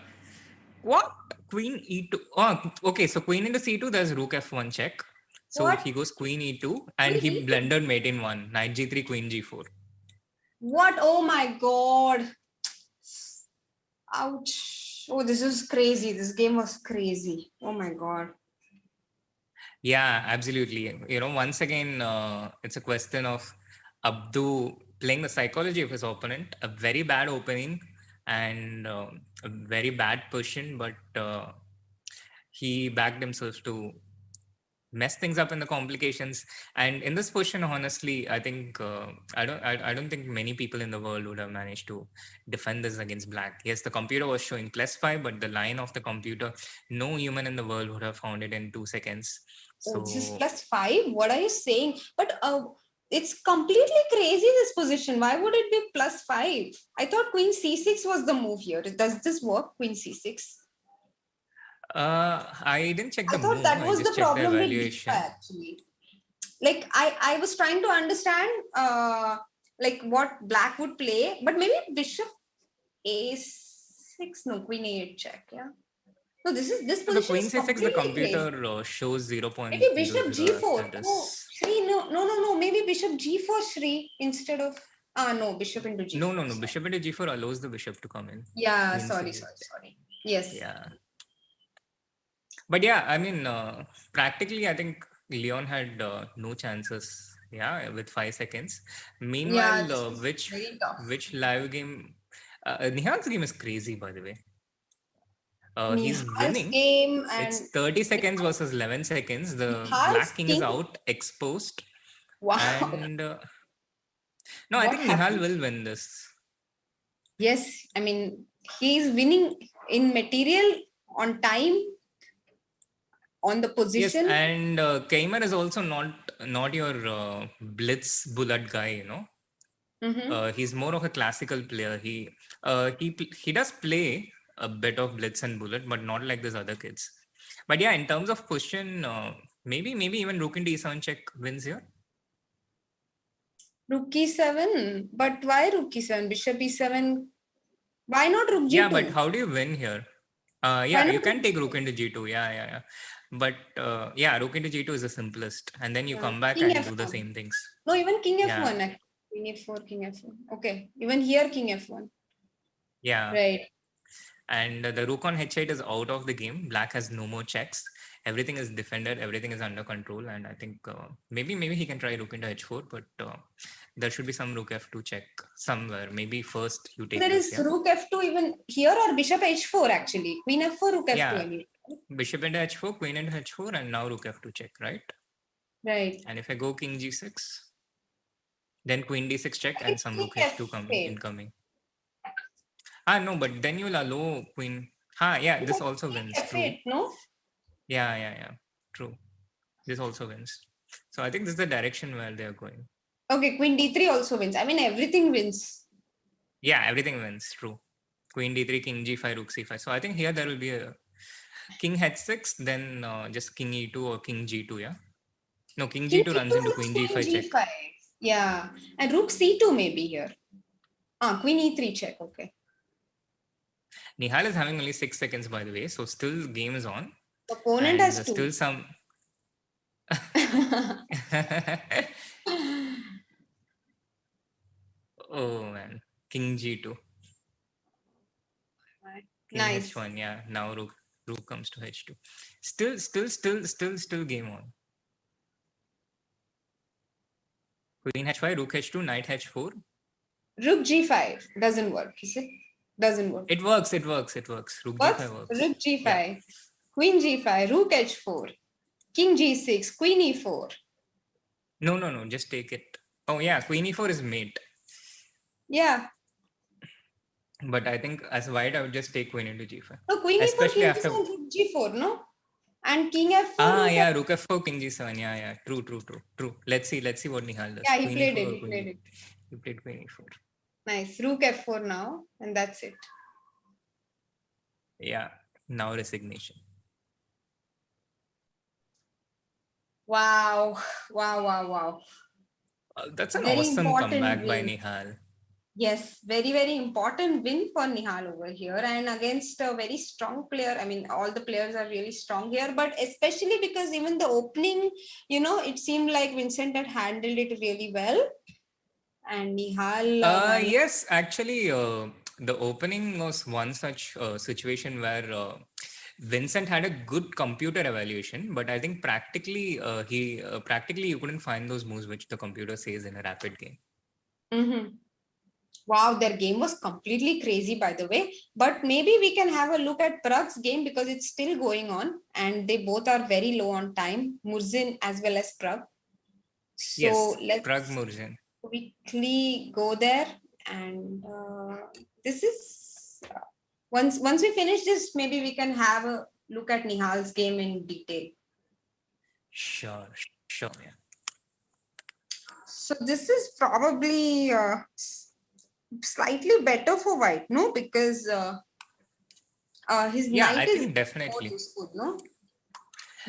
What? Queen e2. Oh, okay. So queen into c2, there's rook f1 check. So What? he goes queen e2 and Queen he e2? blundered mate in 1. Knight g3, queen g4. What? Oh my god. Ouch. Oh, this is crazy. This game was crazy. Oh my god. Yeah, absolutely. Once again, it's a question of Abdu playing the psychology of his opponent. A very bad opening and a very bad position, but he backed himself to mess things up in the complications. And in this position, honestly, I think I don't think many people in the world would have managed to defend this against black. Yes, the computer was showing +5, but the line of the computer, no human in the world would have found it in 2 seconds. Oh, this is So +5. What are you saying? But it's completely crazy, this position. Why would it be +5? I thought queen c6 was the move here. Does this work, queen c6? I didn't check I the thought move. that I was the just checked the problem with d5 evaluation. actually. Like I was trying to understand like what black would play, but maybe bishop a6. No, queen a8 check. Yeah. No, this So the position queen is c6, the completely crazy. computer shows Maybe 0.00 bishop g4. after Oh, this. Shri, no. Maybe bishop g4, Shri, instead of no, bishop into g4. No. Bishop into g4 allows the bishop to come in. Yeah, Queen sorry. c8. Yes. Yeah. But yeah, I mean, practically, I think Leon had no chances. Yeah, with 5 seconds. Yeah, Meanwhile, this was very tough. which live game? Nihal's game is crazy, by the way. He's Nihal's winning. game and It's 30 seconds versus 11 seconds. The Nihal's black king is king. out, exposed. Wow. And no, I What think Nihal happened? will win this. Yes, I mean, he's winning in material, on time, on the Yes, position. and Keimer is also not your blitz bullet guy, He's more of a classical player. He does play a bit of blitz and bullet, but not like these other kids. But yeah, in terms of position, maybe even rook into e7 check wins here. Rook e7. But why rook e7? Bishop e7. Why not rook g2? Yeah, but how do you win here? Why Yeah, not you can take rook rook into g2. Yeah. But yeah, rook into g2 is the simplest, and then you come back king and do the f1? same things. No, even king Yeah, f1 actually. Queen f4, king f1. Okay, even here king f1. yeah. Right. And the rook on h8 is out of the game. Black has no more checks. Everything is defended. Everything is under control. And I think maybe he can try rook into h4, but there should be some rook f2 check somewhere. Maybe first you take There this. is Yeah. rook f2 even here, or bishop h4 actually. Queen f4, rook f2. Yeah. I mean. Bishop into h4, queen into h4, and now rook f2 check, right? Right. And if I go king g6, then queen d6 check and some King rook h2 incoming. No, but then you'll allow queen. Yeah, this also wins. True. f8, no? Yeah. True. This also wins. So I think this is the direction where they are going. Okay, queen d3 also wins. I mean, everything wins. Yeah, everything wins. True. Queen d3, king g5, rook c5. So I think here there will be a king h6, then just king e2 or king g2. Yeah. No, king King g2 runs e2 into looks queen queen g5 check. g5. Yeah. And rook c2 maybe here. Queen e3 check. Okay. Nihal is having only 6 seconds, by the way. So still game is on. Opponent And has still two. some. Oh man. King g2. King Nice. h1. Yeah, now rook comes to h2. Still game on. Queen h5, rook h2, knight h4. Rook g5 doesn't work, is it? Doesn't work. It works. Rook Works? g5 works. Rook g5, Yeah. queen g5, rook h4, king g6, queen e4. No. Just take it. Oh yeah, queen e4 is mate. Yeah. But I think as white, I would just take queen into g5. No, queen e4, Especially king after. g7, rook g4, no? And king f4. Ah, Rook yeah, rook f4, king g7. Yeah. True. Let's see what Nihal does. Yeah, he Queen played e4 it. or He queen played e4. it. He played queen e4. Nice. Rook f4 now, and that's it. Yeah. Now resignation. Wow. That's an Very awesome important comeback by win. Nihal. Yes, very important win for Nihal over here, and against a very strong player. I mean, all the players are really strong here, but especially because even the opening, it seemed like Vincent had handled it really well, and Nihal managed. Yes, actually, the opening was one such situation where Vincent had a good computer evaluation, but I think practically you couldn't find those moves which the computer says in a rapid game. Mm-hmm. Wow, their game was completely crazy, by the way. But maybe we can have a look at Prag's game because it's still going on, and they both are very low on time, Murzin as well as Prag. So Yes, Pragg let's Murzin. quickly go there, and this is once we finish this, maybe we can have a look at Nihal's game in detail. Sure. Yeah. So this is probably slightly better for white, no? Because his Yeah, I knight is think more definitely. useful, no?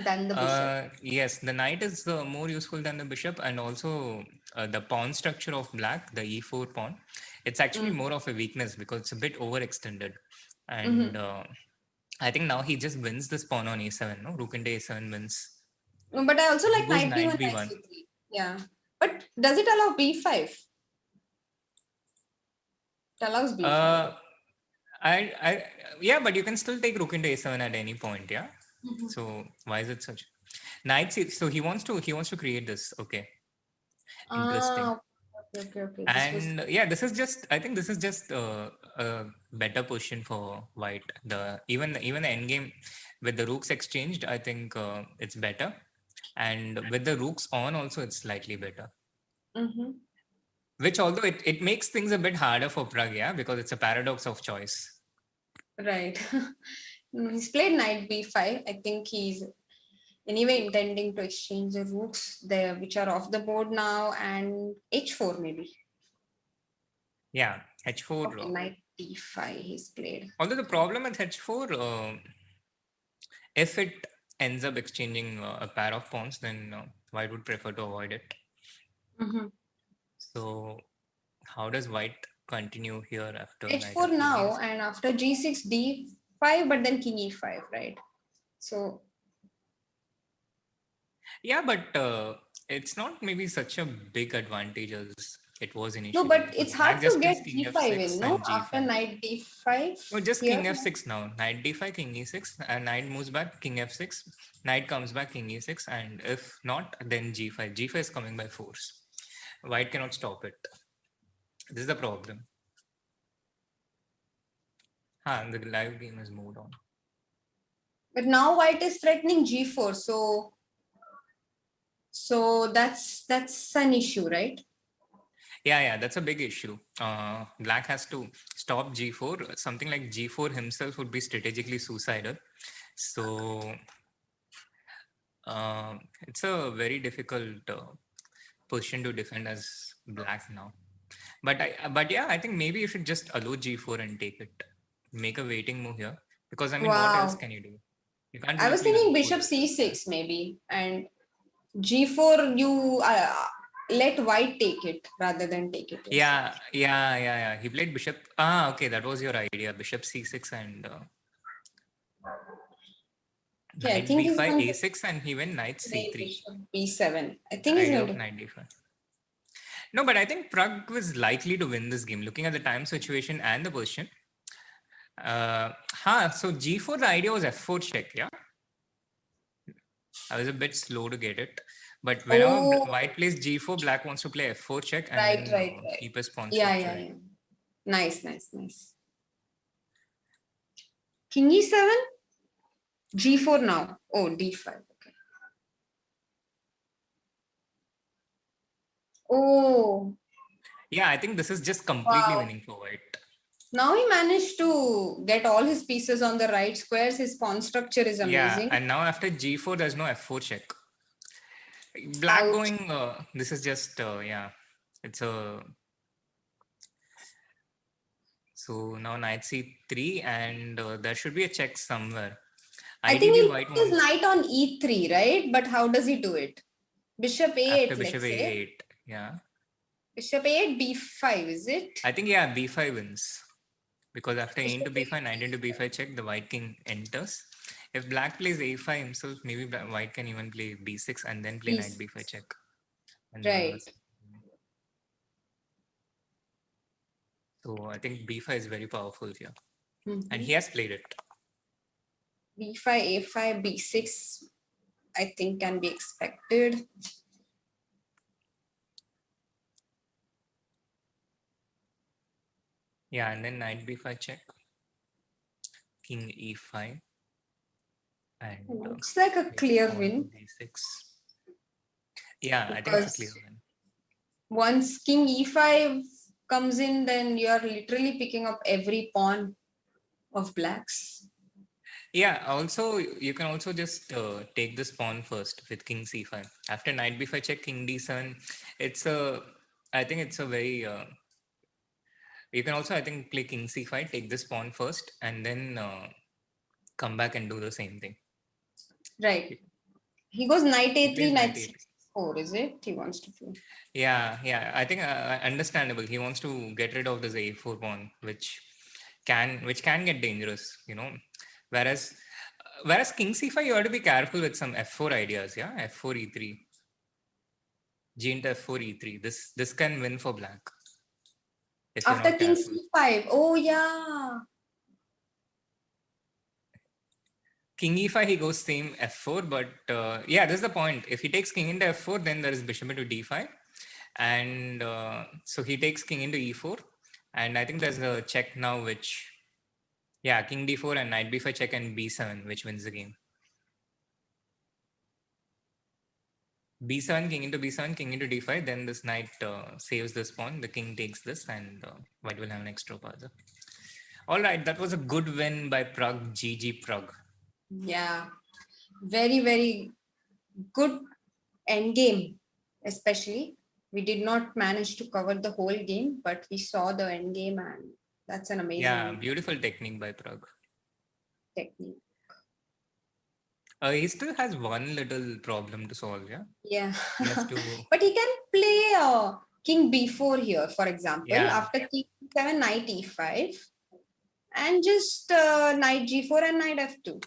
Than the bishop. Yes, the knight is more useful than the bishop, and also the pawn structure of black, the e4 pawn, it's actually more of a weakness because it's a bit overextended. And I think now he just wins this pawn on a7, no? Rook into a7 wins. No, but I also He like goes knight b1, knight knight b1. c3. Yeah. But does it allow b5? It allows b5. Yeah, but you can still take rook into a7 at any point, yeah. So why is it such? Knight c. So he wants to create this. Okay, interesting. Okay. And yeah, I think this is just a better position for white. Even the endgame with the rooks exchanged, I think it's better, and with the rooks on also, it's slightly better. Which although it makes things a bit harder for Pragg, yeah, because it's a paradox of choice. Right. He's played knight b5. I think he's anyway intending to exchange the rooks there, which are off the board now, and h4 maybe. Yeah, h4. Okay, knight d5 he's played. Although the problem with h4, if it ends up exchanging a pair of pawns, then white would prefer to avoid it. So how does white continue here after h4 now, and after g6 d5, but then king e5, right? So yeah, but it's not maybe such a big advantage as it was initially. no, but Because it's black hard to just get plays king g5 f6 in, no? and g5. After knight d5. No, just here. king f6 now. Knight d5, king e6, and knight moves back, king f6. Knight comes back, king e6, and if not, then g5. g5 is coming by force. White cannot stop it. This is the problem. The live game has moved on. But now white is threatening g4, so that's an issue, right? Yeah, that's a big issue. Black has to stop g4. Something like g4 himself would be strategically suicidal. So it's a very difficult position to defend as black now. But yeah, I think maybe you should just allow g4 and take it. Make a waiting move here. Because I mean, what else can you do? You can't I really was play thinking g4 bishop as c6 maybe, and g4 you let white take it rather than take it yourself. Yeah. He played bishop. Okay, that was your idea. Bishop c6 and Okay, I knight think he's b5, going to a6, and he went knight play c3. bishop b7. I think he's Idea going of to. knight d5. No, but I think Pragg was likely to win this game. Looking at the time situation and the position, So G4, the idea was F4 check, yeah? I was a bit slow to get it. But whenever Oh, white plays G4, black wants to play F4 check and right, then right, right. keep his pawn Yeah, structure yeah, in. yeah. Nice, nice, nice. King E7, G4 now. Oh, D5. Okay. Oh, Yeah, I think this is just completely wow. winning for white. Now he managed to get all his pieces on the right squares. His pawn structure is Yeah, amazing. and now after G4, there's no F4 check. Black Ouch. going, this is just, yeah, it's a. So now knight C3, and there should be a check somewhere. I think Ideally, he'll white put his wants knight on E3, right? But how does he do it? Bishop after A8, bishop let's say. A8. Yeah, Bishop A8, B5, is it? I think, yeah, B5 wins. Because after A into Bishop B5, A8. knight into B5 check, the white king enters. If black plays A5 himself, maybe white can even play B6 and then play knight B5 check. And then Right. lose. So I think B5 is very powerful here. And he has played it. B5, A5, B6, I think can be expected. Yeah, and then knight B5 check. King E5. And Looks like a clear pawn to win B6. Yeah, I think it's a clear because win. once King E5 comes in, then you are literally picking up every pawn of blacks. Yeah, also, you can also just take this pawn first with king c5. After knight b5 check, king d7. I think it's a very, you can also, I think, play king c5, take this pawn first, and then come back and do the same thing. Right. He goes knight He plays A3, knight knight a3. C4, is it? He wants to play. Yeah, I think understandable. He wants to get rid of this a4 pawn, which can get dangerous, Whereas king c5, you have to be careful with some f4 ideas, yeah, f4 e3, g into f4 e3. This can win for black if you're After not King careful. C5. Oh, yeah. King e5, he goes same f4, but yeah, this is the point. If he takes king into f4, then there is bishop into d5, and so he takes king into e4, and I think there's a check now, which yeah, king d4 and knight b5 check and b7, which wins the game. b7, king into b7, king into d5, then this knight saves this pawn, the king takes this, and white will have an extra paza. All right, that was a good win by Pragg. GG Pragg. Yeah. Very, very good endgame, especially. We did not manage to cover the whole game, but we saw the endgame, and that's an Yeah, amazing beautiful technique by Pragg. technique. He still has one little problem to solve, yeah? Yeah. He has to, But he can play King B4 here, for example, yeah, after King 7, Knight E5, and just Knight G4 and Knight F2.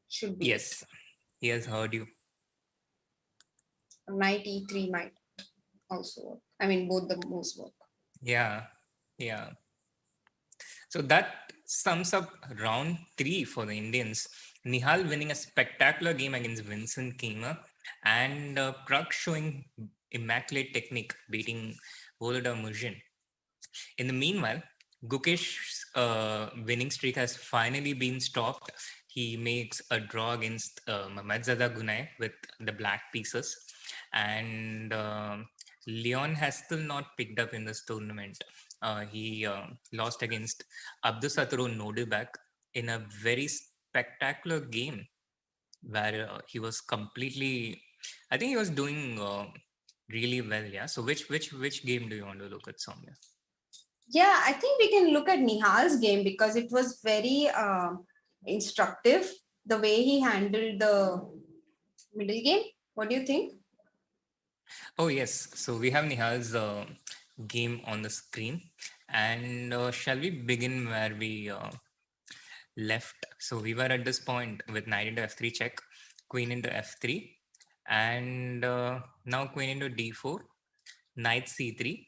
Should be it. yes, he has heard you. Knight E3 might also work. I mean, both the moves work. Yeah. So that sums up round 3 for the Indians. Nihal winning a spectacular game against Vincent Kima, and Pragg showing immaculate technique, beating Volodar Muzhin. In the meanwhile, Gukesh's winning streak has finally been stopped. He makes a draw against Mehmedzada Gunay with the black pieces, and Leon has still not picked up in this tournament. He lost against Abdusattorov Nodibak in a very spectacular game where he was completely. I think he was doing really well. Yeah. So which game do you want to look at, Soumya? Yeah, I think we can look at Nihal's game because it was very instructive the way he handled the middle game. What do you think? Oh, yes. So we have Nihal's game on the screen. And shall we begin where we left? So we were at this point with knight into f3 check, queen into f3, and now queen into d4, knight c3,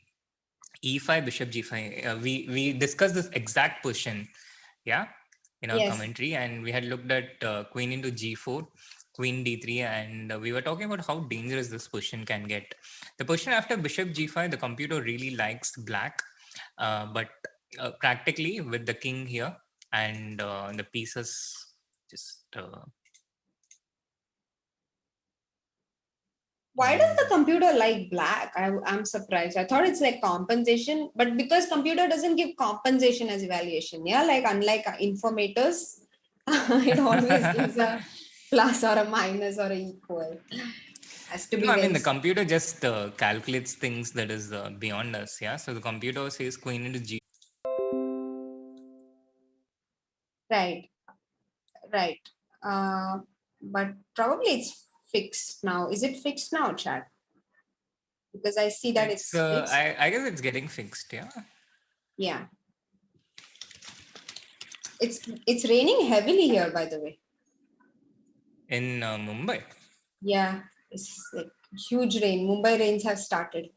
e5, bishop g5. We discussed this exact position, yeah, in our Yes. commentary, and we had looked at queen into g4, queen d3, and we were talking about how dangerous this position can get. The position after bishop g5, the computer really likes black, but practically with the king here and the pieces just Why does the computer like black? I'm surprised. I thought it's like compensation, but because computer doesn't give compensation as evaluation, yeah, like unlike informators, it always gives a plus or a minus or a equal. Has to be No, I mean very the computer just calculates things that is beyond us. Yeah, so the computer says queen into g. right, right. But probably it's fixed now. Is it fixed now, chat? Because I see that It's it's fixed. I guess it's getting fixed. Yeah, Yeah, it's raining heavily here, by the way. in Mumbai. Yeah, it's like huge rain. Mumbai rains have started.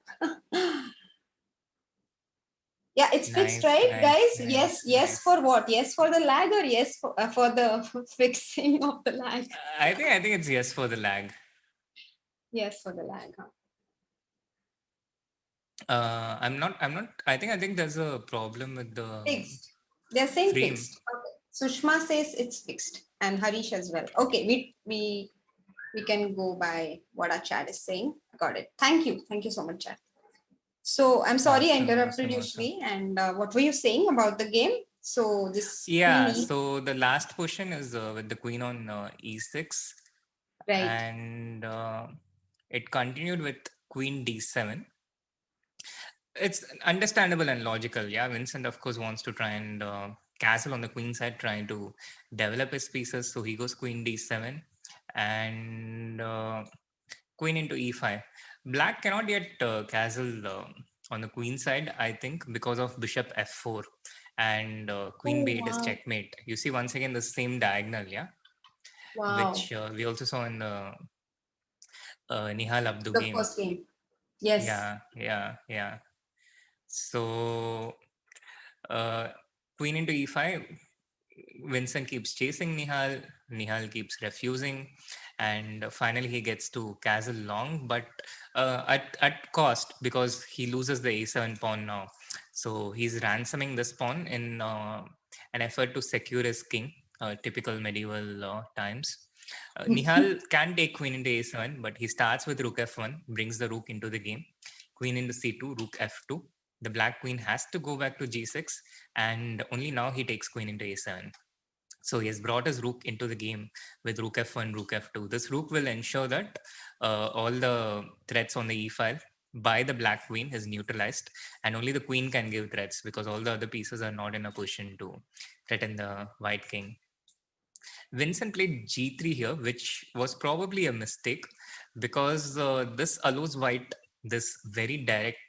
Yeah, it's fixed, Nice, right, nice, guys? nice, Yes, yes nice. for what? Yes for the lag or yes for the fixing of the lag? I think it's yes for the lag. Yes for the lag. Huh? I'm not. I think there's a problem with the Fixed. They're saying frame. fixed. Okay. Sushma says it's fixed, and Harish as well. Okay, we can go by what our chat is saying. Got it. Thank you so much, chat. So I'm sorry I Awesome, interrupted awesome, you, awesome. Shri. And what were you saying about the game? So this Yeah. queenie, So the last position is with the queen on e6, right? and it continued with queen d7. It's understandable and logical. Yeah, Vincent, of course, wants to try and castle on the queen side, trying to develop his pieces. So he goes queen d7 and queen into e5. Black cannot yet castle on the queen side, I think, because of bishop f4 and queen Oh b8 is wow, checkmate. You see, once again, the same diagonal, yeah, wow! which we also saw in the Nihal Abdu The game. first game, yes. Yeah, yeah, yeah. So uh, queen into e5, Vincent keeps chasing Nihal. Nihal keeps refusing, and finally he gets to castle long, but at cost because he loses the a7 pawn now. So he's ransoming this pawn in an effort to secure his king. Typical medieval times. Nihal can take queen into a7, but he starts with rook f1, brings the rook into the game. Queen into c2, rook f2. The black queen has to go back to g6, and only now he takes queen into a7. So he has brought his rook into the game with rook f1, rook f2. This rook will ensure that all the threats on the e file by the black queen is neutralized, and only the queen can give threats because all the other pieces are not in a position to threaten the white king. Vincent played g3 here, which was probably a mistake because this allows white this very direct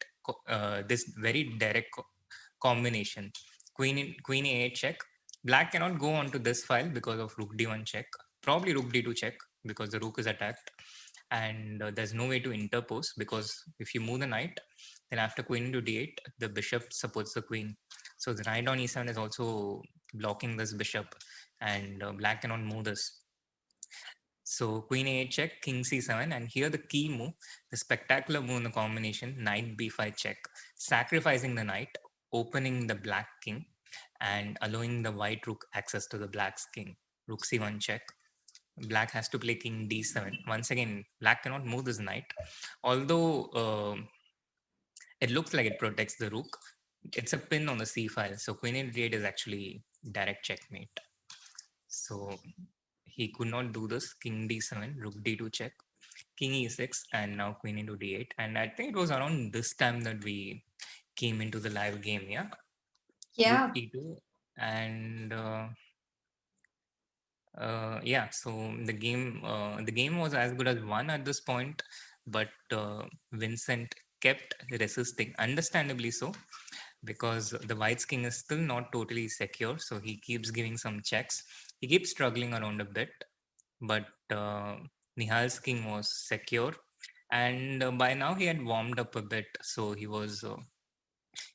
combination. Queen a8 check. Black cannot go onto this file because of rook d1 check. Probably rook d2 check because the rook is attacked, and there's no way to interpose because if you move the knight, then after queen into d8, the bishop supports the queen. So the knight on e7 is also blocking this bishop, and black cannot move this. So queen a8 check, king c7, and here the key move, the spectacular move in the combination, knight b5 check, sacrificing the knight, opening the black king, and allowing the white rook access to the black's king. Rook c1 check. Black has to play king d7. Once again, black cannot move this knight. Although it looks like it protects the rook, it's a pin on the c file. So queen a8 is actually direct checkmate. So he could not do this. King d7, rook d2 check, king e6, and now queen into d8. And I think it was around this time that we came into the live game. Yeah, rook Yeah, e2, and yeah. So the game was as good as won at this point, but Vincent kept resisting, understandably so, because the white's king is still not totally secure. So he keeps giving some checks. He keeps struggling around a bit, but Nihal's king was secure, and by now he had warmed up a bit, so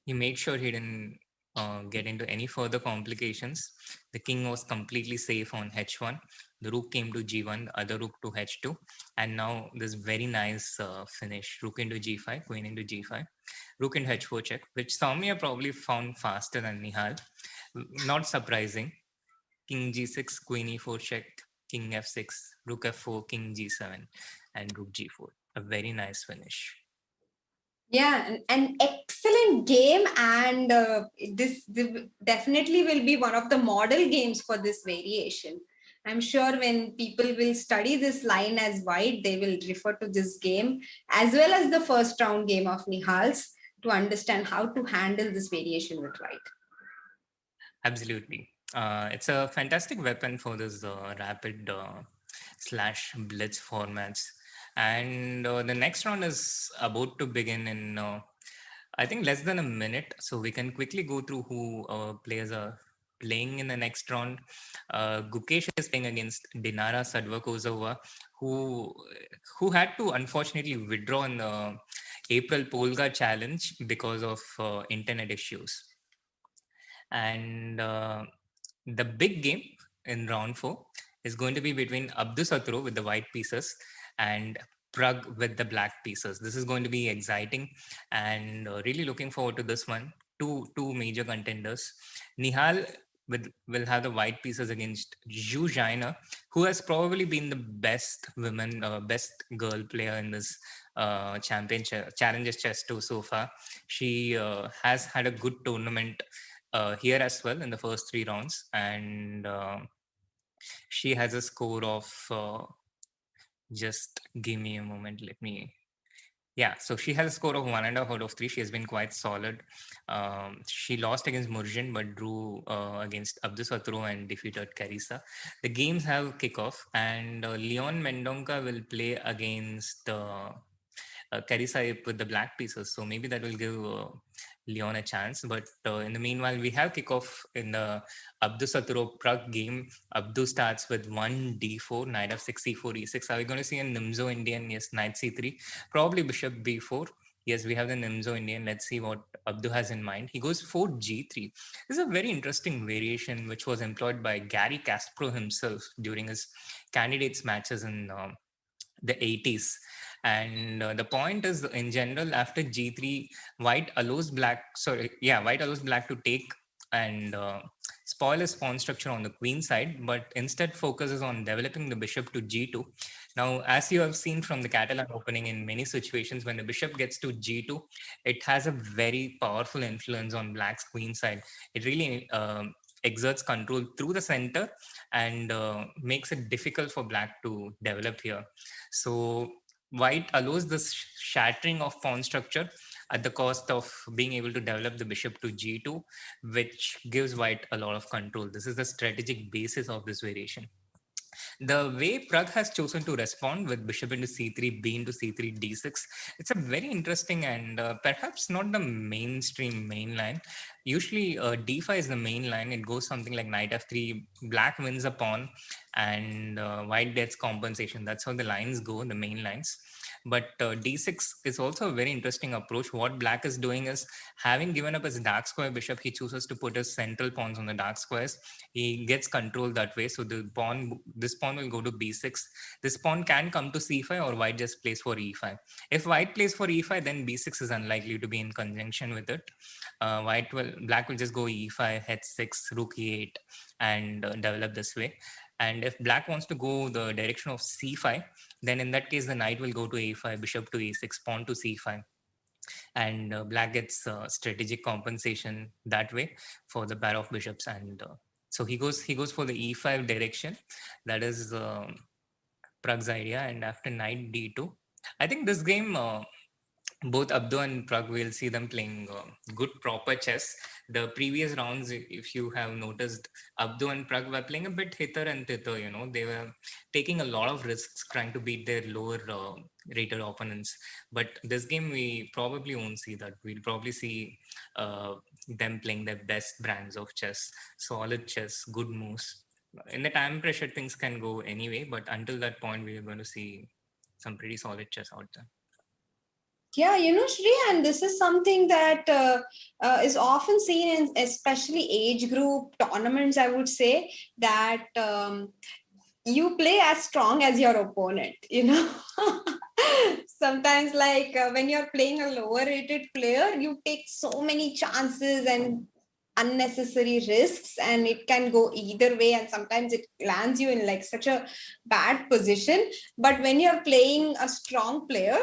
He made sure he didn't get into any further complications. The king was completely safe on h1. The rook came to g1, the other rook to h2, and now this very nice finish: rook into g5, queen into g5, rook into h4 check, which Soumya probably found faster than Nihal. Not surprising. King g6, queen e4 check, king f6, rook f4, king g7, and rook g4. A very nice finish. Yeah, an excellent game, and this definitely will be one of the model games for this variation. I'm sure when people will study this line as white, they will refer to this game as well as the first round game of Nihal's to understand how to handle this variation with white. Absolutely. It's a fantastic weapon for this rapid slash blitz formats. And the next round is about to begin in, I think, less than a minute. So we can quickly go through who players are playing in the next round. Gukesh is playing against Dinara Sadvakozova, who who had to unfortunately withdraw in the April Polga challenge because of internet issues. And the big game in round four is going to be between Abdusattorov with the white pieces and Prag with the black pieces. This is going to be exciting, and really looking forward to this one. Two major contenders. Nihal will have the white pieces against Zhu Jaina, who has probably been the best women, best girl player in this championship challenges chess tour so far. She has had a good tournament here as well in the first three rounds, and she has a score of just give me a moment, let me. Yeah, so she has a score of 1.5 out of 3. She has been quite solid. She lost against Murjin but drew against Abdusattorov and defeated Carissa. The games have kickoff, and Leon Mendonca will play against Carissa with the black pieces. So maybe that will give Leon a chance. But in the meanwhile, we have kickoff in the Abdusattorov Prag game. Abdu starts with 1 d4, knight f6, c4, e6. Are we going to see a Nimzo Indian? Yes, knight c3, probably bishop b4. Yes, we have the Nimzo Indian. Let's see what Abdu has in mind. He goes 4 g3. This is a very interesting variation which was employed by Gary Kasparov himself during his candidates matches in the 80s. And the point is, in general, after g3, white allows black to take and spoil his pawn structure on the queen side, but instead focuses on developing the bishop to g2. Now, as you have seen from the Catalan opening, in many situations when the bishop gets to g2, it has a very powerful influence on black's queen side. It really exerts control through the center and makes it difficult for black to develop here. So white allows this shattering of pawn structure at the cost of being able to develop the bishop to g2, which gives white a lot of control. This is the strategic basis of this variation. The way Prag has chosen to respond with bishop into c3, b into c3, d6, it's a very interesting and perhaps not the mainstream main line. Usually d5 is the main line. It goes something like knight f3, black wins a pawn, and white gets compensation. That's how the lines go, the main lines. But d6 is also a very interesting approach. What black is doing is, having given up his dark square bishop, he chooses to put his central pawns on the dark squares. He gets control that way. So this pawn will go to b6. This pawn can come to c5, or white just plays for e5. If white plays for e5, then b6 is unlikely to be in conjunction with it. Black will just go e5, h6, rook e8, and develop this way. And if black wants to go the direction of c5, then in that case, the knight will go to a5, bishop to e6, pawn to c5. And black gets strategic compensation that way for the pair of bishops. And so he goes for the e5 direction. That is Prag's idea. And after knight d2, I think this game, both Abdu and Prag, will see them playing good proper chess. The previous rounds, if you have noticed, Abdu and Prag were playing a bit hither and thither. They were taking a lot of risks trying to beat their lower rated opponents. But this game, we probably won't see that. We'll probably see them playing their best brands of chess, solid chess, good moves. In the time pressure, things can go anyway, but until that point, we are going to see some pretty solid chess out there. Yeah, Shri, and this is something that is often seen in especially age group tournaments, I would say, that you play as strong as your opponent, Sometimes, like when you're playing a lower rated player, you take so many chances and unnecessary risks, and it can go either way. And sometimes it lands you in like such a bad position. But when you're playing a strong player,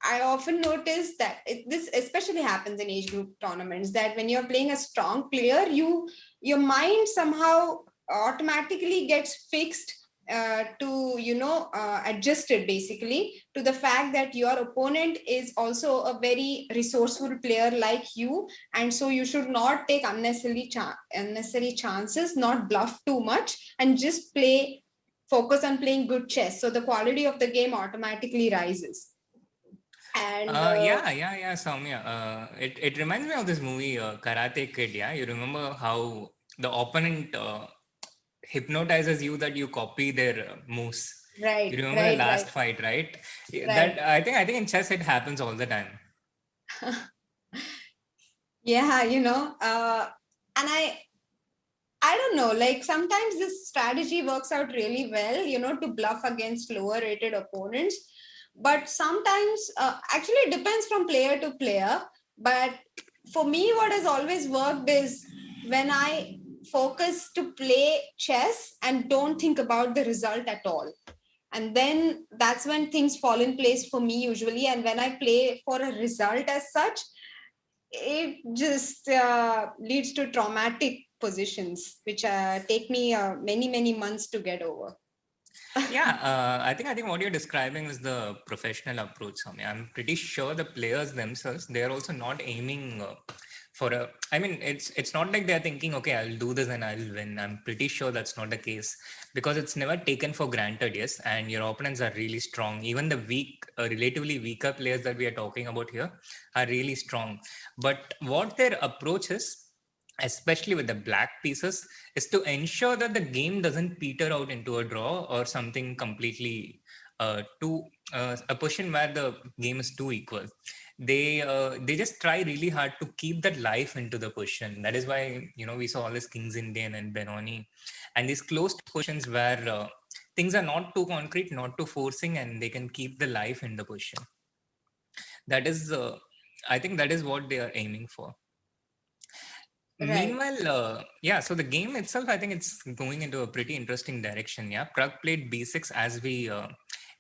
I often notice that this especially happens in age group tournaments, that when you're playing a strong player, your mind somehow automatically gets fixed to adjusted basically to the fact that your opponent is also a very resourceful player like you, and so you should not take unnecessary chances, not bluff too much, and just focus on playing good chess, so the quality of the game automatically rises. And Yeah, Soumya. It reminds me of this movie, Karate Kid. Yeah, you remember how the opponent hypnotizes you that you copy their moves. You right, remember the right, last right, fight, right? That right. I think in chess it happens all the time. Yeah, and I don't know, like sometimes this strategy works out really well, to bluff against lower rated opponents. But sometimes, actually, it depends from player to player. But for me, what has always worked is when I focus to play chess and don't think about the result at all. And then that's when things fall in place for me usually. And when I play for a result as such, it just leads to traumatic positions, which take me many months to get over. Yeah, I think what you're describing is the professional approach, Soumya. I'm pretty sure the players themselves, they're also not aiming for a. I mean, it's not like they're thinking, okay, I'll do this and I'll win. I'm pretty sure that's not the case, because it's never taken for granted. Yes, and your opponents are really strong. Even the weak, relatively weaker players that we are talking about here are really strong. But what their approach is, especially with the black pieces, is to ensure that the game doesn't peter out into a draw or something completely too a position where the game is too equal. They just try really hard to keep that life into the position. That is why we saw all this Kings Indian and Benoni and these closed positions where things are not too concrete, not too forcing, and they can keep the life in the position. That is, I think, that is what they are aiming for. Right. Meanwhile, yeah, so the game itself, I think it's going into a pretty interesting direction. Yeah, Prag played b6 as we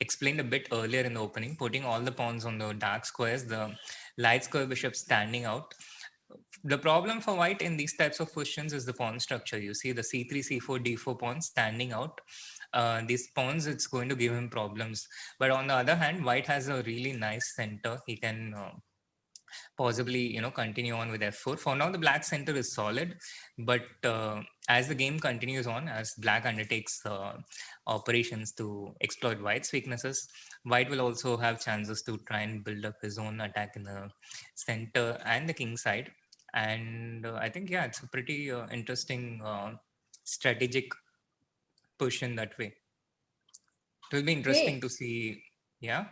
explained a bit earlier in the opening, putting all the pawns on the dark squares, the light square bishop standing out. The problem for white in these types of positions is the pawn structure. You see the c3, c4, d4 pawns standing out. These pawns, it's going to give him problems. But on the other hand, white has a really nice center. He can possibly continue on with f4. For now the black center is solid, but as the game continues on, as black undertakes operations to exploit white's weaknesses, white will also have chances to try and build up his own attack in the center and the king side. And I think, yeah, it's a pretty interesting strategic push in that way. It will be interesting Great. to see. Yeah.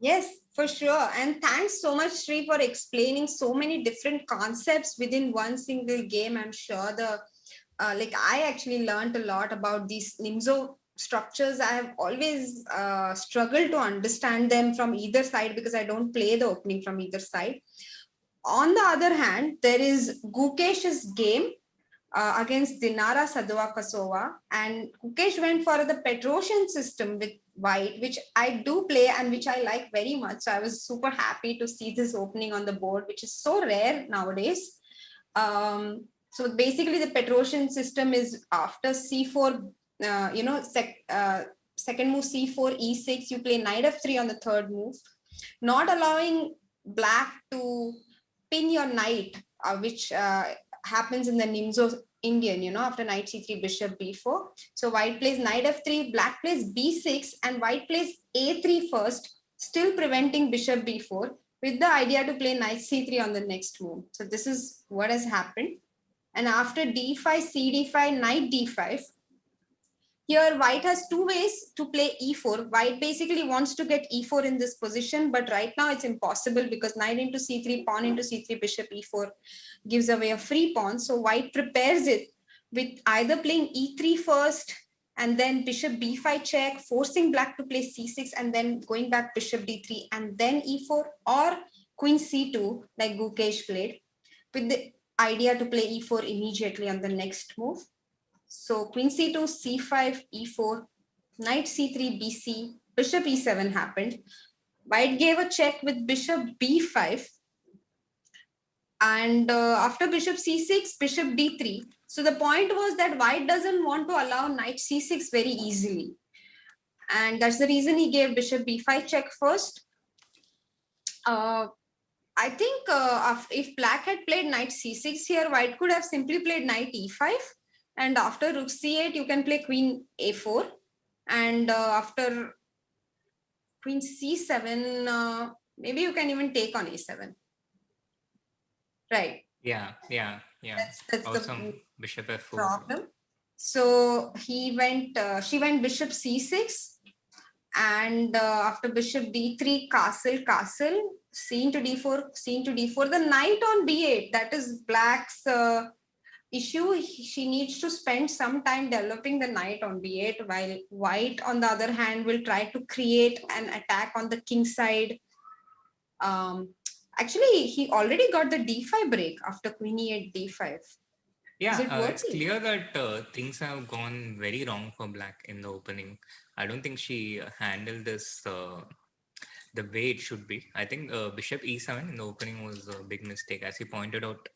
Yes, for sure. And thanks so much, Sri, for explaining so many different concepts within one single game. I'm sure I actually learned a lot about these Nimzo structures. I have always struggled to understand them from either side because I don't play the opening from either side. On the other hand, there is Gukesh's game against Dinara Saduakasova, and Gukesh went for the Petrosian system with white, which I do play and which I like very much. So I was super happy to see this opening on the board, which is so rare nowadays. So basically, the Petrosian system is after c4, second move c4, e6, you play knight f3 on the third move, not allowing black to pin your knight, which happens in the Nimzo Indian, after knight c3, bishop b4. So white plays knight f3, black plays b6, and white plays a3 first, still preventing bishop b4, with the idea to play knight c3 on the next move. So this is what has happened. And after d5, cd5, knight d5, Here, white has two ways to play e4. White basically wants to get e4 in this position, but right now it's impossible because knight into c3, pawn into c3, bishop e4 gives away a free pawn. So white prepares it with either playing e3 first and then bishop b5 check, forcing black to play c6 and then going back bishop d3 and then e4, or queen c2 like Gukesh played, with the idea to play e4 immediately on the next move. So queen c2, c5, e4, knight c3, bc, bishop e7 happened. White gave a check with bishop b5. And after bishop c6, bishop d3. So the point was that white doesn't want to allow knight c6 very easily. And that's the reason he gave bishop b5 check first. I think if black had played knight c6 here, white could have simply played knight e5. And after rook c8, you can play queen a4. And after queen c7, maybe you can even take on a7. Right. Yeah. That's Also, the bishop f4. problem. So she went bishop c6, and after bishop d3, castle, c into d4, the knight on b8. That is black's issue. She needs to spend some time developing the knight on b8, while white, on the other hand, will try to create an attack on the king side. Actually, he already got the d5 break after queen e8 d5. Yeah, it's clear that things have gone very wrong for black in the opening. I don't think she handled this the way it should be. I think bishop e7 in the opening was a big mistake. As you pointed out,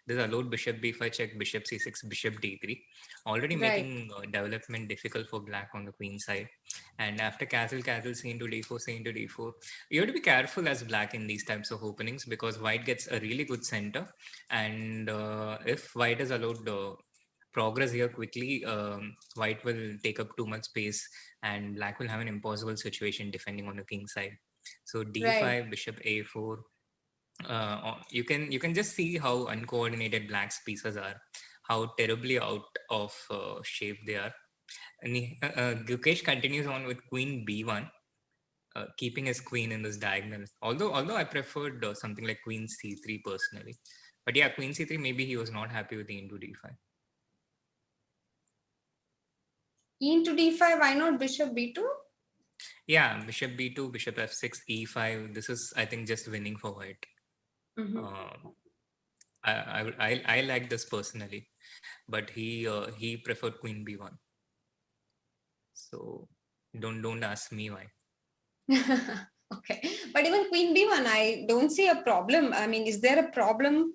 this allowed bishop b5 check, bishop c6, bishop d3, already making development difficult for black on the queen side. And after castle, c into d4, c into d4, you have to be careful as black in these types of openings because white gets a really good center. And if white is allowed progress here quickly, white will take up too much space and black will have an impossible situation defending on the king side. So d5, bishop a4. You can just see how uncoordinated black's pieces are, how terribly out of shape they are. And Gukesh continues on with queen b1, keeping his queen in this diagonal. Although I preferred something like queen c3 personally, but yeah, queen c3, maybe he was not happy with the into d5. E into d5, why not bishop b2? Yeah, bishop b2, bishop f6, e5. This is, I think, just winning for white. I like this personally, but he preferred queen b1. So don't ask me why. Okay, but even queen b1, I don't see a problem. I mean, is there a problem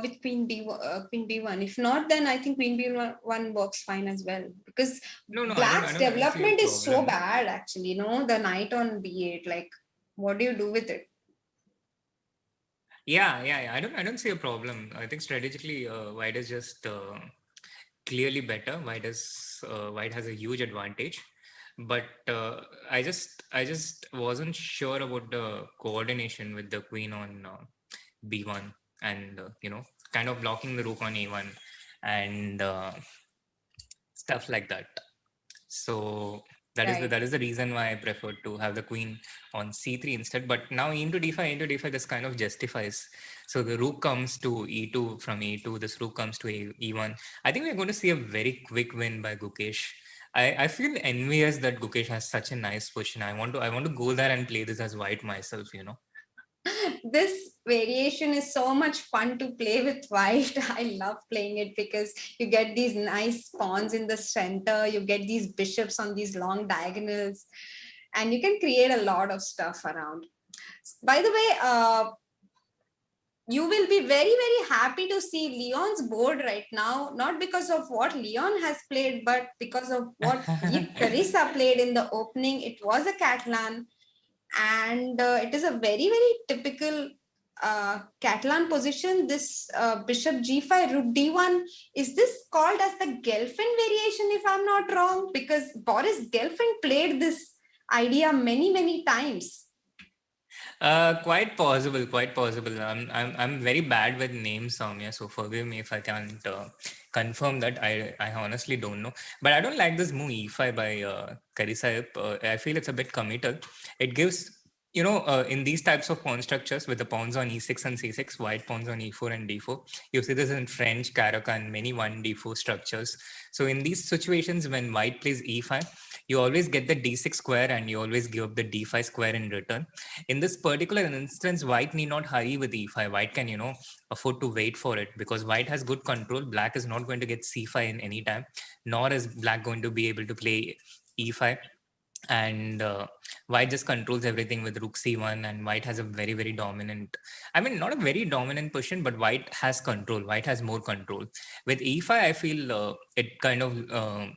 with queen b1? If not, then I think queen b1 works fine as well, because black's development is so bad actually. The knight on b8, like, what do you do with it? Yeah. I don't see a problem. I think strategically, white is just clearly better. White has a huge advantage, but I just wasn't sure about the coordination with the queen on b1 and kind of blocking the rook on a1 and stuff like that. So that is the reason why I preferred to have the queen on c3 instead. But now into d5, this kind of justifies. So the rook comes to e2 from e2. This rook comes to e1. I think we're going to see a very quick win by Gukesh. I feel envious that Gukesh has such a nice position. I want to go there and play this as white myself. This variation is so much fun to play with white. I love playing it because you get these nice pawns in the center, you get these bishops on these long diagonals, and you can create a lot of stuff around. By the way, you will be very, very happy to see Leon's board right now, not because of what Leon has played, but because of what Carissa played in the opening. It was a Catalan, and it is a very, very typical Catalan position. This bishop g5, rook d1. Is this called as the Gelfand variation, if I'm not wrong? Because Boris Gelfand played this idea many, many times. Quite possible, quite possible. I'm very bad with names, Soumya, so forgive me if I can't confirm that. I honestly don't know. But I don't like this move E5 by Karisayap. I feel it's a bit committal. It gives, in these types of pawn structures with the pawns on E6 and C6, white pawns on E4 and D4. You see this in French, Caracas, and many 1D4 structures. So in these situations, when white plays E5, you always get the D6 square and you always give up the D5 square in return. In this particular instance, white need not hurry with e5. White can, afford to wait for it because white has good control. Black is not going to get c5 in any time, nor is black going to be able to play e5. And white just controls everything with rook c1, and white has a very, very dominant, I mean, not a very dominant position, but white has control. White has more control. With e5, I feel it kind of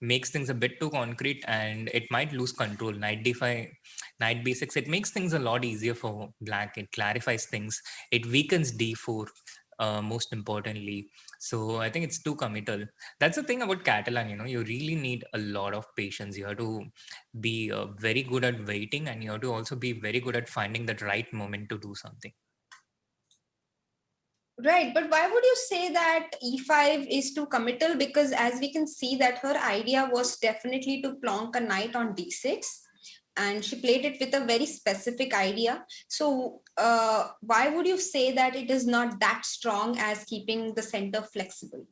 makes things a bit too concrete, and it might lose control. Knight d5, knight b6, it makes things a lot easier for black. It clarifies things. It weakens d4, most importantly. So I think it's too committal. That's the thing about Catalan. You really need a lot of patience. You have to be very good at waiting, and you have to also be very good at finding that right moment to do something. Right, but why would you say that e5 is too committal? Because as we can see that her idea was definitely to plonk a knight on d6, and she played it with a very specific idea. So why would you say that it is not that strong as keeping the center flexible?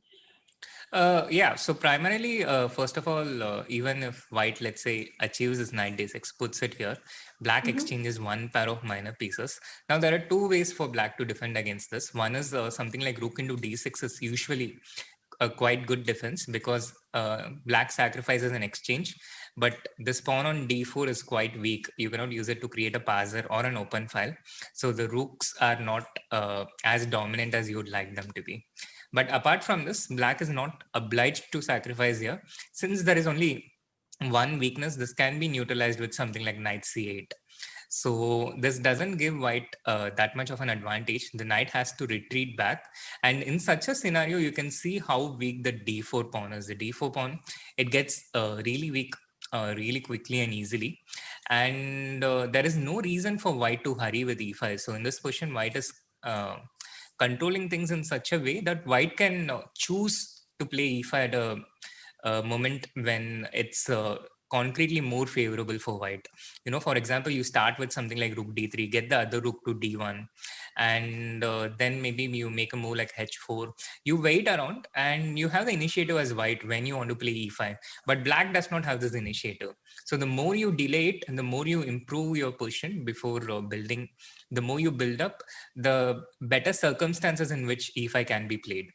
Yeah, so primarily, first of all, even if white, let's say, achieves his knight d6, puts it here, black exchanges one pair of minor pieces. Now, there are two ways for black to defend against this. One is something like rook into d6 is usually a quite good defense because black sacrifices an exchange, but this pawn on d4 is quite weak. You cannot use it to create a passer or an open file. So the rooks are not as dominant as you would like them to be. But apart from this, black is not obliged to sacrifice here. Since there is only one weakness, this can be neutralized with something like knight c8. So this doesn't give white that much of an advantage. The knight has to retreat back. And in such a scenario, you can see how weak the d4 pawn is. The d4 pawn, it gets really weak really quickly and easily. And there is no reason for white to hurry with e5. So in this position, white is controlling things in such a way that white can choose to play e5 at a moment when it's concretely more favorable for white. For example, you start with something like rook d3, get the other rook to d1, and then maybe you make a move like h4. You wait around and you have the initiative as white when you want to play e5, but black does not have this initiative. So the more you delay it and the more you improve your position before building, the more you build up, the better circumstances in which e5 can be played.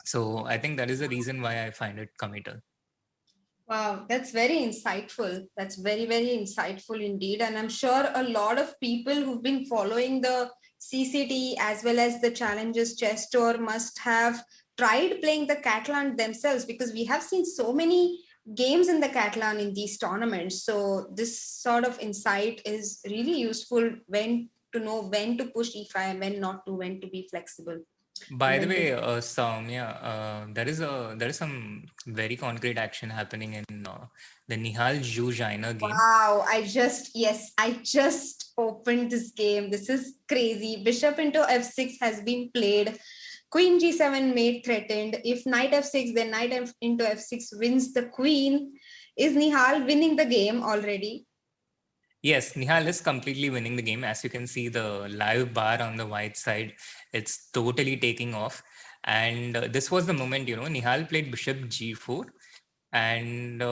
So I think that is the reason why I find it committal. Wow, that's very insightful. That's very, very insightful indeed. And I'm sure a lot of people who've been following the CCT as well as the Challenges Chess Tour must have tried playing the Catalan themselves, because we have seen so many games in the Catalan in these tournaments. So this sort of insight is really useful when to know when to push e5 and when not to, when to be flexible. By And the when to way, Soumya, there is some very concrete action happening in the Nihal Zhu game. Wow, I just opened this game. This is crazy. Bishop into f6 has been played. Queen g7 mate threatened. If knight f6, then into f6 wins the queen. Is Nihal winning the game already? Yes, Nihal is completely winning the game. As you can see, the live bar on the white side, it's totally taking off. And this was the moment, Nihal played bishop g4. And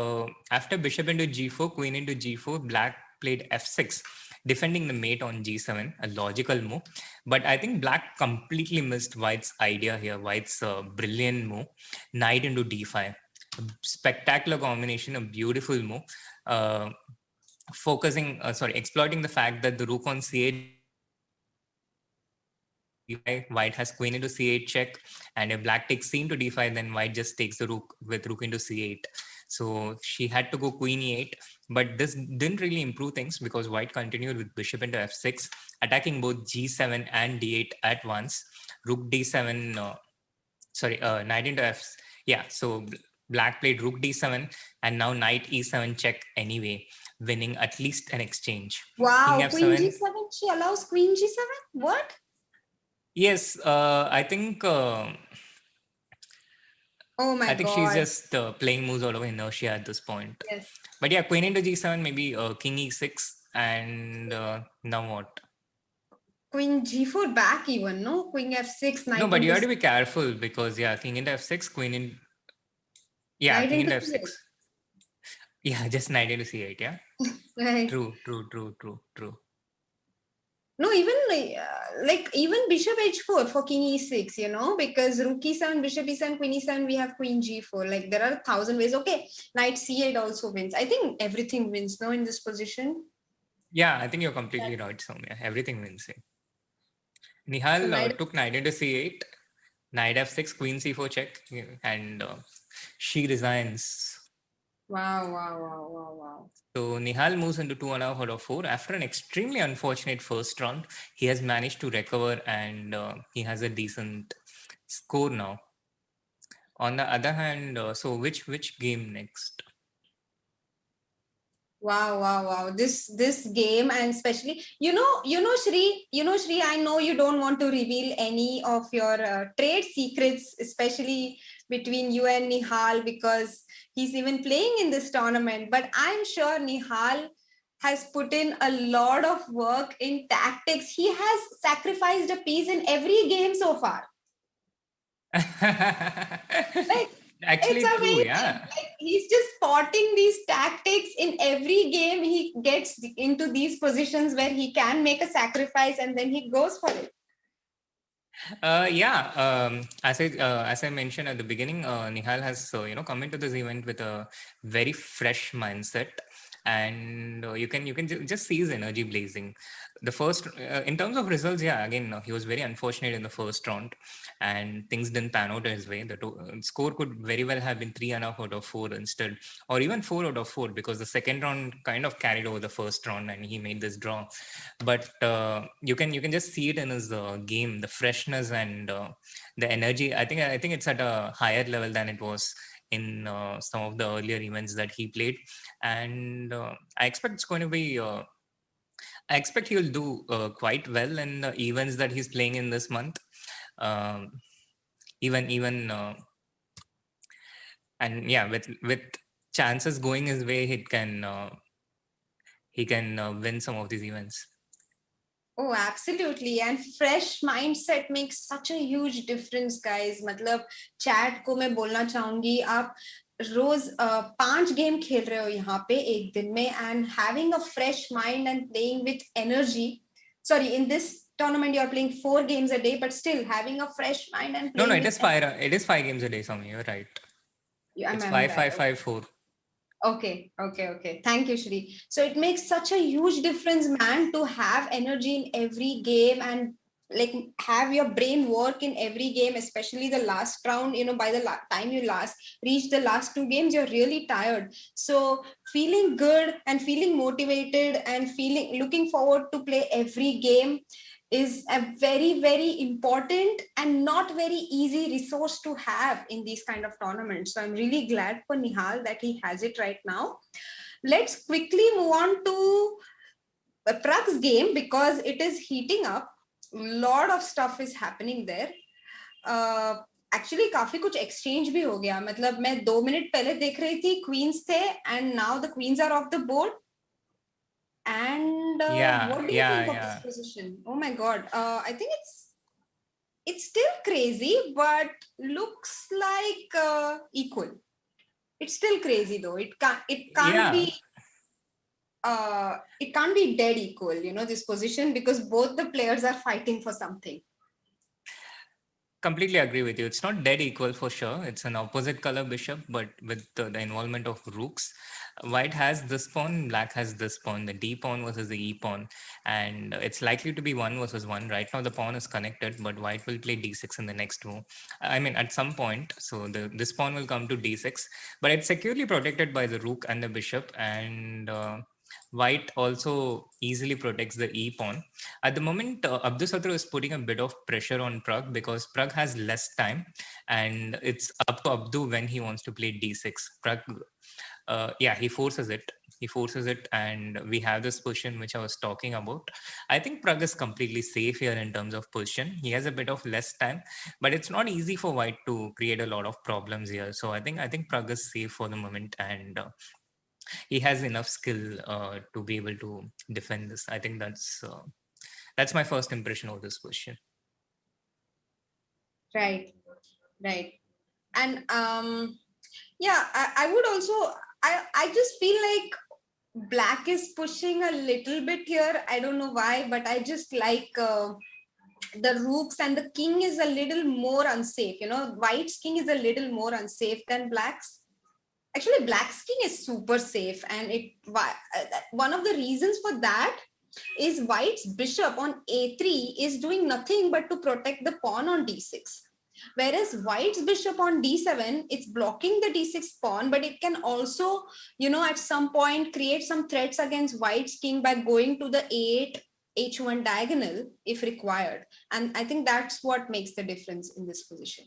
after bishop into g4, queen into g4, black played f6, defending the mate on g7, a logical move. But I think black completely missed white's idea here, white's brilliant move, knight into d5. A spectacular combination, a beautiful move. Exploiting the fact that the rook on c8, white has queen into c8 check, and if black takes c into d5, then white just takes the rook with rook into c8. So she had to go queen e8, but this didn't really improve things because white continued with bishop into f6, attacking both g7 and d8 at once. Rook d7, knight into f. Yeah, so black played rook d7 and now knight e7 check anyway. winning at least an exchange. King Wow, Queen F7. G7. She allows Queen G7. What? Yes, Oh my I think she's God. just playing moves out of inertia at this point. Yes. But yeah, Queen into G7, maybe King E6, and now what? Queen G4 back even, no? Queen F6, No, knight but you into have to be careful because yeah, King into F6, Queen in knight King into into C8. F6. Yeah, just knight into C8. Yeah, Right. true. No, even like even bishop h4 for king e6, because rook e7, bishop e7, queen e7, we have queen g4. Like there are 1,000 ways. Okay, knight c8 also wins. I think everything wins now in this position. Yeah, I think you're completely right, Soumya. Everything wins here. So Nihal knight. took knight into C8, knight F6, queen C4 check, and she resigns. Wow, wow, wow, wow, wow. So Nihal moves into 2.5 out of 4. After an extremely unfortunate first round, he has managed to recover and he has a decent score now. On the other hand, so which game next? Wow, wow, wow. This game, and especially, Shri, I know you don't want to reveal any of your trade secrets, especially between you and Nihal, because he's even playing in this tournament. But I'm sure Nihal has put in a lot of work in tactics. He has sacrificed a piece in every game so far. Like, it's Actually, true. amazing. Yeah. Like he's just spotting these tactics in every game. He gets into these positions where he can make a sacrifice and then he goes for it. Yeah. As I mentioned at the beginning, Nihal has come into this event with a very fresh mindset, and you can just see his energy blazing. The first, in terms of results, yeah, again he was very unfortunate in the first round, and things didn't pan out his way. The score could very well have been 3.5 out of 4 instead, or even 4 out of 4, because the second round kind of carried over the first round, and he made this draw. But you can just see it in his game, the freshness and the energy. I think it's at a higher level than it was in some of the earlier events that he played, and I expect it's going to be I expect he'll do quite well in the events that he's playing in this month. um, even and yeah, with chances going his way, he can win some of these events. Oh, absolutely. And fresh mindset makes such a huge difference, guys. मतलब chat को मैं बोलना चाहूंगी, आप रोज 5 game खेल रहे हो यहाँ पे एक दिन में, and having a fresh mind and playing with energy. Sorry, in this tournament you are playing 4 games a day, but still having a fresh mind and No, playing it with is five. It is 5 games a day, Swami. You're right. am It's I five, right? five, five, four. Okay. Thank you, Shri. So it makes such a huge difference, man, to have energy in every game and like have your brain work in every game, especially the last round. By the time you reach the last 2 games, you're really tired. So feeling good and feeling motivated and looking forward to play every game is a very, very important and not very easy resource to have in these kind of tournaments. So I'm really glad for Nihal that he has it right now. Let's quickly move on to Prag's game because it is heating up. A lot of stuff is happening there. Actually काफी कुछ exchange भी हो गया. मतलब मैं 2 minute पहले देख रही थी क्वींस थे and now the queens are off the board. And Yeah, what do you yeah, think of this yeah. position? Oh my God. I think it's still crazy, but looks like equal. It's still crazy though. Yeah, It can't be dead equal, this position, because both the players are fighting for something. completely agree with you. It's not dead equal for sure. It's an opposite color bishop, but with the involvement of rooks. White has this pawn, black has this pawn, the D pawn versus the E pawn. And it's likely to be 1 versus 1. Right now, the pawn is connected, but white will play D6 in the next move. I mean, at some point. So this pawn will come to D6, but it's securely protected by the rook and the bishop. And white also easily protects the E pawn. At the moment, Abdusattorov is putting a bit of pressure on Pragg because Pragg has less time, and it's up to Abdu when he wants to play D6. Pragg, yeah, he forces it. he forces it, and we have this position which I was talking about. I think Pragg is completely safe here in terms of position. He has a bit of less time, but it's not easy for white to create a lot of problems here. So I think Pragg is safe for the moment, and he has enough skill to be able to defend this. I think that's my first impression of this question. Right, right. And yeah, I would also, I just feel like black is pushing a little bit here. I don't know why, but I just like the rooks, and the king is a little more unsafe. White's king is a little more unsafe than black's. Actually, black's king is super safe, and one of the reasons for that is white's bishop on a3 is doing nothing but to protect the pawn on d6. Whereas white's bishop on d7, it's blocking the d6 pawn, but it can also, at some point create some threats against white's king by going to the a8 h1 diagonal if required. And I think that's what makes the difference in this position.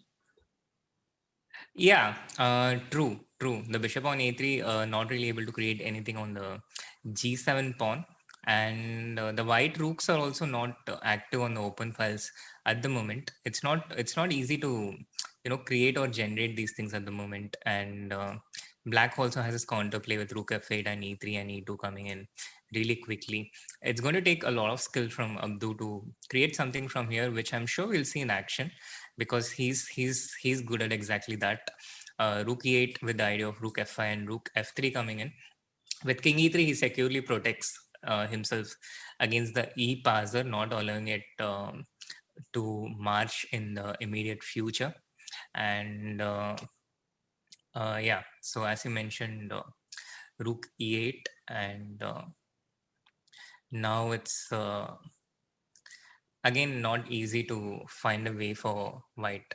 Yeah, true. The bishop on a3, not really able to create anything on the g7 pawn, and the white rooks are also not active on the open files at the moment. It's not easy to create or generate these things at the moment, and black also has this counterplay with rook f8 and e3 and e2 coming in really quickly. It's going to take a lot of skill from Abdu to create something from here, which I'm sure we'll see in action, because he's good at exactly that. Rook e8 with the idea of rook f5 and rook f3 coming in. With king e3, he securely protects himself against the e passer, not allowing it to march in the immediate future. And yeah, so as you mentioned, rook e8, and now it's again not easy to find a way for white.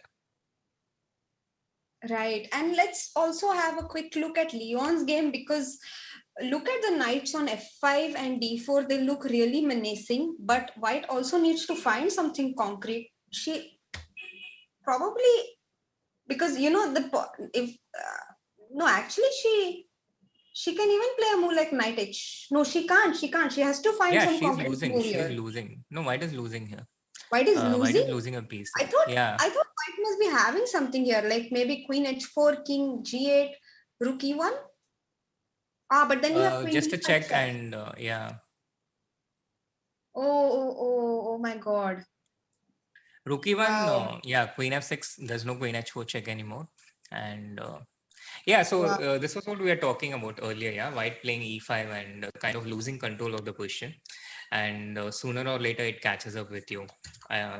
Right. And let's also have a quick look at Leon's game, because look at the knights on f5 and d4. They look really menacing, but white also needs to find something concrete. She probably, because if no, actually she can even play a move like knight h. No, she can't. She has to find Yeah, some she's concrete losing. move She's here. losing. No, white is losing here. White is White is losing. losing a piece. I thought Yeah. I thought white must be having something here, like maybe queen h4, king g8, rook e1. But then you have queen Just to d5 check, check. and yeah, Oh my God. rook e1. Wow. Yeah, queen f6. There's no queen h4 check anymore, and yeah. So Wow. this was what we were talking about earlier. Yeah, white playing e5 and kind of losing control of the position, and sooner or later it catches up with you.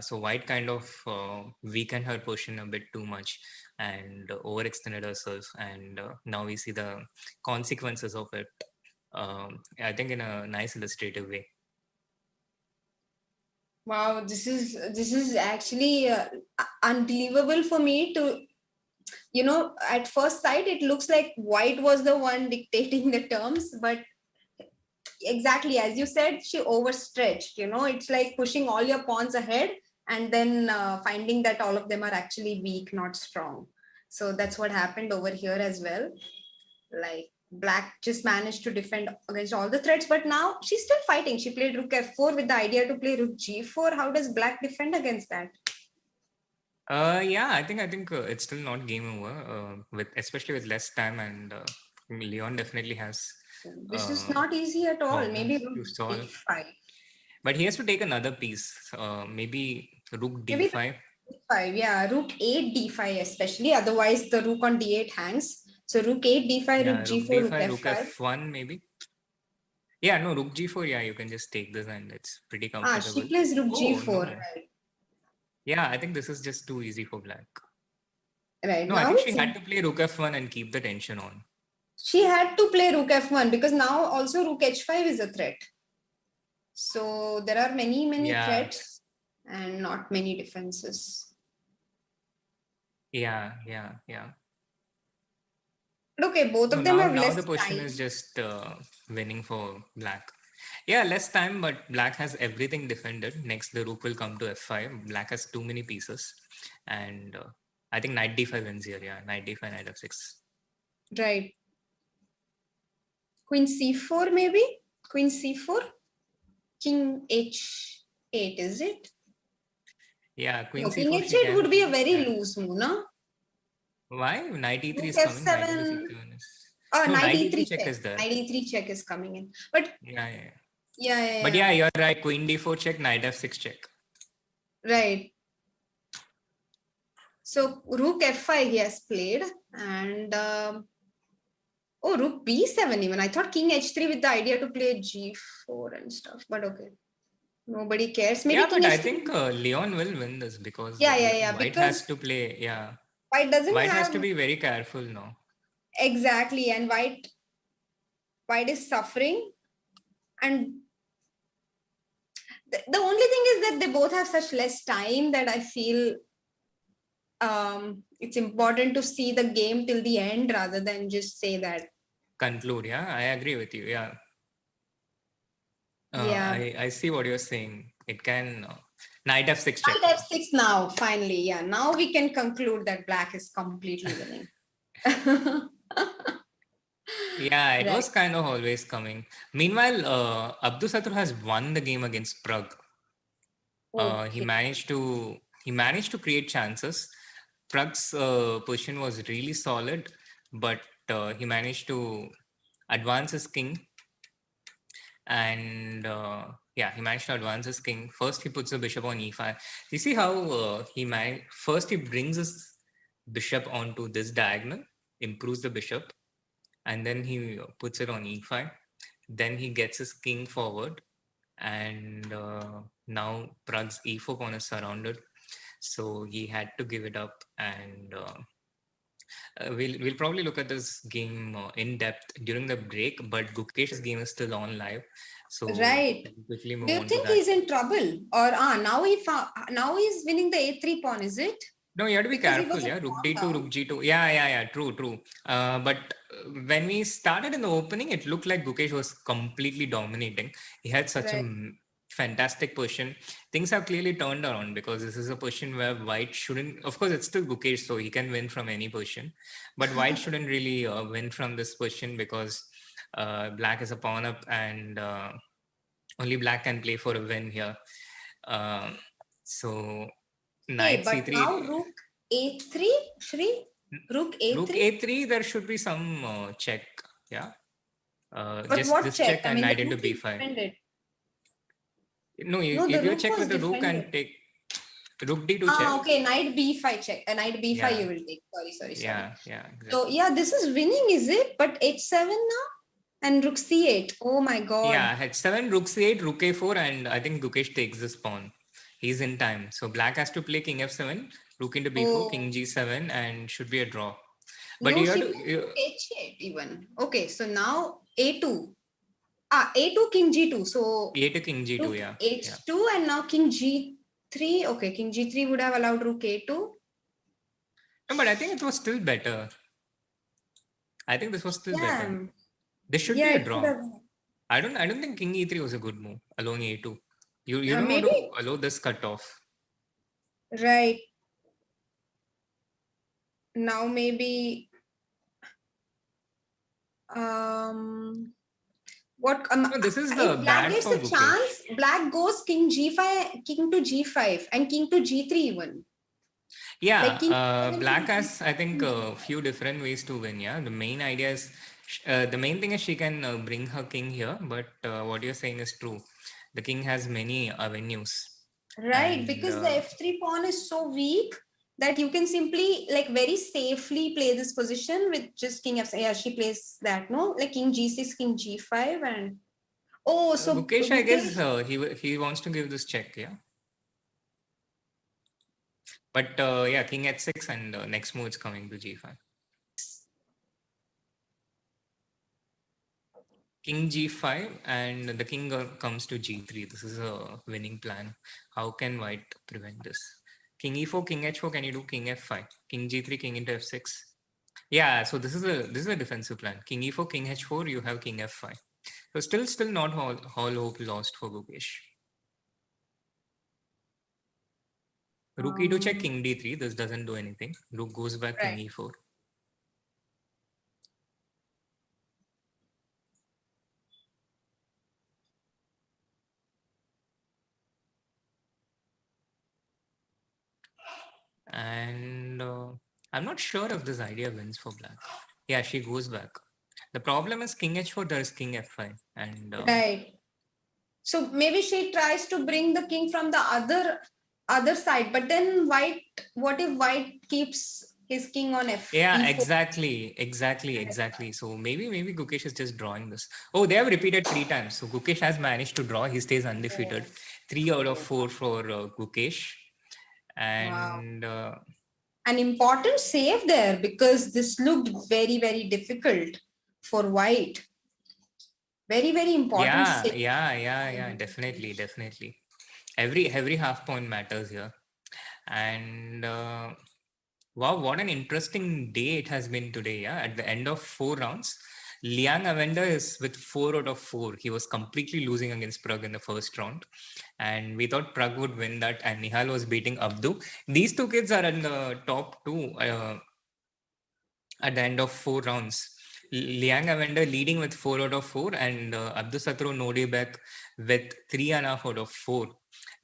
So white kind of weakened her position a bit too much and overextended herself, and now we see the consequences of it. I think in a nice illustrative way. Wow, this is actually unbelievable for me to, at first sight it looks like white was the one dictating the terms, but exactly as you said, she overstretched. It's like pushing all your pawns ahead and then finding that all of them are actually weak, not strong. So that's what happened over here as well. Like, black just managed to defend against all the threats, but now she's still fighting. She played rook f4 with the idea to play rook g4. How does black defend against that? Yeah, I think it's still not game over. With especially with less time, and Leon definitely has This is not easy at all. Maybe problems rook to solve. h5. But he has to take another piece. Maybe rook Maybe d5. d5, yeah, rook 8 d5 especially. Otherwise, the rook on d8 hangs. So rook 8 d5, rook Yeah, rook g4, rook d5, rook f5. f1 maybe. Yeah, no, rook g4. Yeah, you can just take this, and it's pretty She comfortable. plays rook Oh g4. no. Yeah, I think this is just too easy for black. Right No, I now, think she had to play rook f1 and keep the tension on. she had to play rook f1 because now also rook h5 is a threat. So there are many Yeah, threats and not many defenses. yeah. But okay, both No, of them have now less the position time. is just winning for black. Yeah, less time, but black has everything defended. Next, the rook will come to f5. Black has too many pieces, and I think knight d5 wins here. Yeah, knight d5, knight f6. Right. Queen c4 maybe? Queen c4? King h8, is it? Yeah, Queen No, King C4 she h8 can would be a play. very Yeah. loose move, no? Why? Knight E3 Rook is coming. Knight into f7. C7 is... Oh, No, knight Knight E3 e3 check check. is there. Knight e3 check is coming in. But Yeah, yeah. yeah. But yeah, you're right. Queen D4 check, Knight F6 check. Right. So Rook f5 he has played, and oh, Rook b7 even. I thought King h3 with the idea to play g4 and stuff, but okay. Nobody cares. Maybe Yeah, King but I h3. think Leon will win this because Yeah. White has Because to play. Yeah, White doesn't White has to have be very careful now. exactly, and White is suffering, and the only thing is that they both have such less time that I feel it's important to see the game till the end rather than just say that. Conclude. Yeah, I agree with you. Yeah. Yeah. I see what you're saying. It can Knight F6 check. Knight f6 now, finally. Yeah, now we can conclude that Black is completely winning. Yeah, it Right. was kind of always coming. Meanwhile, Abdusattorov has won the game against Prague. He Okay. managed to create chances. Prague's position was really solid, but he managed to advance his king, and yeah, he managed to advance his king. First, he puts the bishop on e5. You see how first he brings his bishop onto this diagonal, improves the bishop, and then he puts it on e5. Then he gets his king forward, and now Prague's e4 pawn is surrounded, so he had to give it up. And we'll probably look at this game in depth during the break, but Gukesh's game is still on live, so Right. we'll quickly Do move you on to think that. he's in trouble? Or now he's winning the a3 pawn, is it? No, you have to be Because he careful. was a Yeah, rook pawn d2, down. rook g2. Yeah. True. But when we started in the opening, it looked like Gukesh was completely dominating. He had such a Right. fantastic position. Things have clearly turned around because this is a position where White shouldn't. Of course, it's still Gukesh, so he can win from any position. But White shouldn't really win from this position because Black is a pawn up, and only Black can play for a win here. Uh, so Hey, Knight but now c3. Rook a3, Shri? Rook Rook a3? a3, there should be some check. Yeah. But Just what this check? check I and mean, the knight into rook is b5. defended. No, No, the you rook check was with the rook and defended. take rook d2 check. Okay, knight b5 check. A knight b5 Yeah. you will take. Sorry. Yeah. Exactly. So yeah, this is winning, is it? But h7 now? And rook c8. Oh my god. Yeah, h7, rook c8, rook a4, and I think Gukesh takes this pawn. He's in time. So black has to play king f7, rook into b4, king Oh. g7, and should be a draw. But No, you have she to... played rook h8 even. Okay, so now a2. A2 king g2. So a to king g2, rook yeah. h2 and now king g3. Okay, king g3 would have allowed rook a2. No, but I think it was still better. I think this was still better. This should be a It could draw. have. I don't think king e3 was a good move, allowing a2. You don't want Maybe. to allow this cut off. Right. Now maybe what No, this is the if black bad gets for a Gukesh. chance, black goes king g5, king to g5, and king to g3 even. Yeah, Like king black has, I think, a few different ways to win. Yeah, the main idea is, the main thing is she can bring her king here, but what you're saying is true. The king has many avenues. right, And because the f3 pawn is so weak that you can simply like very safely play this position with just king f. Yeah, she plays that, no, like king g6, king g5, and so Gukesh, I guess Gukesh. he wants to give this check. Yeah. But yeah, king h6 and next move is coming to g5. King g5 and the king comes to g3. This is a winning plan. How can white prevent this? King e4, king h4. Can you do king f5? King g3, king into f6. Yeah. So this is a defensive plan. King e4, king h4. You have king f5. So still not all hope lost for Gukesh. Rook e2 check, king d3. This doesn't do anything. Rook goes back, king Right. e4. And I'm not sure if this idea wins for black. Yeah, she goes back. The problem is king h4, there is king f5. And Right. So maybe she tries to bring the king from the other side, but then white, what if white keeps his king on yeah, e4? exactly. So maybe Gukesh is just drawing this. Oh, they have repeated 3 times. So Gukesh has managed to draw. He stays undefeated. 3 out of 4 for Gukesh. Wow. And An important save there because this looked very, very difficult for white. Very, very important yeah, save. definitely. Every half point matters here. And wow, what an interesting day it has been today. Yeah, at the end of 4 rounds, Liang Avenda is with 4 out of 4. He was completely losing against Prag in the first round, and we thought Prag would win that, and Nihal was beating Abdu. These two kids are in the top two at the end of 4 rounds. Liang Avenda leading with 4 out of 4, and Abdusattorov Nodebek with 3.5 out of 4.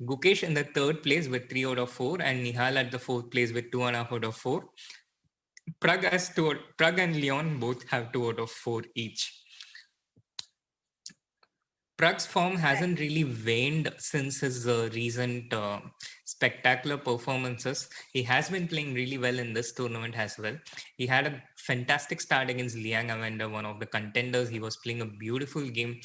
Gukesh in the third place with 3 out of 4, and Nihal at the fourth place with 2.5 out of 4. Prag and Leon both have 2 out of 4 each. Prag's form hasn't really waned since his recent spectacular performances. He has been playing really well in this tournament as well. He had a fantastic start against Liang Avenda, one of the contenders. He was playing a beautiful game.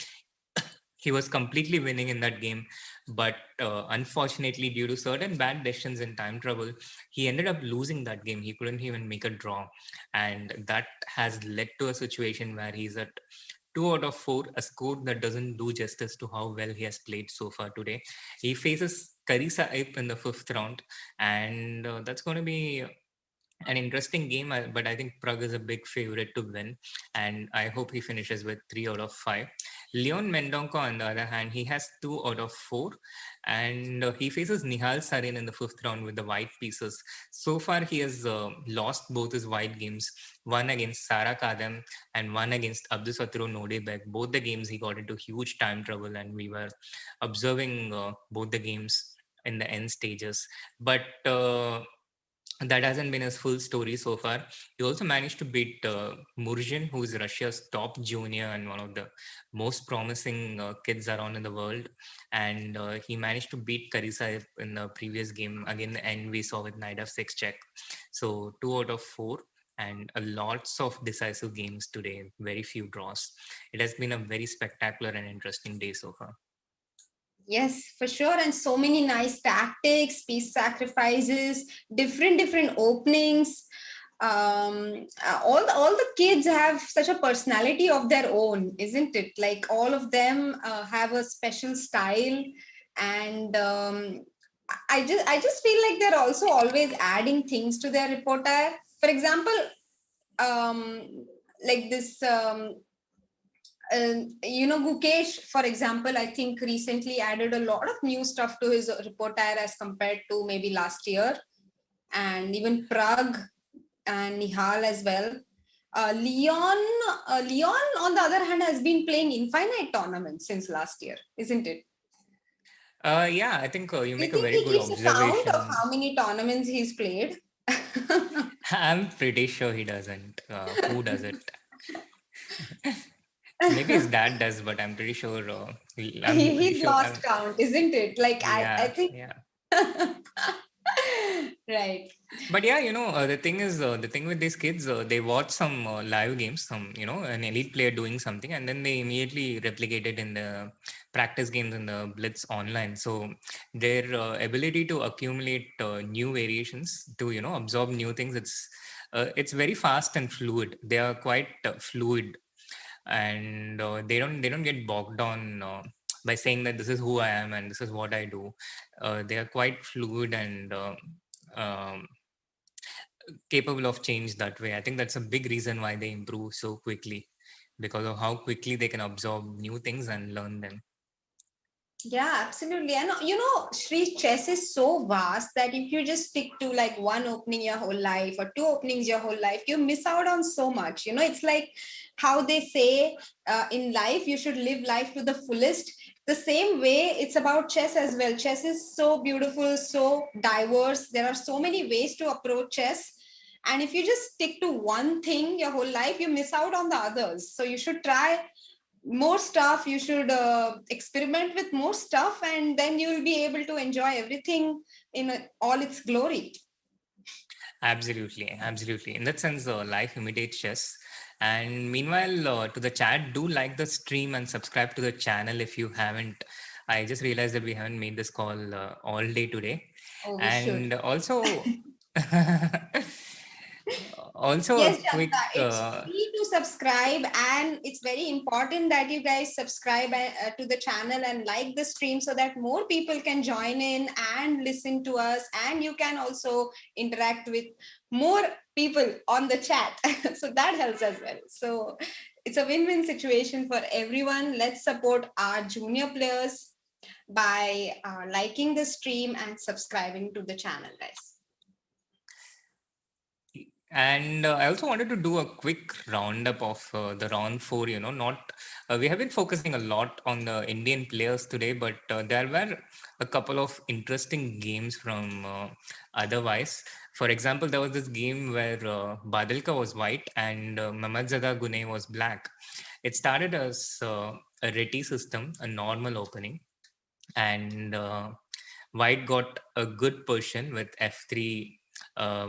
He was completely winning in that game, but unfortunately, due to certain bad decisions and time trouble, he ended up losing that game. He couldn't even make a draw, and that has led to a situation where he's at 2 out of 4, a score that doesn't do justice to how well he has played so far today. He faces Karisa Ape in the 5th round, and that's going to be an interesting game, but I think Prague is a big favorite to win, and I hope he finishes with 3 out of 5. Leon Mendonca, on the other hand, he has 2 out of 4, and he faces Nihal Sarin in the 5th round with the white pieces. So far, he has lost both his white games, one against Sara Kadem and one against Abdusattorov Nodebek. Both the games he got into huge time trouble, and we were observing both the games in the end stages. But that hasn't been his full story so far. He also managed to beat Murzhin, who is Russia's top junior and one of the most promising kids around in the world. And he managed to beat Karisaev in the previous game. Again, the end we saw with knight f6 check. So 2 out of 4 and lots of decisive games today, very few draws. It has been a very spectacular and interesting day so far. Yes, for sure. And so many nice tactics, piece sacrifices, different openings. All the kids have such a personality of their own, isn't it? Like all of them have a special style, and I just feel like they're also always adding things to their repertoire. For example, like this. Gukesh, for example, I think recently added a lot of new stuff to his repertoire as compared to maybe last year, and even Prague and Nihal as well. Leon, on the other hand, has been playing infinite tournaments since last year, isn't it? Yeah, I think you Do you make a think very he good keeps a count of observation. how many tournaments he's played? I'm pretty sure he doesn't. Who does it? Maybe his dad does, but I'm pretty sure. I'm pretty He's sure. lost count, isn't it? Like I Yeah, think. yeah. Right. But yeah, the thing with these kids, they watch some live games, an elite player doing something, and then they immediately replicate it in the practice games in the Blitz online. So their ability to accumulate new variations, to absorb new things, it's very fast and fluid. They are quite fluid, and they don't get bogged down by saying that this is who I am and this is what I do. They are quite fluid and um, capable of change that way. I think that's a big reason why they improve so quickly, because of how quickly they can absorb new things and learn them. Yeah, absolutely. And Shri, chess is so vast that if you just stick to like one opening your whole life or two openings your whole life, you miss out on so much. It's like how they say in life, you should live life to the fullest. the same way it's about chess as well. Chess is so beautiful, so diverse. There are so many ways to approach chess. And if you just stick to one thing your whole life, you miss out on the others. So you should try more stuff. You should experiment with more stuff, and then you'll be able to enjoy everything in all its glory. Absolutely, absolutely. In that sense, life imitates chess. And meanwhile, to the chat, do like the stream and subscribe to the channel if you haven't. I just realized that we haven't made this call all day today. Oh, we should. And also, also a Yes, quick, Janta, it's free to subscribe, and it's very important that you guys subscribe to the channel and like the stream so that more people can join in and listen to us, and you can also interact with more people on the chat. So that helps as well. So it's a win-win situation for everyone. Let's support our junior players by liking the stream and subscribing to the channel, guys. And I also wanted to do a quick roundup of the round four. Not we have been focusing a lot on the Indian players today, but there were a couple of interesting games from otherwise. For example, there was this game where Badalka was white and Mamadzada Gune was black. It started as a Reti system, a normal opening, and white got a good position with f3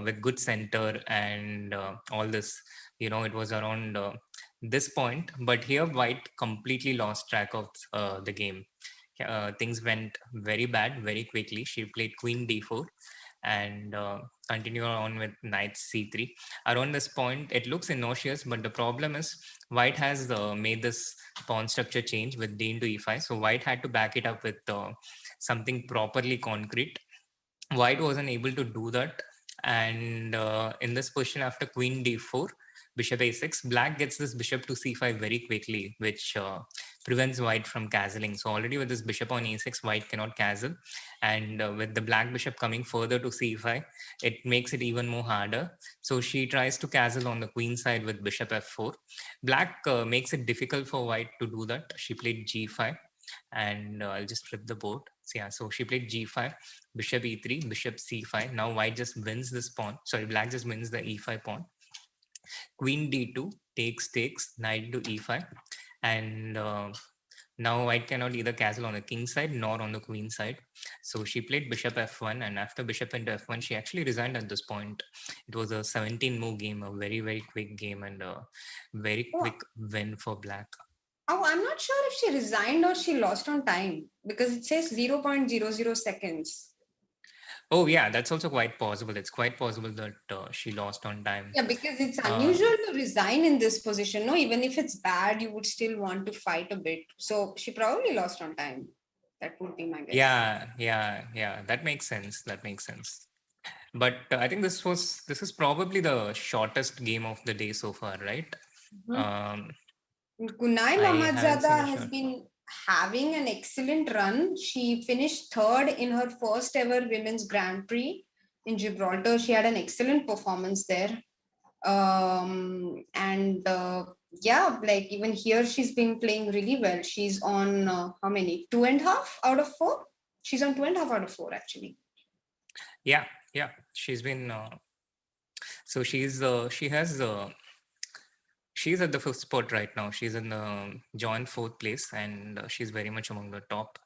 with good center and all this. It was around this point, but here white completely lost track of the game. Things went very bad very quickly. She played queen d4 and continue on with knight c3. Around this point, it looks innocuous, but the problem is white has made this pawn structure change with d into e5. So white had to back it up with something properly concrete. White wasn't able to do that. And in this position, after queen d4, bishop a6, black gets this bishop to c5 very quickly, which prevents white from castling. So already with this bishop on e6, white cannot castle. And with the black bishop coming further to c5, it makes it even more harder. So she tries to castle on the queen side with bishop f4. Black makes it difficult for white to do that. She played g5, and I'll just flip the board. So yeah, so she played g5, bishop e3, bishop c5. Now white just wins this pawn. Sorry, black just wins the e5 pawn. Queen d2 takes, knight to e5, and now white cannot either castle on the king side nor on the queen side. So she played bishop f1, and after bishop into f1, she actually resigned at this point. It was a 17-move game, a very, very quick game, and a very quick win for black. Oh, I'm not sure if she resigned or she lost on time, because it says 0.00 seconds. Oh, yeah, that's also quite possible. It's quite possible that she lost on time. Yeah, because it's unusual to resign in this position. No, even if it's bad, you would still want to fight a bit. So she probably lost on time. That would be my guess. Yeah. That makes sense. But I think this is probably the shortest game of the day so far, right? Gunai Mamadzada has been having an excellent run. She finished third in her first ever women's Grand Prix in Gibraltar. She had an excellent performance there. Yeah, like even here, she's been playing really well. She's on how many? 2.5 out of 4? She's on 2.5 out of 4, actually. Yeah. She's been, so she's at the 5th spot right now. She's in the joint 4th place, and she's very much among the top.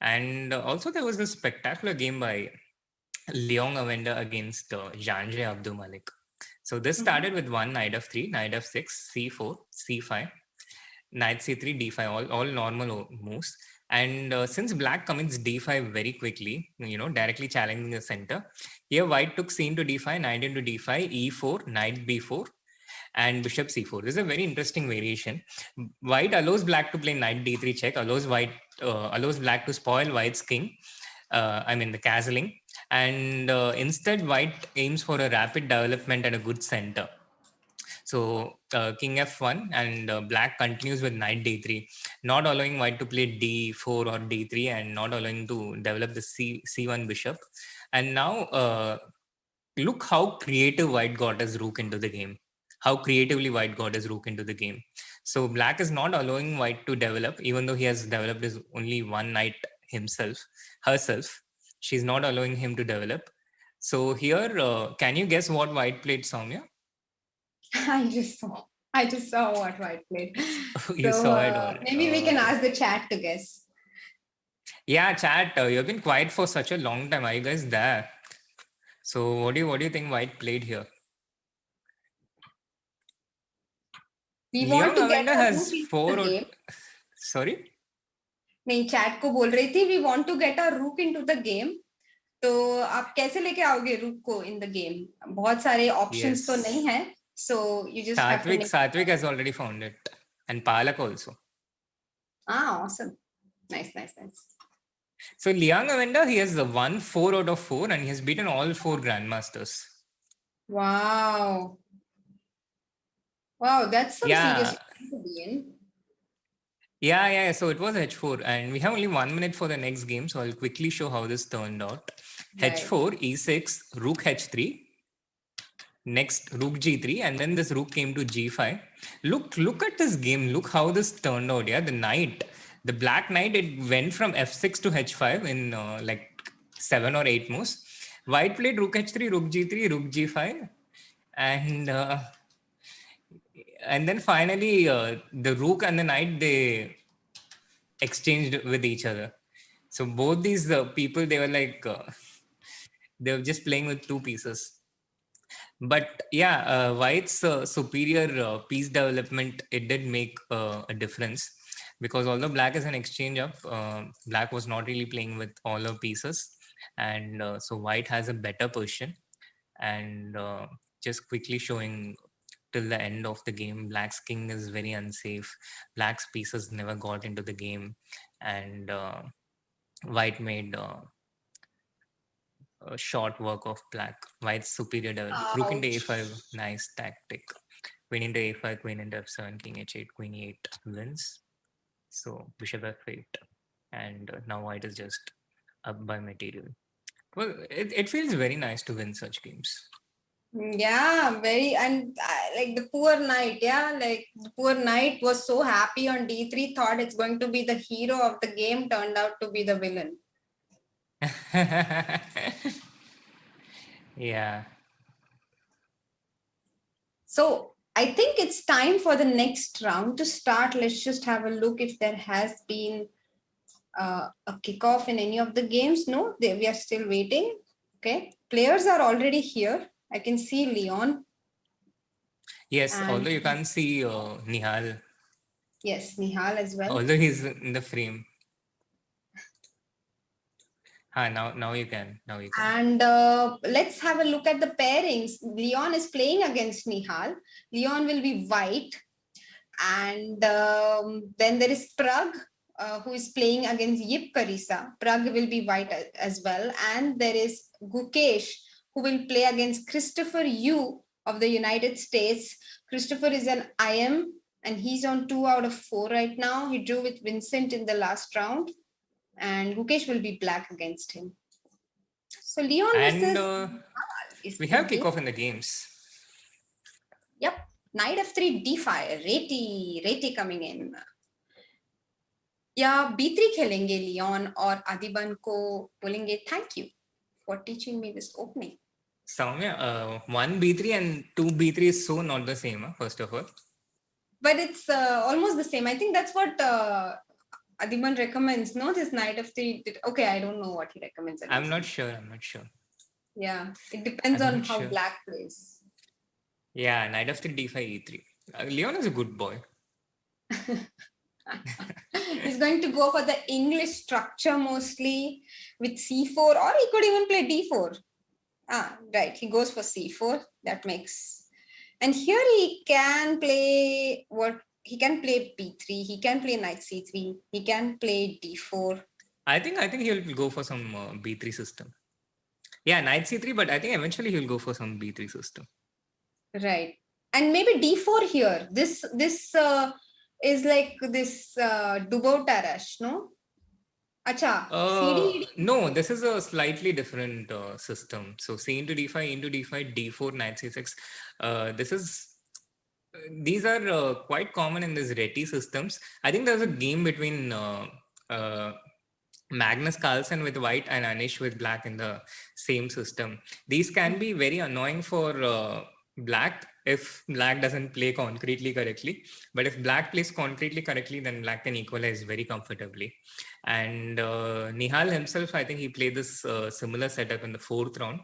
And also there was this spectacular game by Leong Avenda against Janjay Abdul Malik. So this started with one knight f3, knight f6, c4, c5, knight c3, d5, all normal moves. And since black commits d5 very quickly, directly challenging the center, here white took c into d5, knight into d5, e4, knight b4, and bishop c4. This is a very interesting variation. White allows black to play knight d3 check, allows black to spoil white's king. The castling, and instead white aims for a rapid development and a good center. So king f1, and black continues with knight d3, not allowing white to play d4 or d3, and not allowing to develop the c1 bishop. And now look how creative white got as rook into the game. How creatively white got his rook into the game. So black is not allowing white to develop, even though he has developed his only one knight herself. She's not allowing him to develop. So here, can you guess what white played, Soumya? I just saw what white played. You So saw it all. maybe we can Okay. ask the chat to guess. Yeah, chat. You've been quiet for such a long time. Are you guys there? So what do you think white played here? We want Leon to get Lavender a has rook into four. the game. Sorry. नहीं chat को बोल रही थी we want to get a rook into the game. तो आप कैसे लेके आओगे रूक को in the game? बहुत सारे options तो नहीं है. So you just have to make. Satvik has already found it, and Palak also. Awesome. Nice. So Liang Avenda, he has won 4 out of 4 and he has beaten all 4 grandmasters. Wow, that's some serious to be in. Yeah. So it was H4 and we have only 1 minute for the next game. So I'll quickly show how this turned out. Right. H4, E6, Rook H3. Next, Rook G3 and then this Rook came to G5. Look at this game. Look how this turned out. Yeah, the Black Knight, it went from F6 to H5 in like 7 or 8 moves. White played Rook H3, Rook G3, Rook G5. And then finally, the Rook and the Knight, they exchanged with each other. So both these people, they were like, they were just playing with 2 pieces. But yeah, White's superior piece development, it did make a difference. Because although Black is an exchange up, Black was not really playing with all her pieces. And so White has a better position. And just quickly showing till the end of the game, Black's king is very unsafe. Black's pieces never got into the game. And White made a short work of Black. White's superior development. Rook into A5, nice tactic. Queen into A5, queen into F7, king H8, queen E8 wins. So bishop F8. And now White is just up by material. Well, it feels very nice to win such games. Yeah, very. And like the poor knight, like the poor knight was so happy on D3, thought it's going to be the hero of the game, turned out to be the villain. Yeah. So I think it's time for the next round to start. Let's just have a look if there has been a kickoff in any of the games. No, we are still waiting. Okay, players are already here. I can see Leon. Yes, although you can't see Nihal. Yes, Nihal as well. Although he's in the frame. Now you can. And let's have a look at the pairings. Leon is playing against Nihal. Leon will be white. And then there is Prag, who is playing against Yip Karisa. Prag will be white as well. And there is Gukesh, who will play against Christopher Yu of the United States. Christopher is an IM and he's on 2 out of 4 right now. He drew with Vincent in the last round. And Gukesh will be black against him. So Leon versus we have kickoff in the games. Yep. Knight F3 D5. Reti coming in. या B3 खेलेंगे Leone और आदिबन को बोलेंगे thank you for teaching me this opening. Soumya, 1 B3 and 2 B3 is so not the same, first of all. But it's almost the same. I think that's what Adiban recommends, no? This Knight F3. Okay, I don't know what he recommends. I'm not sure. Yeah, it depends on how black plays. Yeah, Knight F3 D5 E3. Leon is a good boy. He's going to go for the English structure mostly with C4, or he could even play D4. Right. He goes for C4. That makes. And here he can play what? He can play B3. He can play Knight C3. He can play D4. I think he'll go for some B3 system. Yeah, Knight C3, but I think eventually he'll go for some B3 system. Right. And maybe D4 here. This is like this Dubov Tarash, no? Acha. No, this is a slightly different system. So C into D5, D4, Knight C6. This is these are quite common in these reti systems. I think there's a game between uh, Magnus Carlsen with white and Anish with black in the same system. These can be very annoying for black if black doesn't play concretely correctly. But if black plays concretely correctly, then black can equalize very comfortably. And Nihal himself, I think he played this similar setup in the fourth round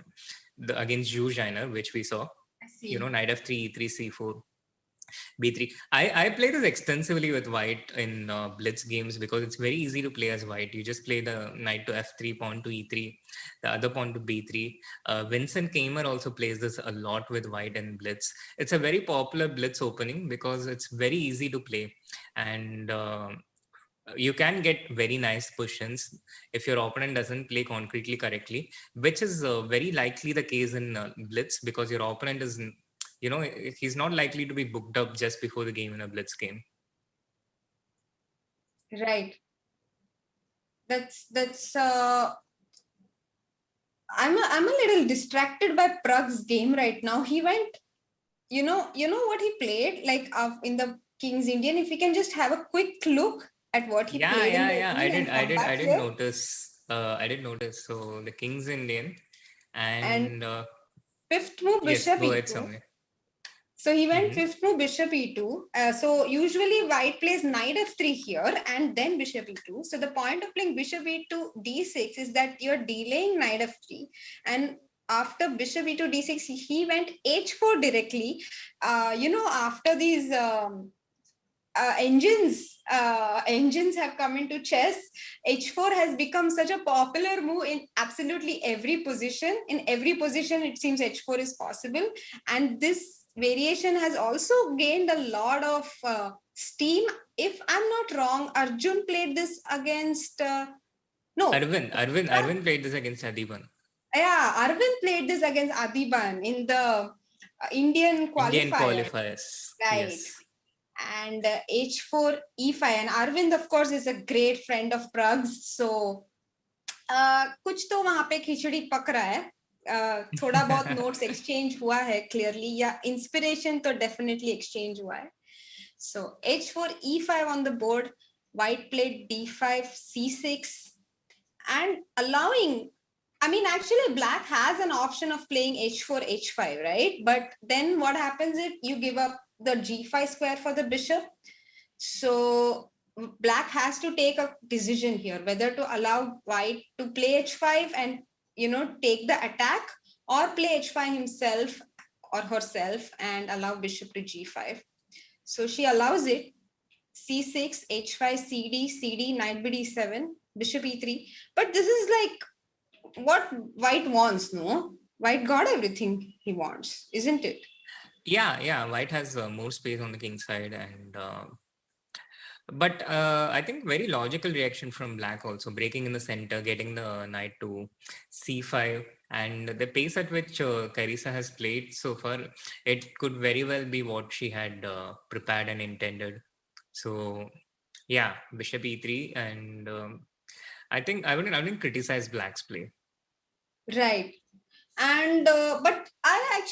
against Zhu Jainer, which we saw. I see. Knight f3, e3, c4. B3. I play this extensively with white in blitz games because it's very easy to play as white. You just play the knight to f3, pawn to e3, the other pawn to b3. Vincent Kamer also plays this a lot with white in blitz. It's a very popular blitz opening because it's very easy to play. And you can get very nice positions if your opponent doesn't play concretely correctly, which is very likely the case in blitz because your opponent is, he's not likely to be booked up just before the game in a blitz game. Right. That's I'm a little distracted by Prag's game right now. He went, you know what he played like in the King's Indian. If we can just have a quick look at what he played in the Indian I did notice. I did notice. So the King's Indian and fifth move bishop e2. So he went fifth move bishop e2. So usually white plays knight f3 here and then bishop e2. So the point of playing bishop e2 d6 is that you're delaying knight f3, and after bishop e2 d6 he went h4 directly. After these engines have come into chess, h4 has become such a popular move in absolutely every position. In every position it seems h4 is possible, and this variation has also gained a lot of steam. If I'm not wrong, Arjun played this against Arvind played this against Adiban. Yeah, Arvind played this against Adiban in the Indian qualifiers. Right. Yes. And h4 e5, and Arvind of course is a great friend of Prag's, so कुछ तो वहां पे खिचड़ी पक रहा है. थोड़ा बहुत notes exchange हुआ है क्लियरली, या इंस्पिरेशन तो डेफिनेटली एक्सचेंज हुआ है. So h4 e5 on the board, white played d5 c6 and allowing, actually black has an option of playing h4 h5, right? But then what happens if you give up the g5 square for the bishop? So black has to take a decision here whether to allow white to play h5 and take the attack, or play h5 himself or herself and allow bishop to g5. So she allows it. c6, h5, cd, knight bd7, bishop e3. But this is like what white wants, no? White got everything he wants, isn't it? Yeah. White has more space on the king side, and but I think very logical reaction from black also, breaking in the center, getting the knight to c5, and the pace at which Carissa has played so far, it could very well be what she had prepared and intended. So yeah, bishop e3, and I think I wouldn't criticize black's play. Right. And but I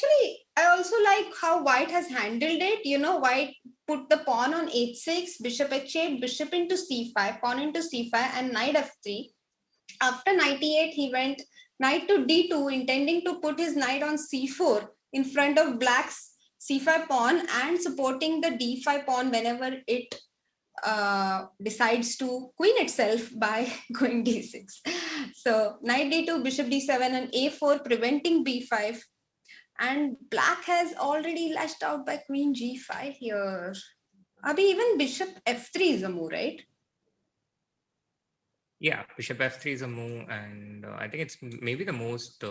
also like how white has handled it. White put the pawn on h6, bishop h8, bishop into c5, pawn into c5, and knight f3. After knight e8, he went knight to d2, intending to put his knight on c4 in front of black's c5 pawn and supporting the d5 pawn whenever it decides to queen itself by going d6. So knight d2, bishop d7, and a4, preventing b5. And black has already lashed out by queen g5 here. Abhi, even bishop f3 is a move, right? Yeah, bishop f3 is a move, and I think it's maybe the most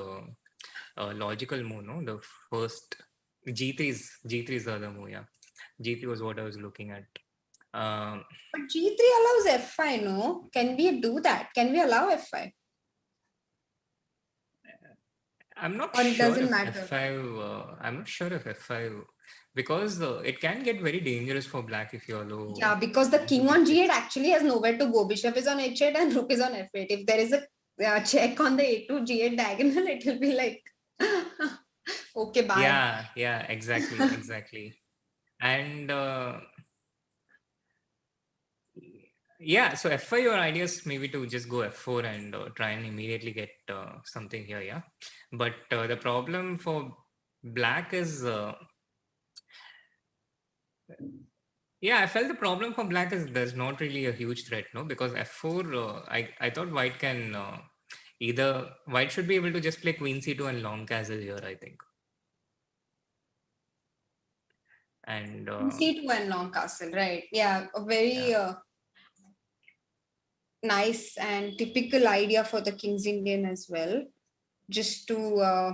logical move, no? The first g3 is the other move, yeah. G3 was what I was looking at. But g3 allows f5, no? Can we do that? Can we allow f5? I'm not sure if f5. I'm not sure if f5, because it can get very dangerous for black if you allow. Yeah, because the king on g8 actually has nowhere to go. Bishop is on h8 and rook is on f8. If there is a check on the a2 g8 diagonal, it will be like okay, bye. Yeah, exactly. And yeah, so f5, your idea is maybe to just go f4 and try and immediately get something here, yeah. But the problem for black is, yeah, I felt the problem for black is there's not really a huge threat, no, because f4, I thought white can either, white should be able to just play queen c2 and long castle here, I think. And C2 and long castle, right? Yeah, a very yeah. nice and typical idea for the King's Indian as well. Just to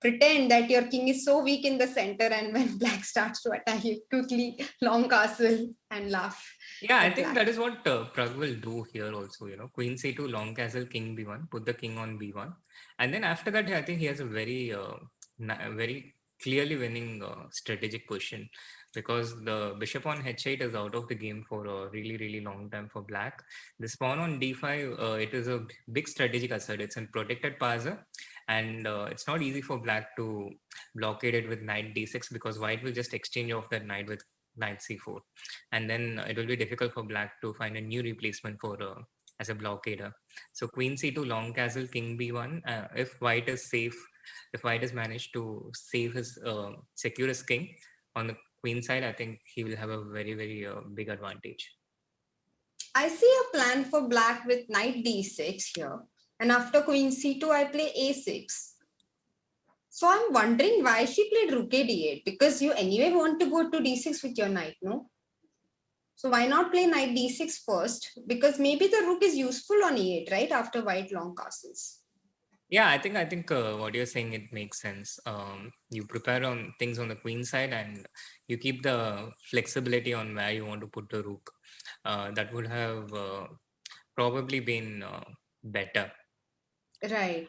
pretend that your king is so weak in the center, and when black starts to attack you, quickly long castle and laugh Yeah, I at think black. that is what Prag will do here also, Queen c2, long castle, king b1, put the king on b1. And then after that, I think he has a very clearly winning strategic position, because the bishop on h8 is out of the game for a really, really long time for black. This pawn on d5, it is a big strategic asset. It's in protected parser, and it's not easy for black to blockade it with knight d6, because white will just exchange off that knight with knight c4, and then it will be difficult for black to find a new replacement for as a blockader. So queen c2, long castle, king b1. If white is safe, if white has managed to save his secure his king on the queen side, I think he will have a very, very big advantage. I see a plan for black with knight d6 here, and after queen c2 I play a6. So I'm wondering why she played rook a d8, because you anyway want to go to d6 with your knight, no? So why not play knight d6 first? Because maybe the rook is useful on e8, right? After white long castles. Yeah, I think what you're saying, it makes sense. You prepare on things on the queen side, and you keep the flexibility on where you want to put the rook. That would have probably been better. Right.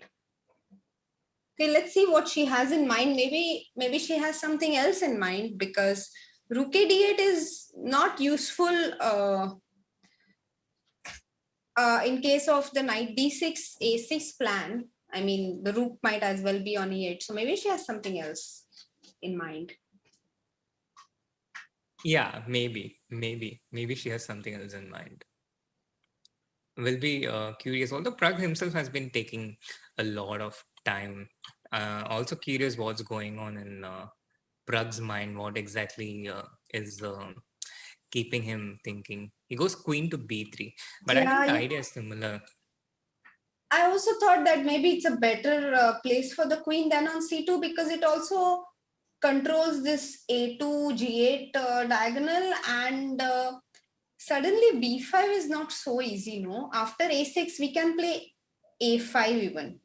Okay, let's see what she has in mind. Maybe she has something else in mind, because rook a d8 is not useful in case of the knight d6 a6 plan. I mean, the rook might as well be on e8. So maybe she has something else in mind. Yeah, maybe she has something else in mind. Will be curious. Although Prag himself has been taking a lot of time. Also curious what's going on in Prag's mind. What exactly is keeping him thinking? He goes queen to b3, but I think Yeah, the idea is similar. I also thought that maybe it's a better place for the queen than on c2, because it also controls this a2 g8 diagonal, and suddenly b5 is not so easy, no? After a6 we can play a5 even.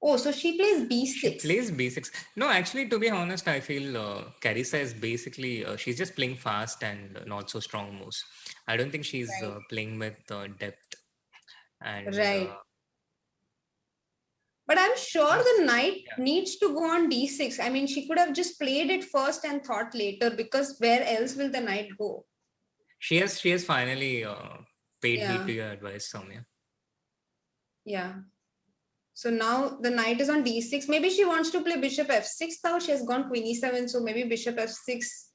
Oh, so she plays She b6. plays b6. No, actually, to be honest, I feel Carissa is basically she's just playing fast and not so strong moves. I don't think she's Right. playing with depth. And Right. But I'm sure yes, the knight yeah, needs to go on d6. I mean, she could have just played it first and thought later, because where else will the knight go? she has finally paid heed Yeah, to your advice, Soumya. yeah. So now the knight is on d6. Maybe she wants to play bishop f6 now. She has gone queen e7. So maybe bishop f6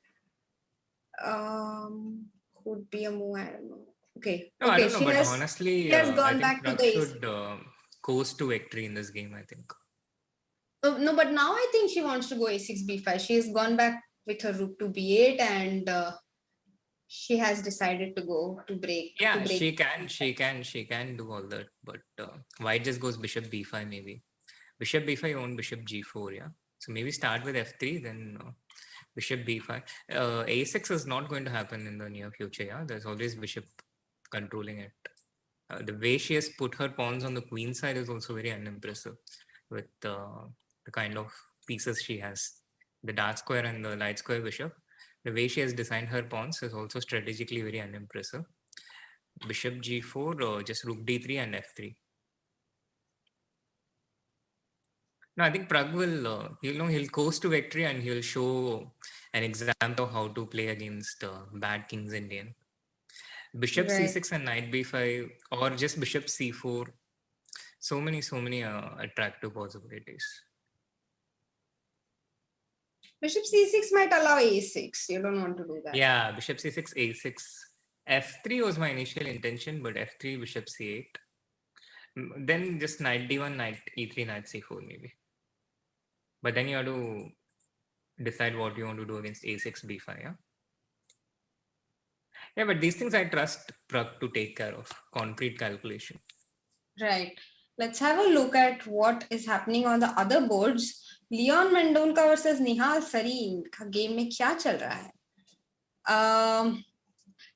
could be a move. I don't know. Okay. No, I Okay. don't know, but She honestly, has I gone think back to Prag the a6. should coast to victory in this game. I think. No, but now I think she wants to go a6 b5. She has gone back with her rook to b8, and she has decided to go to Yeah, break. she can do all that, but white just goes bishop b5 maybe. Bishop b5 on bishop g4, yeah. So maybe start with f3, then bishop b5. A6 is not going to happen in the near future, yeah. There's always bishop controlling it. The way she has put her pawns on the queen side is also very unimpressive, with the kind of pieces she has. The dark square and the light square bishop. The way she has designed her pawns is also strategically very unimpressive. Bishop g4, just rook d3 and f3. No, I think Prag will, he'll coast to victory, and he'll show an example of how to play against bad King's Indian. Bishop Right. c6 and knight b5, or just bishop c4. So many attractive possibilities. Bishop c6 might allow a6. You don't want to do that. Yeah, bishop c6, a6. f3 was my initial intention, but f3, bishop c8. Then just knight d1, knight e3, knight c4 maybe. But then you have to decide what you want to do against a6, b5, yeah? Yeah, but these things I trust Prag to take care of. Concrete calculation. Right. Let's have a look at what is happening on the other boards. Leon Mendonca versus Nihal Sarin का game में क्या चल रहा है?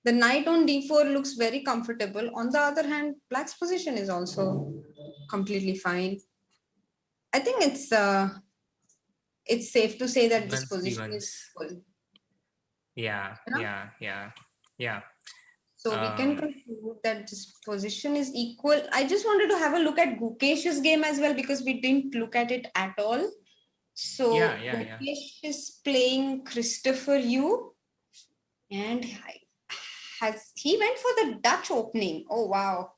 The knight on d4 looks very comfortable. On the other hand, black's position is also completely fine. I think it's safe to say that this Once position d1s. is equal. Yeah, Yeah. yeah. So we can conclude that this position is equal. I just wanted to have a look at Gukesh's game as well because we didn't look at it at all. So Yeah. Gukesh is playing Christopher Yu, and he went for the Dutch opening. Oh wow.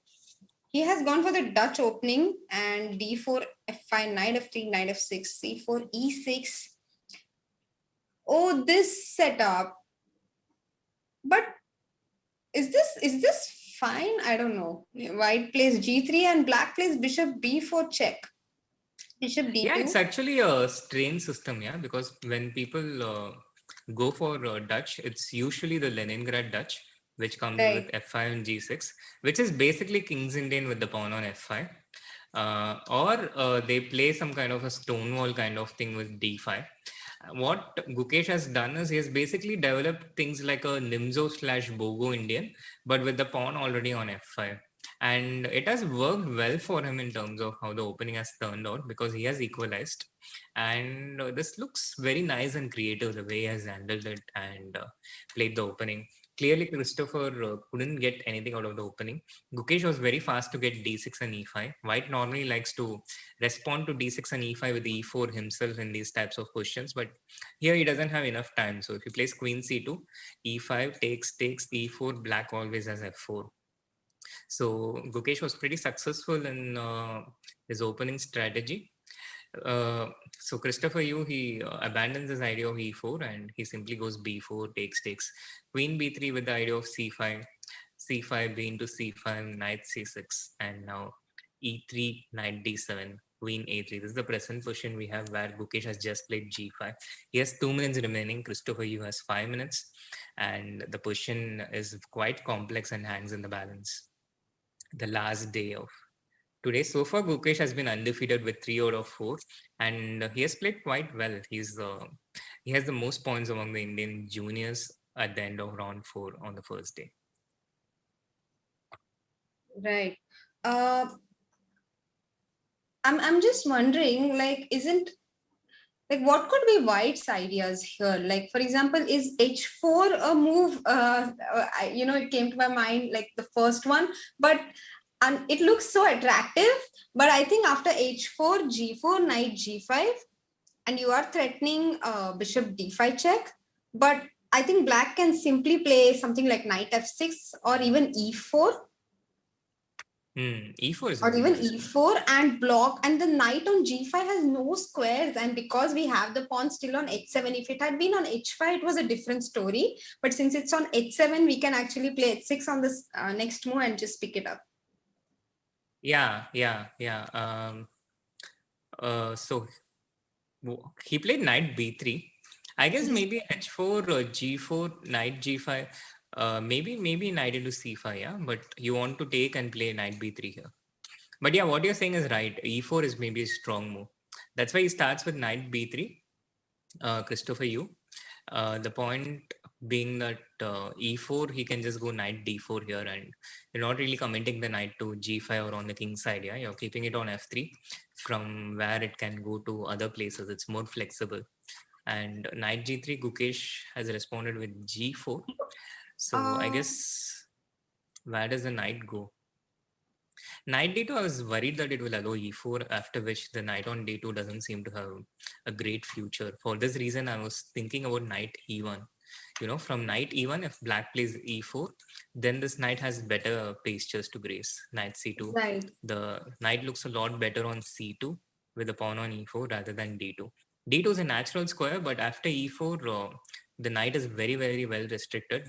He has gone for the Dutch opening and d4, f5, knight f3, knight f6, c4, e6. Oh, this setup. But is this fine? I don't know. White plays g3 and black plays bishop b4 check. Bishop d2. Yeah, it's actually a strange system, yeah, because when people go for Dutch, it's usually the Leningrad Dutch, which comes Right. with f5 and g6, which is basically King's Indian with the pawn on f5. Or they play some kind of a stonewall kind of thing with d5. What Gukesh has done is he has basically developed things like a Nimzo slash Bogo Indian, but with the pawn already on f5. And it has worked well for him in terms of how the opening has turned out because he has equalized. And this looks very nice and creative the way he has handled it and played the opening. Clearly, Christopher couldn't get anything out of the opening. Gukesh was very fast to get d6 and e5. White normally likes to respond to d6 and e5 with e4 himself in these types of positions, but here he doesn't have enough time. So if he plays queen c2, e5 takes, e4, black always has f4. So Gukesh was pretty successful in his opening strategy. So Christopher Yu, he abandons his idea of e4 and he simply goes b4, takes, queen b3 with the idea of c5, c5, b into c5, knight c6, and now e3, knight d7, queen a3. This is the present position we have where Gukesh has just played g5. He has 2 minutes remaining. Christopher Yu has 5 minutes, and the position is quite complex and hangs in the balance. The last day of today. So far, Gukesh has been undefeated with 3 out of 4, and he has played quite well. He has the most points among the Indian juniors at the end of round 4 on the first day. Right. I'm just wondering, like, what could be White's ideas here? Like, for example, is h4 a move? It came to my mind, like the first one, but it looks so attractive. But I think after h4, g4, knight g5, and you are threatening bishop d5 check. But I think black can simply play something like knight f6 or even e4. E4 is Or even e4 and block, and the knight on g5 has no squares, and because we have the pawn still on h7, if it had been on h5 it was a different story, but since it's on h7 we can actually play h6 on this next move and just pick it up. Yeah. So he played knight b3. I guess maybe h4, g4, knight g5, maybe knight into c5, yeah, but you want to take and play knight b3 here. But yeah, what you're saying is right. E4 is maybe a strong move. That's why he starts with knight b3, Christopher Yu. The point being that e4, he can just go knight d4 here, and you're not really commenting the knight to g5 or on the king side. Yeah, you're keeping it on f3, from where it can go to other places. It's more flexible. And knight g3, Gukesh has responded with g4. So I guess where does the knight go? Knight d2, I was worried that it will allow e4, after which the knight on d2 doesn't seem to have a great future. For this reason, I was thinking about knight e1. From knight e1, if black plays e4, then this knight has better pastures to grace. Knight c2. Right. The knight looks a lot better on c2 with the pawn on e4 rather than d2. D2 is a natural square, but after E4, the knight is very, very well restricted.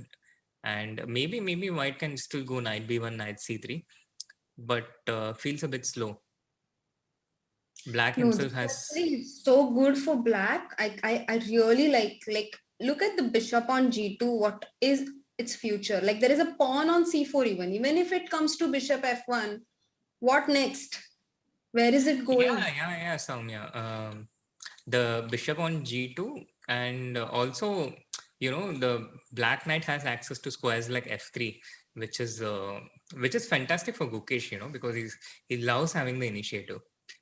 And maybe white can still go knight B1, knight C3, but feels a bit slow. Black No, this himself has, actually is so good for black. I really like look at the bishop on G2. What is its future? Like there is a pawn on C4 even if it comes to bishop F1, what next? Where is it going? yeah, Soumya. The bishop on G2, and also, the black knight has access to squares like F3, which is fantastic for Gukesh, because he loves having the initiative.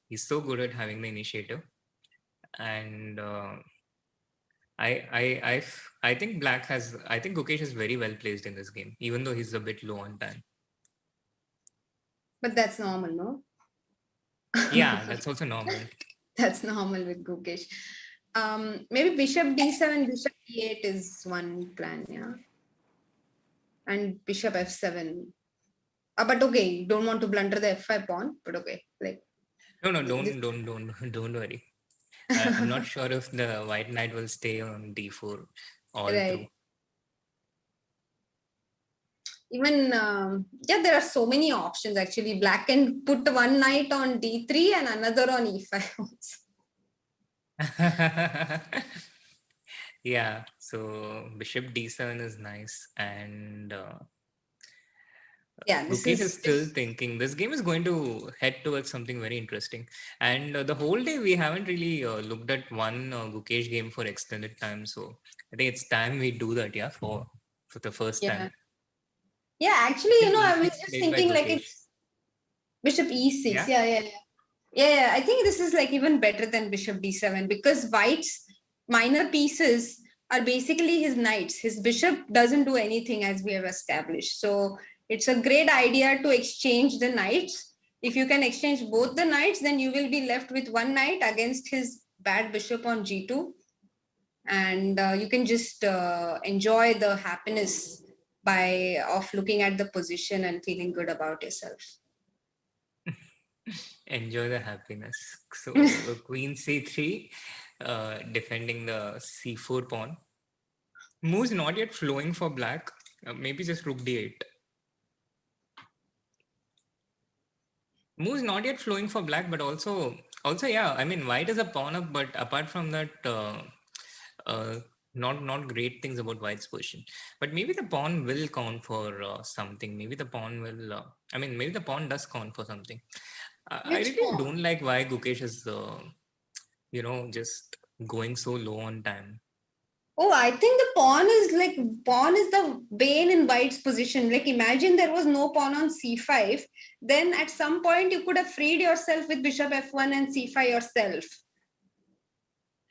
He's so good at having the initiative, and I think I think Gukesh is very well placed in this game, even though he's a bit low on time. But that's normal, no? Yeah, that's also normal. That's normal with Gukesh. Maybe bishop D7, bishop E8 is one plan, yeah. And bishop F7. But okay, don't want to blunder the F5 pawn, but okay, like No, this. don't worry. I'm not sure if the white knight will stay on D4 all through. Right. Even yeah, there are so many options actually. Black can put one knight on D3 and another on E5 also. Yeah, so bishop D7 is nice, and Yeah, this Gukesh is is still thinking this game is going to head towards something very interesting. And the whole day we haven't really looked at one Gukesh game for extended time, so I think it's time we do that. Yeah, for the first yeah. time. Yeah, actually, Bishop I was E6 just played by thinking like Gukesh. it's bishop E6. Yeah. Yeah, I think this is like even better than bishop D7 because white's minor pieces are basically his knights. His bishop doesn't do anything as we have established. So it's a great idea to exchange the knights. If you can exchange both the knights, then you will be left with one knight against his bad bishop on G2. And you can just enjoy the happiness of looking at the position and feeling good about yourself. Enjoy the happiness. So queen c3, defending the c4 pawn. Move's not yet flowing for black. Maybe just rook d8. Move's not yet flowing for black, but also yeah. I mean, white is a pawn up, but apart from that, uh, not great things about white's position. But maybe the pawn will count for something. Maybe the pawn will. Maybe the pawn does count for something. I Which really pawn? don't like why Gukesh is, just going so low on time. Oh, I think the pawn is the bane in white's position. Like imagine there was no pawn on c5, then at some point you could have freed yourself with bishop f1 and c5 yourself.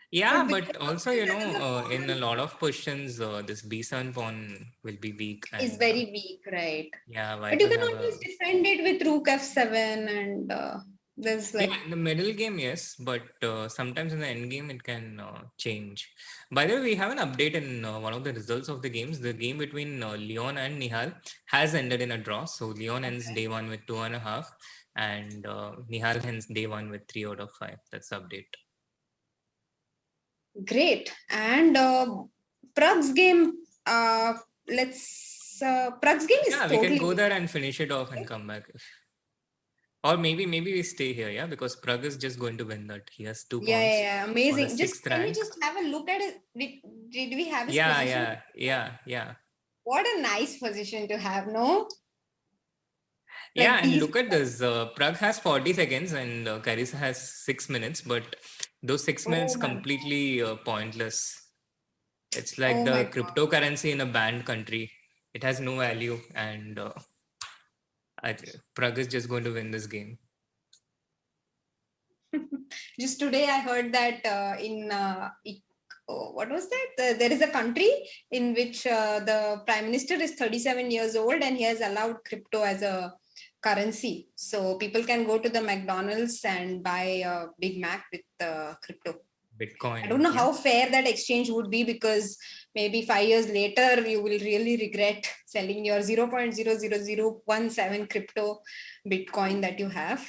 Yeah, But but because also, there is a in a pawn lot of positions, this b7 pawn will be weak, is and very weak, right? yeah, But white you will can have always a. defend it with rook f7 and there's Yeah, like in the middle game, yes, but sometimes in the end game it can change. By the way, we have an update in one of the results of the games. The game between Leon and Nihal has ended in a draw. So Leon ends day one with 2.5, and Nihal ends day one with 3 out of 5. That's the update. great. And Prag's game, Prag's game is Yeah, we can totally go there different. and finish it off and come back. Or maybe we stay here, yeah, because Prag is just going to win that. He has 2 points on the Amazing. Just sixth can we rank. just have a look at it? Did we have his Yeah, position? yeah. What a nice position to have, no? Yeah, Like and these. look at this. Prague has 40 seconds and Carissa has 6 minutes, but those 6 minutes Oh my God. completely pointless. It's like Oh my the God. cryptocurrency in a banned country. It has no value, and Prague is just going to win this game. Just today, I heard that what was that? There is a country in which the prime minister is 37 years old and he has allowed crypto as a currency. So people can go to the McDonald's and buy a Big Mac with crypto. I don't Bitcoin, know yeah. how fair that exchange would be because maybe 5 years later you will really regret selling your 0.00017 crypto Bitcoin that you have.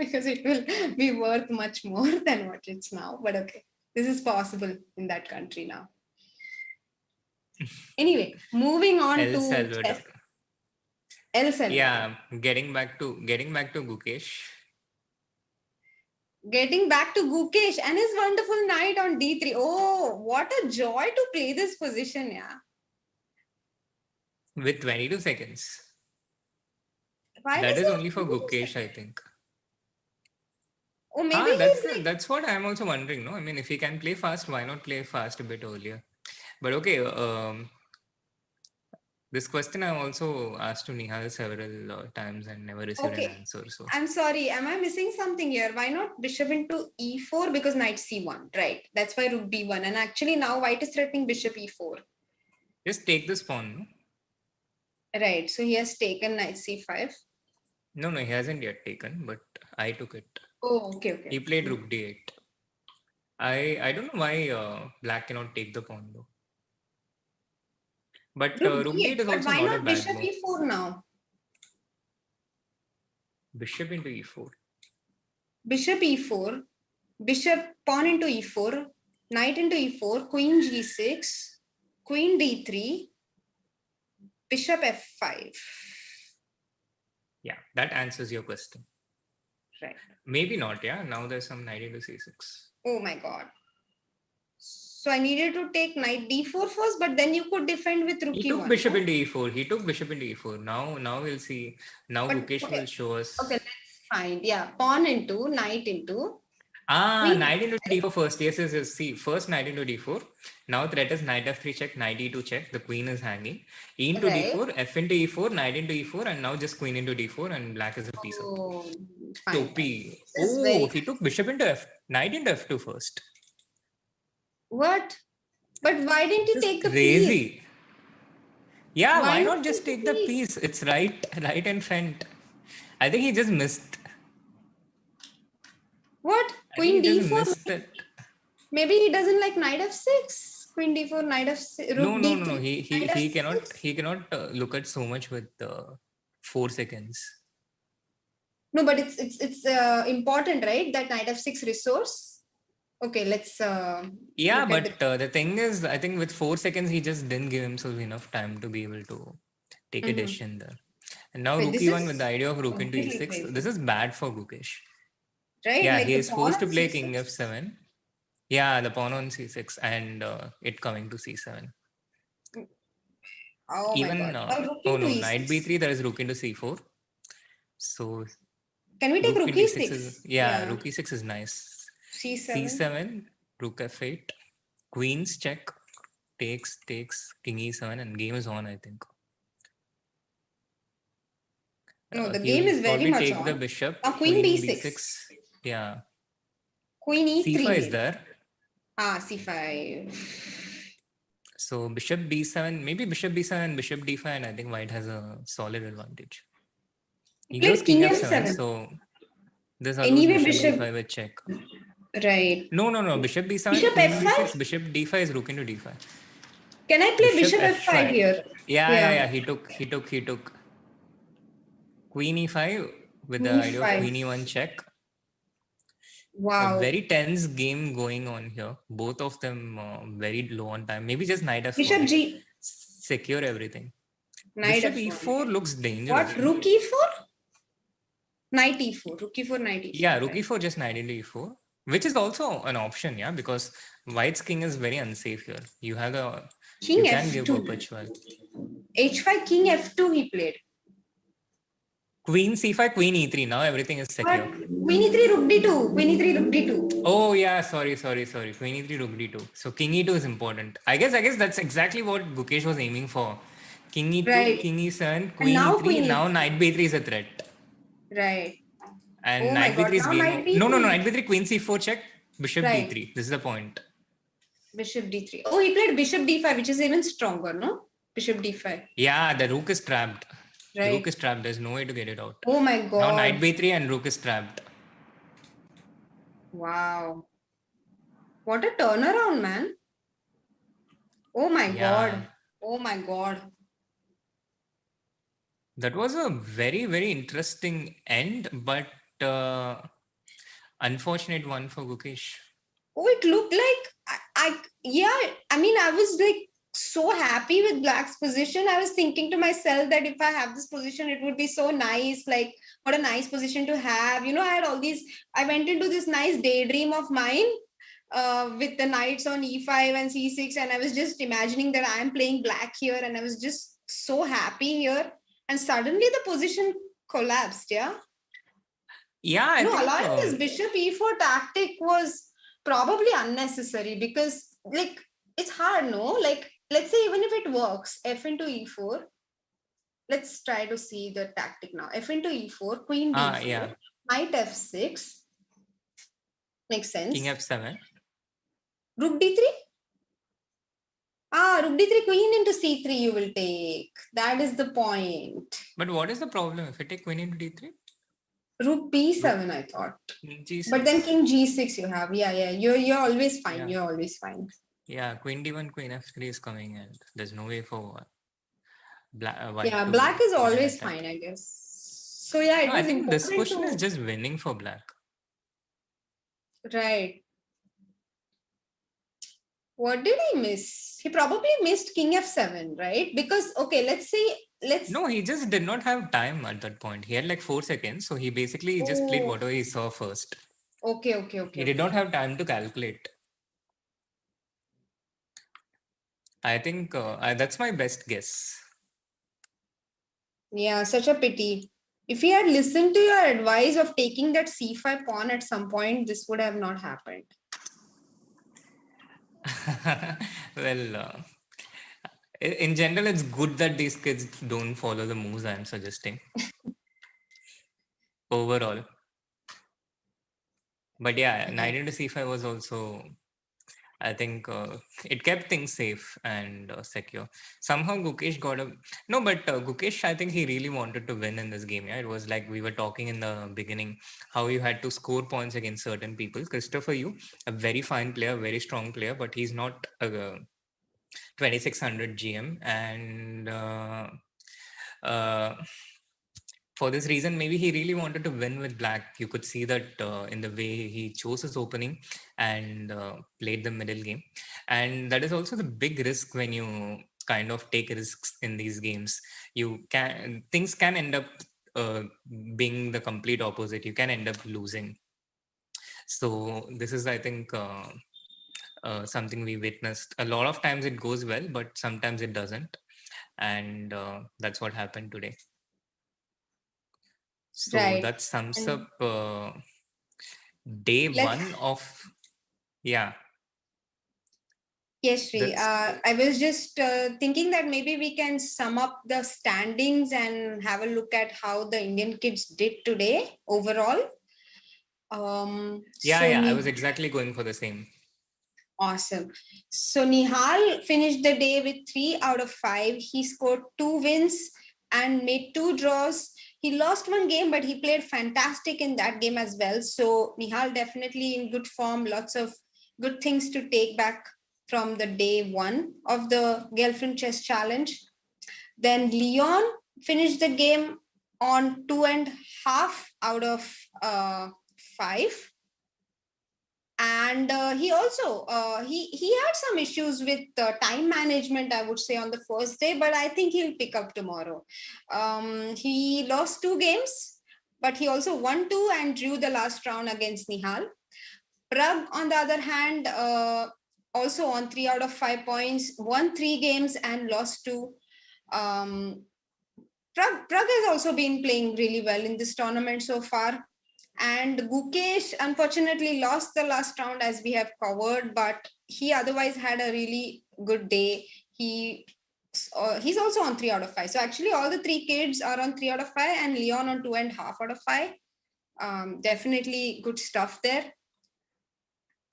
because it will be worth much more than what it's now. But okay, this is possible in that country now. Anyway, moving on El to Salvador. chess. El Salvador. Yeah, getting back to Gukesh. Getting back to Gukesh and his wonderful knight on d3. Oh, what a joy to play this position, yeah. With 22 seconds. Why That does is he only have for 22 Gukesh, seconds? I think. Oh, maybe he's like... That's what I'm also wondering, no? I mean, if he can play fast, why not play fast a bit earlier? But okay, this question I also asked to Nihal several times and never received an answer. So I'm sorry, am I missing something here? Why not bishop into e4? Because knight c1, right? That's why rook b1. And actually now white is threatening bishop e4. just take this pawn, no? Right, so he has taken knight c5. No, he hasn't yet taken, but I took it. Oh, okay. He played rook d8. I don't know why black cannot take the pawn though. But rook d8 is also why not a not bad bishop move. e4 now? Bishop into e4. Bishop e4, bishop pawn into e4, knight into e4, queen g6, queen d3, bishop f5. Yeah, that answers your question. Right. Maybe not, yeah. Now there's some knight into c6. Oh my god. So I needed to take knight d4 first, but then you could defend with rook e1. He took bishop into e4. He took bishop into e4. Now we'll see. Now Gukesh will show us. Okay, let's find. Yeah, pawn into, knight into. Knight into d4 first. Yes. See, first knight into d4. Now threat is knight f3 check, knight e2 check. The queen is hanging. E into d4, f into e4, knight into e4, and now just queen into d4, and black is a piece up. Topi. Oh, he took bishop into knight into f2 first. What? But why didn't he take the piece? Yeah, why not just take the piece? It's right in front. I think he just missed. What? Queen d4? Maybe he doesn't like knight f6. Queen d4, knight f6. No. He cannot look at so much with 4 seconds. No, but it's important, right? That knight f6 resource. Okay, let's. Yeah, but the thing is, I think with 4 seconds, he just didn't give himself enough time to be able to take a decision there. And now rook e1 with the idea of rook into e6. Crazy. This is bad for Gukesh. Right? Yeah, like he is forced to play king f7. Yeah, the pawn on c6 and it coming to c7. Oh even my God. oh no, knight b3, there is rook into c4. So can we take rook e6? Yeah, rook e6 is nice. C7, rook f8, queens check, takes, king e7, and game is on, I think. No, the game is very much take on. The bishop, queen b6. Yeah. Queen e3. c5 is there. C5. So bishop b7, maybe bishop b7, bishop d5, and I think white has a solid advantage. He goes king f7, so this allows bishop d5 with check. Right. No. Bishop b7, bishop queen f5? b6, bishop d5 is rook into d5. Can I play bishop f5 here? Yeah. He took. Queen e5 with the idea of queen e1 check. Wow. A very tense game going on here. Both of them very low on time. Maybe just knight f4. Bishop g. Secure everything. Knight bishop f4. e4 looks dangerous. What? Rook e4? Knight e4. Rook e4, knight e4. Yeah, rook e4, just knight into e4. Which is also an option, yeah, because white's king is very unsafe here. You have a king you f2. Can give perpetual. h5, king f2 he played. Queen c5, queen e3. Now everything is secure. Queen e3, rook d2. Queen e3, rook d2. Oh yeah, sorry. Queen e3, rook d2. So king e2 is important. I guess that's exactly what Gukesh was aiming for. King e2, king e7, queen e3. Now knight b3 is a threat. Right. And knight b3 is game. No, knight b3, queen c4 check, bishop d3. This is the point. Bishop d3. Oh, he played bishop d5, which is even stronger, no? Bishop d5. Yeah, the rook is trapped. Right. The rook is trapped. There's no way to get it out. Oh my God. Now knight b3 and rook is trapped. Wow. What a turnaround, man. Oh my God. Oh my God. That was a very, very interesting end, but unfortunate one for Gukesh. Oh, it looked like yeah. I mean, I was like so happy with Black's position. I was thinking to myself that if I have this position, it would be so nice. Like, what a nice position to have. You know, I had all these. I went into this nice daydream of mine with the knights on e5 and c6, and I was just imagining that I'm playing Black here, and I was just so happy here. And suddenly the position collapsed. Yeah. Yeah, I think Allowing this bishop e4 tactic was probably unnecessary because, like, it's hard, no? Like, let's say even if it works, f into e4. Let's try to see the tactic now. F into e4, queen d4, yeah, knight f6. Makes sense. king f7. Rook d3? Rook d3, queen into c3 you will take. That is the point. But what is the problem if I take queen into d3? Rook b7, I thought. G6. But then king g6 you have. Yeah. You're always fine. Yeah. You're always fine. Yeah, queen d1, queen f3 is coming, and there's no way for black. Black is always fine, I guess. So yeah, it was I think this important question is just winning for Black. Right. What did he miss? He probably missed king f7, right? Because, okay, No, he just did not have time at that point. He had like 4 seconds, so he basically just played whatever he saw first. Okay. He did not have time to calculate. I think that's my best guess. Yeah, such a pity. If he had listened to your advice of taking that c5 pawn at some point, this would have not happened. Well, in general, it's good that these kids don't follow the moves I'm suggesting. Overall. But yeah, knight into c5 was also, I think it kept things safe and secure. Somehow Gukesh got a... No, but Gukesh, I think he really wanted to win in this game. Yeah, it was like we were talking in the beginning, how you had to score points against certain people. Christopher Yu, a very fine player, very strong player, but he's not a 2600 GM. And for this reason, maybe he really wanted to win with Black. You could see that in the way he chose his opening and played the middle game. And that is also the big risk when you kind of take risks in these games. Things can end up being the complete opposite. You can end up losing. So this is, I think, something we witnessed. A lot of times it goes well, but sometimes it doesn't. And that's what happened today. So that sums up day one of, yeah. Yes, Shri. I was just thinking that maybe we can sum up the standings and have a look at how the Indian kids did today overall. I was exactly going for the same. Awesome. So Nihal finished the day with 3 out of 5. He scored 2 wins and made 2 draws. He lost 1 game, but he played fantastic in that game as well. So Nihal definitely in good form. Lots of good things to take back from the day 1 of the Gelfand Chess Challenge. Then Leon finished the game on 2.5 out of 5. And he also he had some issues with time management, I would say, on the first day, but I think he'll pick up tomorrow. He lost 2 games, but he also won 2 and drew the last round against Nihal. Prag, on the other hand, also on 3 out of 5 points, won 3 games and lost 2. Prag has also been playing really well in this tournament so far. And Gukesh unfortunately lost the last round, as we have covered, but he otherwise had a really good day. He's also on 3 out of 5. So actually all the 3 kids are on 3 out of 5 and Leon on 2.5 out of 5. Definitely good stuff there.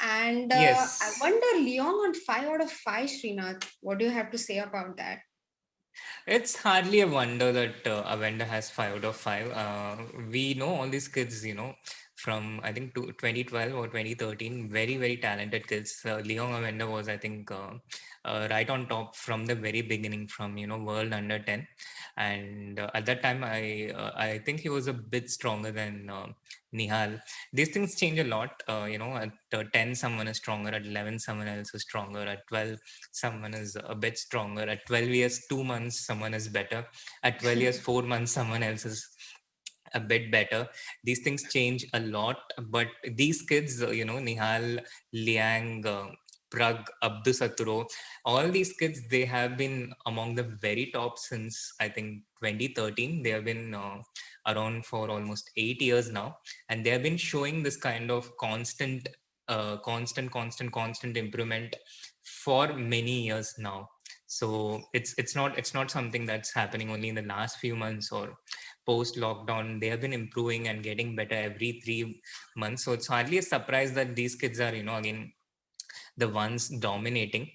And yes. I wonder, Leon on 5 out of 5, Srinath, what do you have to say about that? It's hardly a wonder that Avenda has 5 out of 5. We know all these kids, from I think 2012 or 2013. Very, very talented kids. Leon Amanda was, I think, right on top from the very beginning, from World Under 10, and at that time I think he was a bit stronger than Nihal. These things change a lot. At 10 someone is stronger, at 11 someone else is stronger, at 12 someone is a bit stronger, at 12 years 2 months someone is better, at 12 years 4 months someone else is a bit better. These things change a lot, but these kids, Nihal, Liang, Prag, Abdusattorov, all these kids, they have been among the very top since I think 2013. They have been around for almost 8 years now, and they have been showing this kind of constant improvement for many years now. So it's not something that's happening only in the last few months or post lockdown. They have been improving and getting better every 3 months. So it's hardly a surprise that these kids are, again, the ones dominating.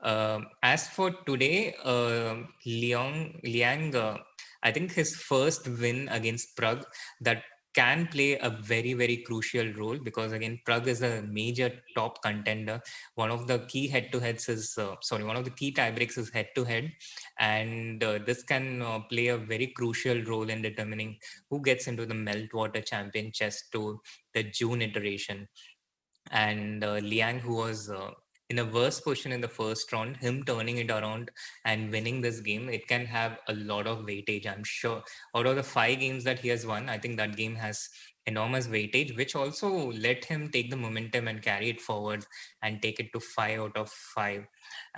As for today, Liang, I think his first win against Prague, that can play a very, very crucial role, because again, Prague is a major top contender. One of the key head-to-heads is, one of the key tiebreaks is head-to-head, and this can play a very crucial role in determining who gets into the Meltwater Champion Chess Tour, the June iteration. And Liang, who was in a worse position in the first round, him turning it around and winning this game, it can have a lot of weightage. I'm sure out of the 5 games that he has won, I think that game has enormous weightage, which also let him take the momentum and carry it forward and take it to 5 out of 5,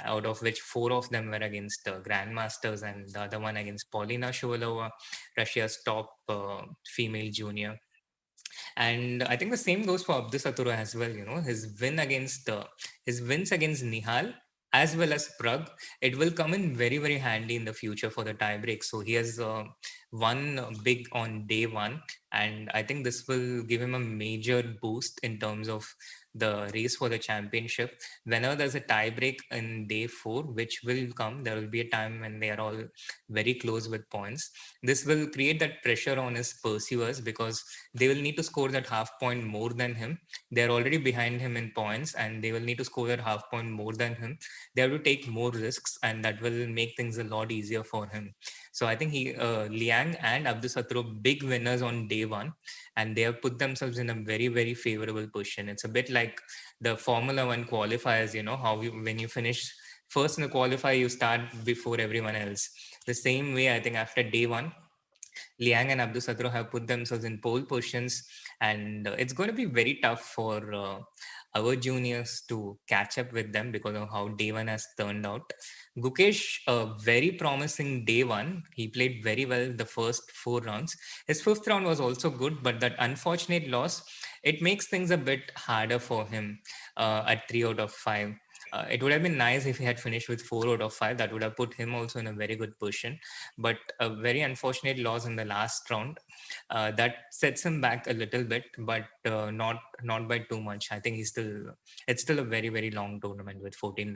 out of which 4 of them were against grandmasters, and the other one against Polina Shuvalova, Russia's top female junior. And I think the same goes for Abdusattorov as well. His wins against Nihal as well as Prague, it will come in very, very handy in the future for the tiebreak. So he has won big on day one, and I think this will give him a major boost in terms of the race for the championship. Whenever there's a tiebreak in day 4, which will come, there will be a time when they are all very close with points. This will create that pressure on his pursuers, because they will need to score that half point more than him. They're already behind him in points, and they will need to score that half point more than him. They have to take more risks, and that will make things a lot easier for him. So I think Liang and Abdusattorov, big winners on day one, and they have put themselves in a very, very favorable position. It's a bit like the Formula One qualifiers, how when you finish first in the qualifier, you start before everyone else. The same way, I think after day one, Liang and Abdusattorov have put themselves in pole positions, and it's going to be very tough for our juniors to catch up with them because of how day one has turned out. Gukesh, very promising day one. He played very well the first 4 rounds. His fifth round was also good, but that unfortunate loss, it makes things a bit harder for him at 3 out of 5. It would have been nice if he had finished with 4 out of 5. That would have put him also in a very good position. But a very unfortunate loss in the last round, that sets him back a little bit, but not by too much. I think it's still a very, very long tournament with 14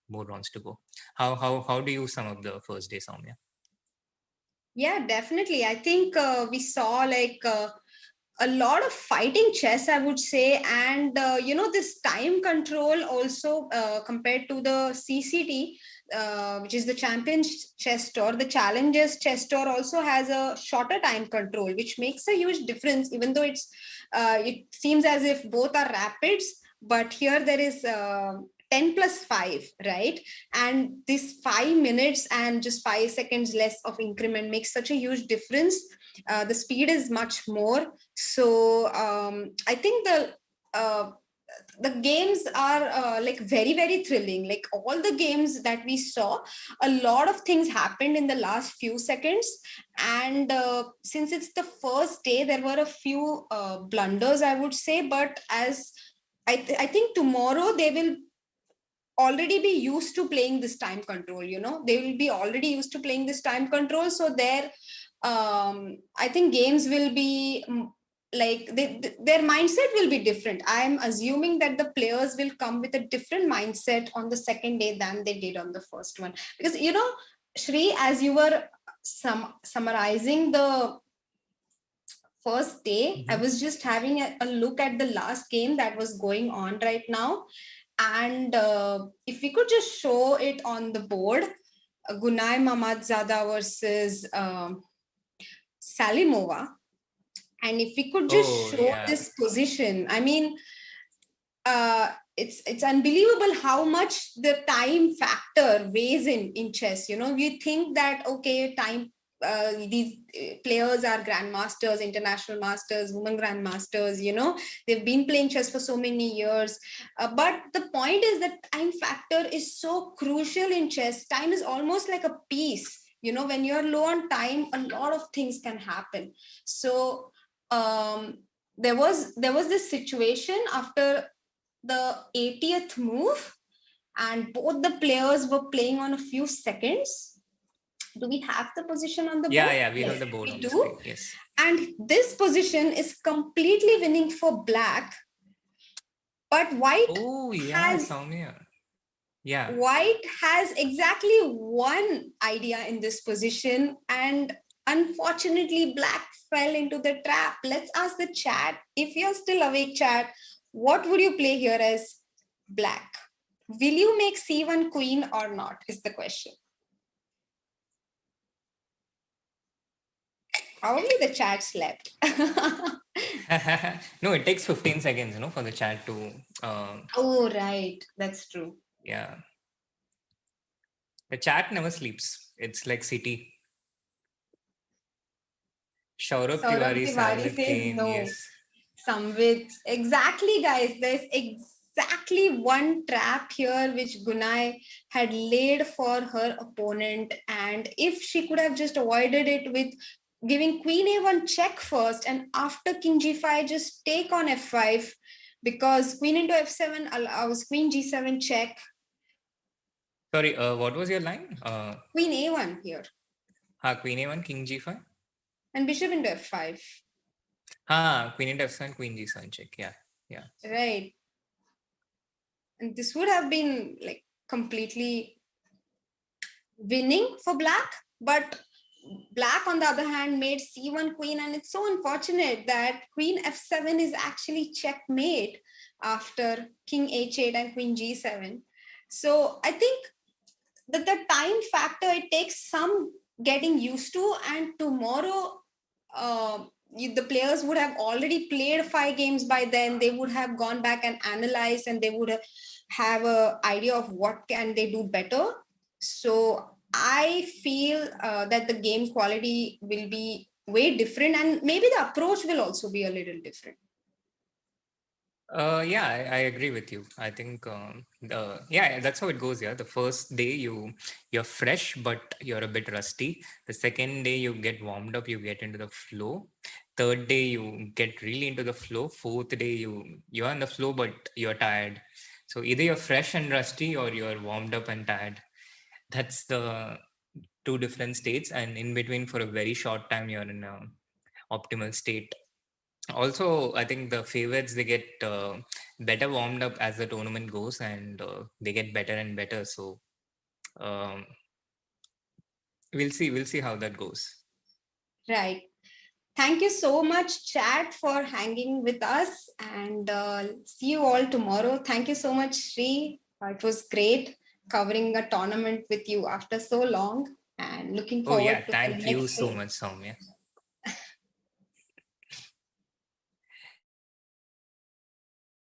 more rounds to go. How do you sum up the first day, Soumya? Yeah, definitely. I think we saw a lot of fighting chess, I would say, and this time control also compared to the CCT, which is the Champions Chess Tour. The Challengers Chess Tour also has a shorter time control, which makes a huge difference. Even though it seems as if both are rapids, but here there is 10 plus 5, right? And this 5 minutes and just 5 seconds less of increment makes such a huge difference. The speed is much more. So I think the games are very, very thrilling. Like all the games that we saw, a lot of things happened in the last few seconds. And since it's the first day, there were a few blunders, I would say. But as I think tomorrow they will already be used to playing this time control. They will be already used to playing this time control, so their I think games will be their mindset will be different. I'm assuming that the players will come with a different mindset on the second day than they did on the first one, because Shri, as you were summarizing the first day, I was just having a look at the last game that was going on right now. And if we could just show it on the board, Gunay Mamadzada versus Salimova. And if we could just Oh, show yeah. this position, I mean, it's unbelievable how much the time factor weighs in chess. You know, we think that okay, time. These players are grandmasters, international masters, women grandmasters. You know, they've been playing chess for so many years. But the point is that time factor is so crucial in chess. Time is almost like a piece. You know, when you're low on time, a lot of things can happen. So there was this situation after the 80th move, and both the players were playing on a few seconds. Do we have the position on the board? Yeah, we Yes, have the board we on the do. screen. Yes. And this position is completely winning for black, but Oh, yeah, Soumya. Yeah. white has exactly one idea in this position, and unfortunately black fell into the trap. Let's ask the chat, if you're still awake, chat, what would you play here as black? Will you make c1 queen or not is the question. Probably the chat slept. No, it takes 15 seconds, for the chat to. Oh, right. That's true. Yeah. The chat never sleeps. It's like city. Shaurabh Saurabh Tiwari, Tiwari Salad says Kane, no. yes. Samvit. Exactly, guys. There's exactly one trap here which Gunay had laid for her opponent. And if she could have just avoided it with giving Queen A1 check first, and after King G5, just take on F5, because Queen into F7 allows Queen G7 check. Sorry, what was your line? Queen A1 here. Queen A1, King G5. And Bishop into F5. Queen into F7, Queen G7 check. Yeah. Right. And this would have been like completely winning for black, but black on the other hand made c1 queen, and it's so unfortunate that queen f7 is actually checkmate after king h8 and queen g7. So I think that the time factor, it takes some getting used to, and tomorrow the players would have already played 5 games by then. They would have gone back and analyzed, and they would have a idea of what can they do better. So I feel that the game quality will be way different, and maybe the approach will also be a little different. Yeah, I agree with you. I think that's how it goes. Yeah, the first day you're fresh, but you're a bit rusty. The second day you get warmed up, you get into the flow. Third day you get really into the flow. Fourth day you're on the flow, but you're tired. So either you're fresh and rusty, or you're warmed up and tired. That's the two different states, and in between, for a very short time, you're in a optimal state. Also, I think the favorites, they get better warmed up as the tournament goes, and they get better and better. So um, we'll see how that goes. Right. Thank you so much, chat, for hanging with us, and see you all tomorrow. Thank you so much, Sri. It was great covering a tournament with you after so long, and looking Oh yeah, forward to the thank you next so day. much, Soumya.